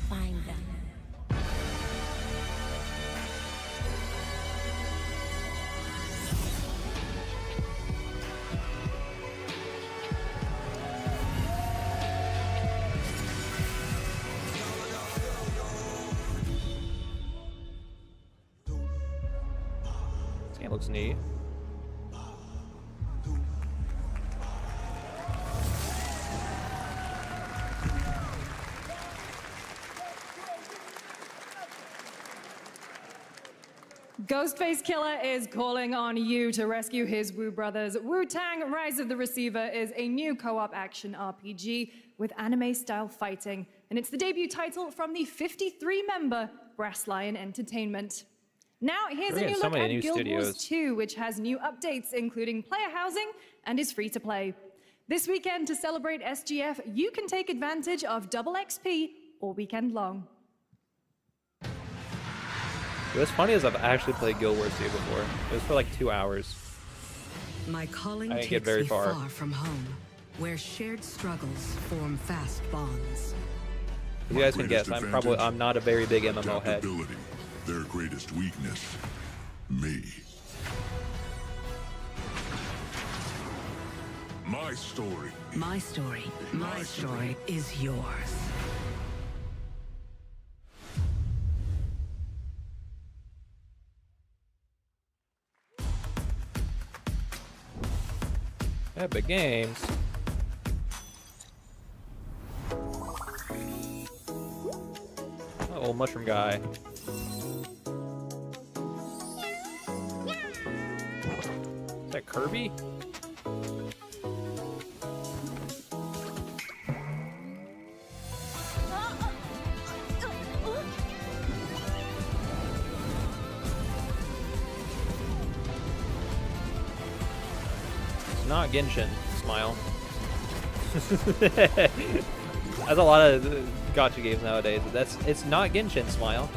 Find them. looks neat. Ghostface Killer is calling on you to rescue his Wu brothers. Wu-Tang Rise of the Receiver is a new co-op action RPG with anime-style fighting, and it's the debut title from the 53-member Brass Lion Entertainment. Now, here's a new look at Guild Wars 2, which has new updates, including player housing, and is free to play. This weekend, to celebrate SGF, you can take advantage of double XP all weekend long. What's funny is I've actually played Guild Wars 2 before. It was for like 2 hours. My calling I didn't takes get very me far. far from home, where shared struggles form fast bonds. As you guys can guess, I'm not a very big MMO head. Adaptability, their greatest weakness. Me. My story. My story is yours. Epic Games. Oh, old mushroom guy. Is that Kirby? It's not Genshin. Smile. That's a lot of gacha games nowadays. It's not Genshin. Smile.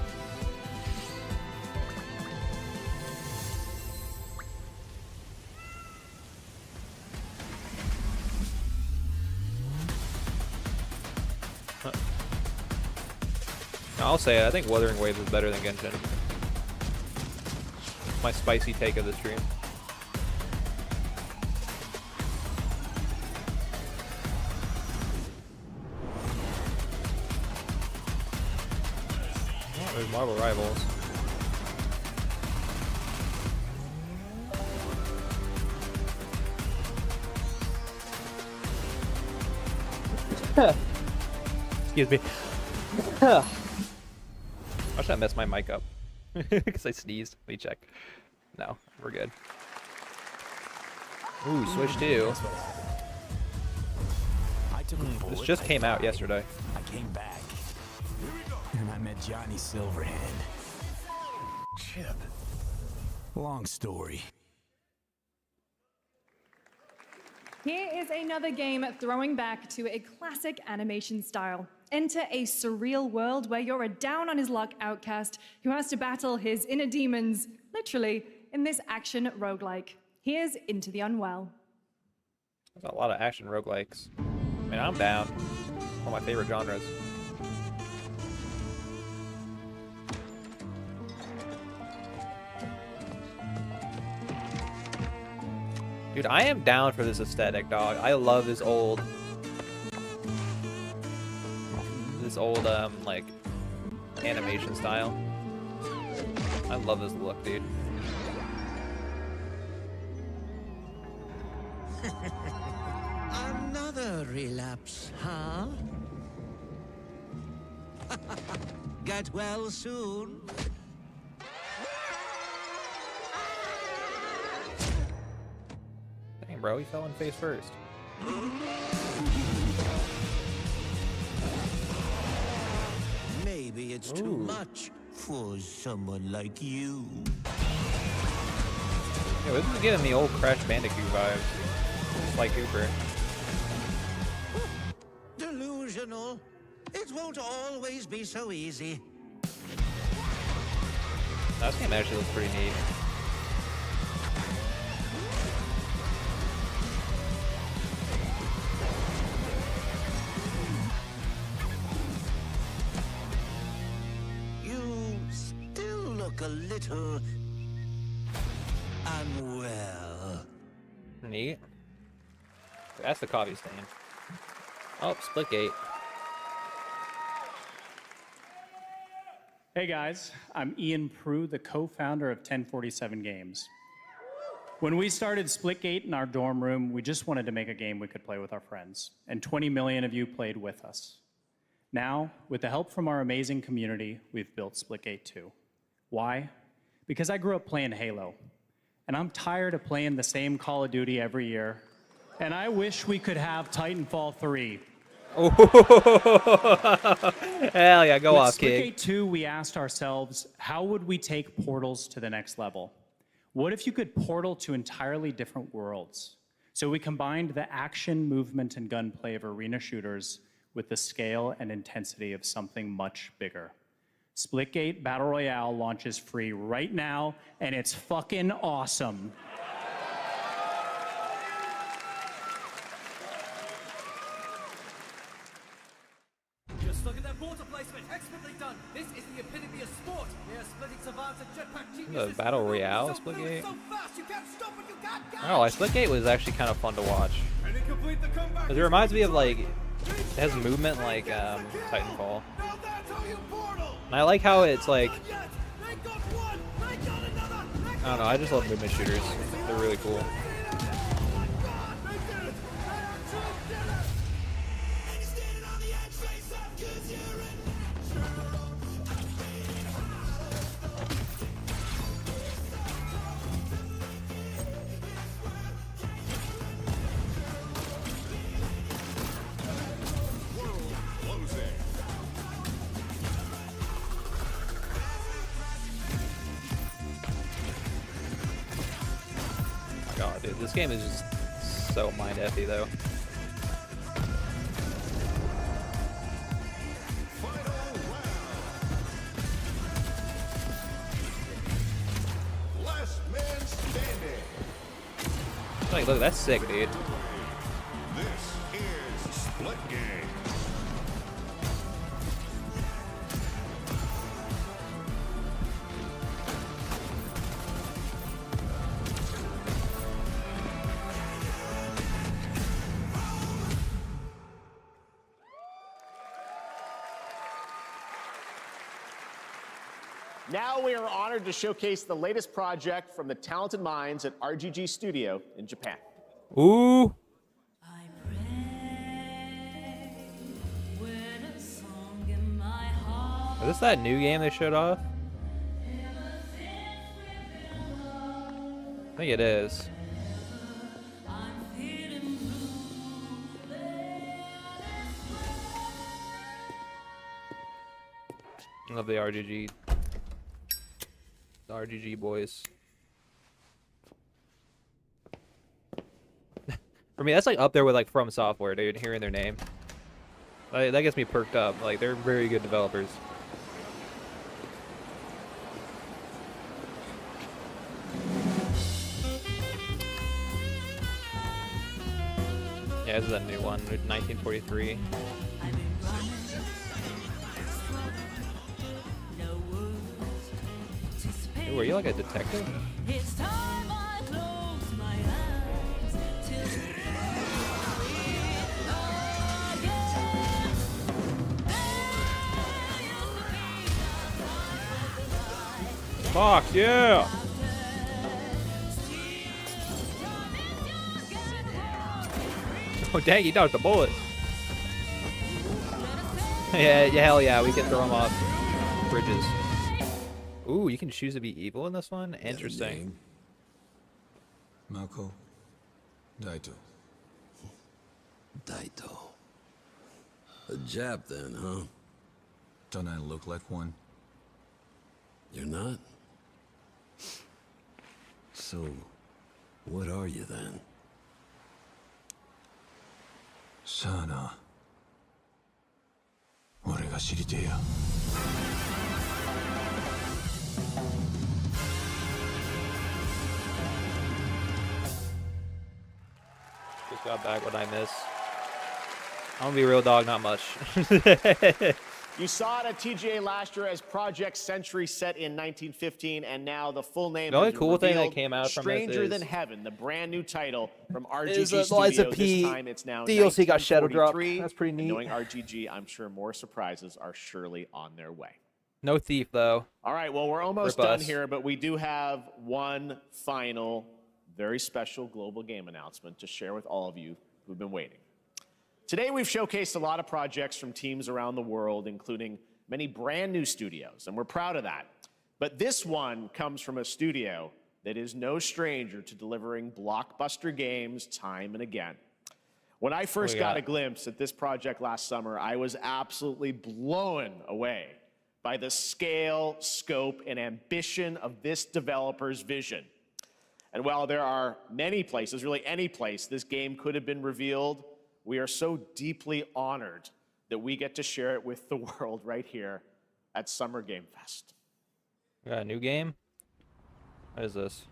I'll say it, I think Wuthering Waves is better than Genshin. My spicy take of the stream. Oh, there's Marvel Rivals. Excuse me. Why should I mess my mic up? Because I sneezed. Let me check. No, we're good. Ooh, Switch 2. This just came out yesterday. I came back. And I met Johnny Silverhand. Chip. Long story. Here is another game throwing back to a classic animation style. Enter a surreal world where you're a down-on-his-luck outcast who has to battle his inner demons, literally, in this action roguelike. Here's Into the Unwell. There's a lot of action roguelikes. I mean, I'm down. One of my favorite genres. Dude, I am down for this aesthetic, dog. I love this old, like, animation style. I love this look, dude. Another relapse, huh? Get well soon. Dang, bro, he fell in face first. Maybe it's too much for someone like you. Yeah, this is giving me old Crash Bandicoot vibes. Like Cooper. Delusional. It won't always be so easy. This game actually looks pretty neat. You still look a little unwell. Neat. That's the coffee stain. Oh, Splitgate. Hey guys, I'm Ian Prue, the co-founder of 1047 Games. When we started Splitgate in our dorm room, we just wanted to make a game we could play with our friends, and 20 million of you played with us. Now, with the help from our amazing community, we've built Splitgate 2. Why? Because I grew up playing Halo, and I'm tired of playing the same Call of Duty every year, and I wish we could have Titanfall 3. Oh, hell yeah, go With off, kid. Splitgate 2, we asked ourselves, how would we take portals to the next level? What if you could portal to entirely different worlds? So we combined the action, movement, and gunplay of arena shooters with the scale and intensity of something much bigger. Splitgate Battle Royale launches free right now, and it's fucking awesome. Just look at that water placement. Expertly done. This is the epitome of sport. We are splitting savants and jetpack geniuses. The Battle Royale Splitgate? So fast, you can't stop it, you can't catch. I don't know, like, Splitgate was actually kind of fun to watch. Because it reminds me of, like, it has movement like Titanfall. And I like how it's like, I don't know, I just love movement shooters. They're really cool. God, dude, this game is just so mind-effy, though. Last man standing. Like, look, that's sick, dude. This is Splitgate. Now we are honored to showcase the latest project from the talented minds at RGG Studio in Japan. Ooh. Is this that new game they showed off? I think it is. I love the RGG. The RGG boys. For me, that's like up there with like From Software, dude. Hearing their name, that gets me perked up. Like, they're very good developers. Yeah, this is a new one, 1943. Ooh, are you like a detective? Fuck yeah! Oh dang, he dodged a bullet. Yeah, hell yeah, we can throw him off bridges. Ooh, you can choose to be evil in this one? Interesting. Mako. Daito. Daito. A Jap then, huh? Don't I look like one? You're not? So, what are you then? Sana. 俺が知りてえや。Just got back what I missed. I'm gonna be real, dog, not much. You saw it at TGA last year as Project Century set in 1915, and now the full name The only has been cool thing that revealed. came out from Stranger this Than is- Heaven, the brand new title from RGG Is a Studio. Liza P This time it's now DLC got shadow dropped. 1943. That's pretty And neat. knowing RGG, I'm sure more surprises are surely on their way. No thief, though. All right, well, we're almost Rip done us. here, but we do have one final very special global game announcement to share with all of you who've been waiting. Today, we've showcased a lot of projects from teams around the world, including many brand new studios, and we're proud of that. But this one comes from a studio that is no stranger to delivering blockbuster games time and again. When I first got a glimpse at this project last summer, I was absolutely blown away by the scale, scope, and ambition of this developer's vision. And while there are many places, really any place, this game could have been revealed, we are so deeply honored that we get to share it with the world right here at Summer Game Fest. We got a new game? What is this?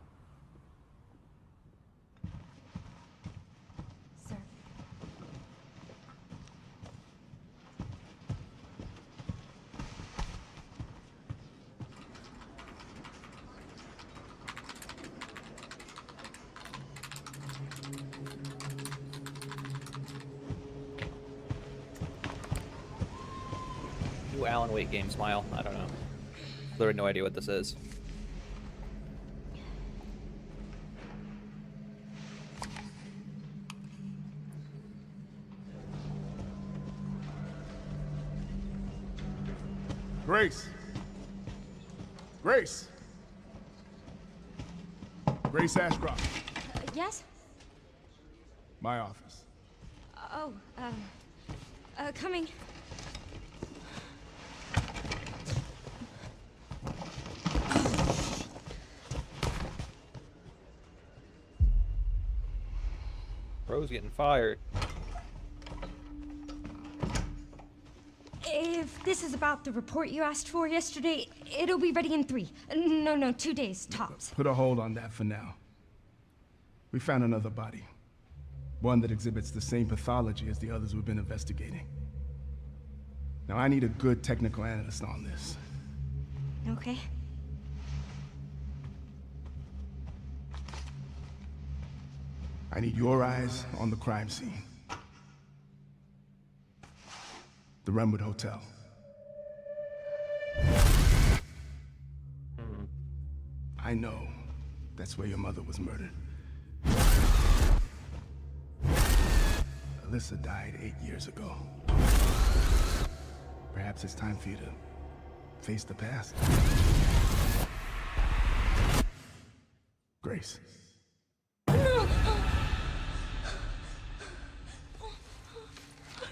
New Alan Wake game, Smile. I don't know. Literally no idea what this is. Grace. Grace. Grace Ashcroft. Yes? My office. Oh, coming. Bro's getting fired. If this is about the report you asked for yesterday, it'll be ready in 3. No, 2 days, tops. Put a hold on that for now. We found another body. One that exhibits the same pathology as the others we've been investigating. Now, I need a good technical analyst on this. Okay. I need your eyes on the crime scene. The Renwood Hotel. I know that's where your mother was murdered. Alyssa died 8 years ago. Perhaps it's time for you to face the past. Grace.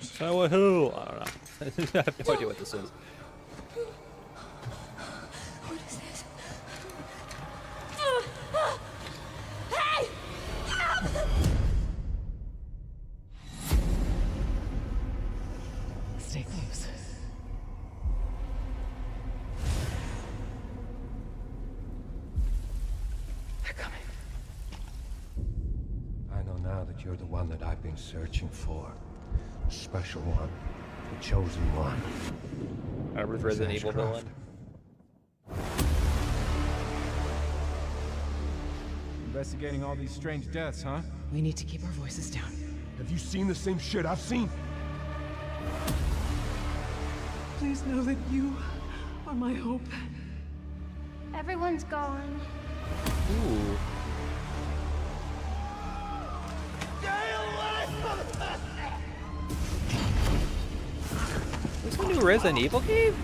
So who? I don't know. I have no idea what this is. What is this? Hey! Help! Stay close. They're coming. I know now that you're the one that I've been searching for. The special one. The chosen one. Remember Resident Evil villain? Investigating all these strange deaths, huh? We need to keep our voices down. Have you seen the same shit I've seen? Please know that you are my hope. Everyone's gone. Ooh. Is this a new Resident Evil game?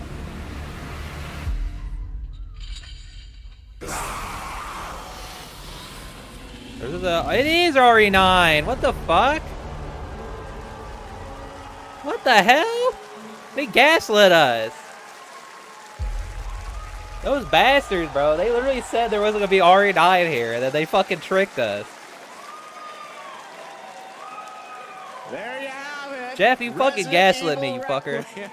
It is RE9. What the fuck? What the hell? They gaslit us. Those bastards, bro. They literally said there wasn't gonna be RE9 here, and then they fucking tricked us. There you have it. Jeff, you fucking Resident gaslit me, Evil you fucker. Requiem.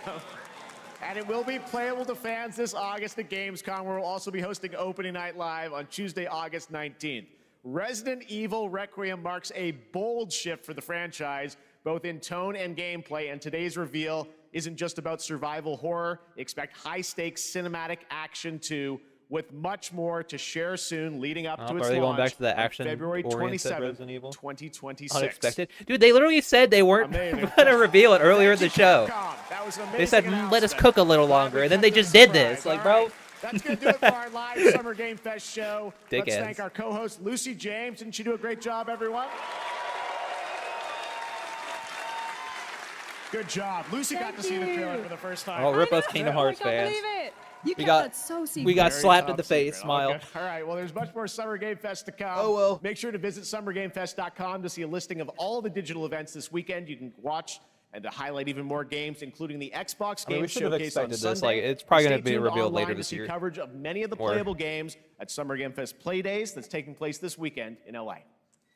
And it will be playable to fans this August at Gamescom, where we'll also be hosting Opening Night Live on Tuesday, August 19th. Resident Evil Requiem marks a bold shift for the franchise, both in tone and gameplay, and today's reveal isn't just about survival horror. Expect high-stakes cinematic action too, with much more to share soon, leading up to its Are they going launch back to the on action February oriented 27th, Resident Evil? 2026. Unexpected. Dude, they literally said they weren't gonna reveal it earlier in the show. That was an They said, amazing let us announcement. cook a little longer, and then they just did this. Like, bro, That's going to do it for our live Summer Game Fest show. Let's Dickheads. thank our co-host, Lucy James. Didn't she do a great job, everyone? Good job. Lucy got to see the trailer for the first time. Oh, rip us Kingdom Hearts fans. You We kept got- that so secret. We got Very slapped in top the face. secret. Smile. Okay. All right. Well, there's much more Summer Game Fest to come. Oh, well. Make sure to visit summergamefest.com to see a listing of all the digital events this weekend. You can watch and to highlight even more games, including the Xbox I mean, we Games should have Showcase on expected Sunday. this. Like, it's probably Stay going to be tuned revealed online later to this see year. coverage of many of the Or- playable games at Summer Game Fest Play Days that's taking place this weekend in LA.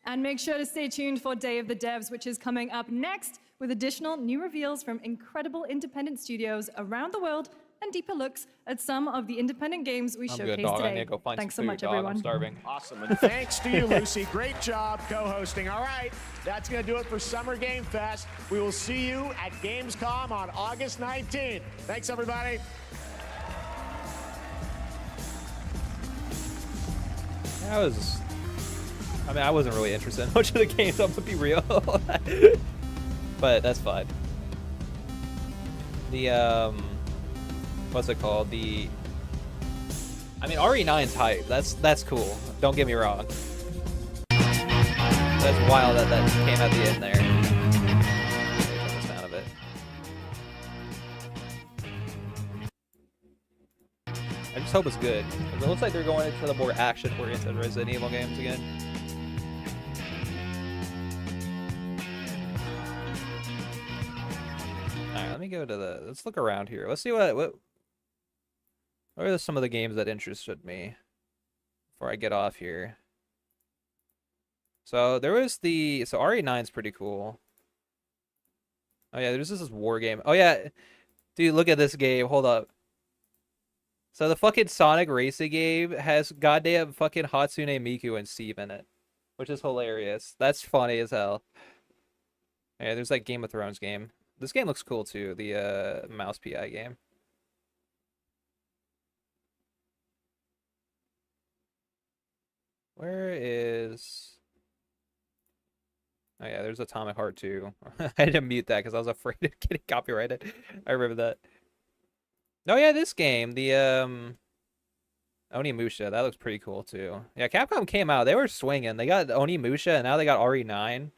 And make sure to stay tuned for Day of the Devs, which is coming up next with additional new reveals from incredible independent studios around the world and deeper looks at some of the independent games we I'm showcased good, dog. today. I need to go find Thanks some so food, much, dog. everyone. I'm starving. Awesome. And thanks to you, Lucy. Great job co-hosting. All right, that's going to do it for Summer Game Fest. We will see you at Gamescom on August 19th. Thanks, everybody. I wasn't really interested in much of the games, I'm gonna be real. But that's fine. The, what's it called? I mean, RE9's hype. That's cool. Don't get me wrong. That's wild that came at the end there. Turn the sound of it. I just hope it's good. It looks like they're going into the more action-oriented Resident Evil games again. Alright, let me go to let's look around here. Let's see what are some of the games that interested me before I get off here. So there was so RE9's pretty cool. Oh yeah, there's this war game. Oh yeah, dude, look at this game. Hold up. So the fucking Sonic racing game has goddamn fucking Hatsune Miku and Steve in it, which is hilarious. That's funny as hell. Yeah, there's that Game of Thrones game. This game looks cool too, the Mouse PI game. Where is... Oh yeah, there's Atomic Heart 2. I had to mute that because I was afraid of getting copyrighted. I remember that. Oh yeah, this game, the Onimusha, that looks pretty cool too. Yeah, Capcom came out, they were swinging. They got Onimusha and now they got RE9.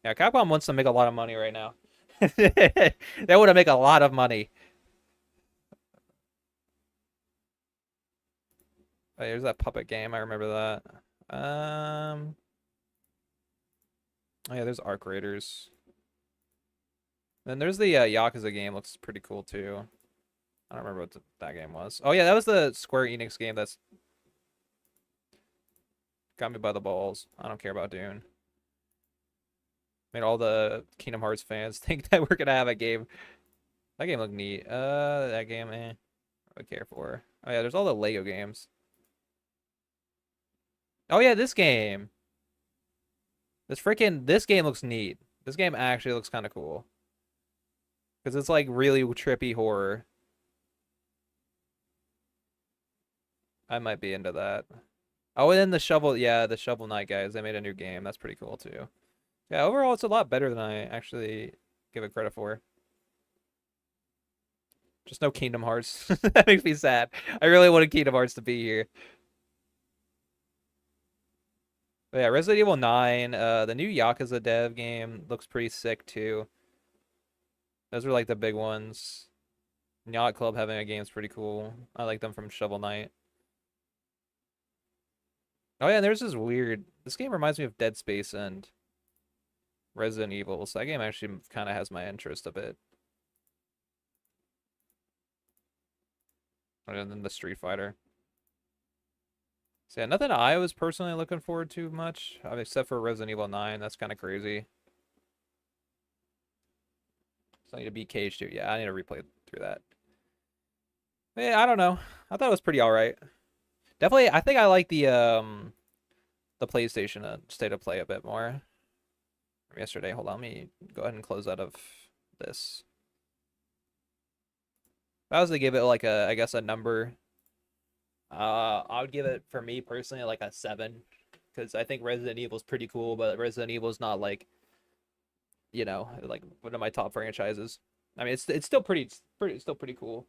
Yeah, Capcom wants to make a lot of money right now. They want to make a lot of money. Oh, there's that puppet game, I remember that. Oh yeah, there's Arc Raiders. Then there's the Yakuza game, looks pretty cool too. I don't remember what that game was. Oh yeah, that was the Square Enix game that's got me by the balls. I don't care about Dune. Made all the Kingdom Hearts fans think that we're gonna have a game. That game looked neat. That game, I don't care for. Oh yeah, there's all the Lego games. Oh yeah, this game. This game looks neat. This game actually looks kind of cool. Because it's like really trippy horror. I might be into that. Oh, and then the Shovel Knight guys, they made a new game. That's pretty cool too. Yeah, overall it's a lot better than I actually give it credit for. Just no Kingdom Hearts. That makes me sad. I really wanted Kingdom Hearts to be here. But yeah, Resident Evil 9, the new Yakuza dev game looks pretty sick too. Those are like the big ones. Yacht Club having a game is pretty cool. I like them from Shovel Knight. Oh yeah, there's this game reminds me of Dead Space and Resident Evil, so that game actually kind of has my interest a bit. Other than the Street Fighter. So yeah, nothing I was personally looking forward to much, except for Resident Evil 9. That's kind of crazy. So I need to beat Cage 2. Yeah, I need to replay through that. But yeah, I don't know. I thought it was pretty alright. Definitely, I think I like the PlayStation State of Play a bit more. From yesterday. Hold on, let me go ahead and close out of this. If I was to give it like I guess a number, I would give it, for me personally, like a 7, because I think Resident Evil is pretty cool, but Resident Evil is not like, you know, like one of my top franchises. I mean, it's still pretty cool.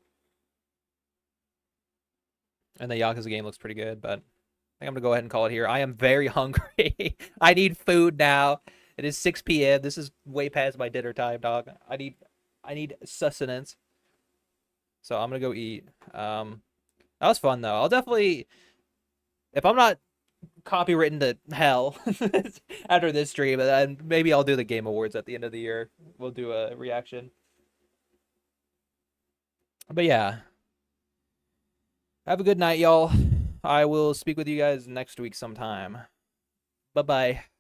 And the Yakuza game looks pretty good, but I think I'm going to go ahead and call it here. I am very hungry. I need food now. It is 6 p.m. This is way past my dinner time, dog. I need sustenance. So I'm going to go eat. That was fun, though. I'll definitely... If I'm not copywritten to hell after this stream, then maybe I'll do the Game Awards at the end of the year. We'll do a reaction. But yeah. Have a good night, y'all. I will speak with you guys next week sometime. Bye-bye.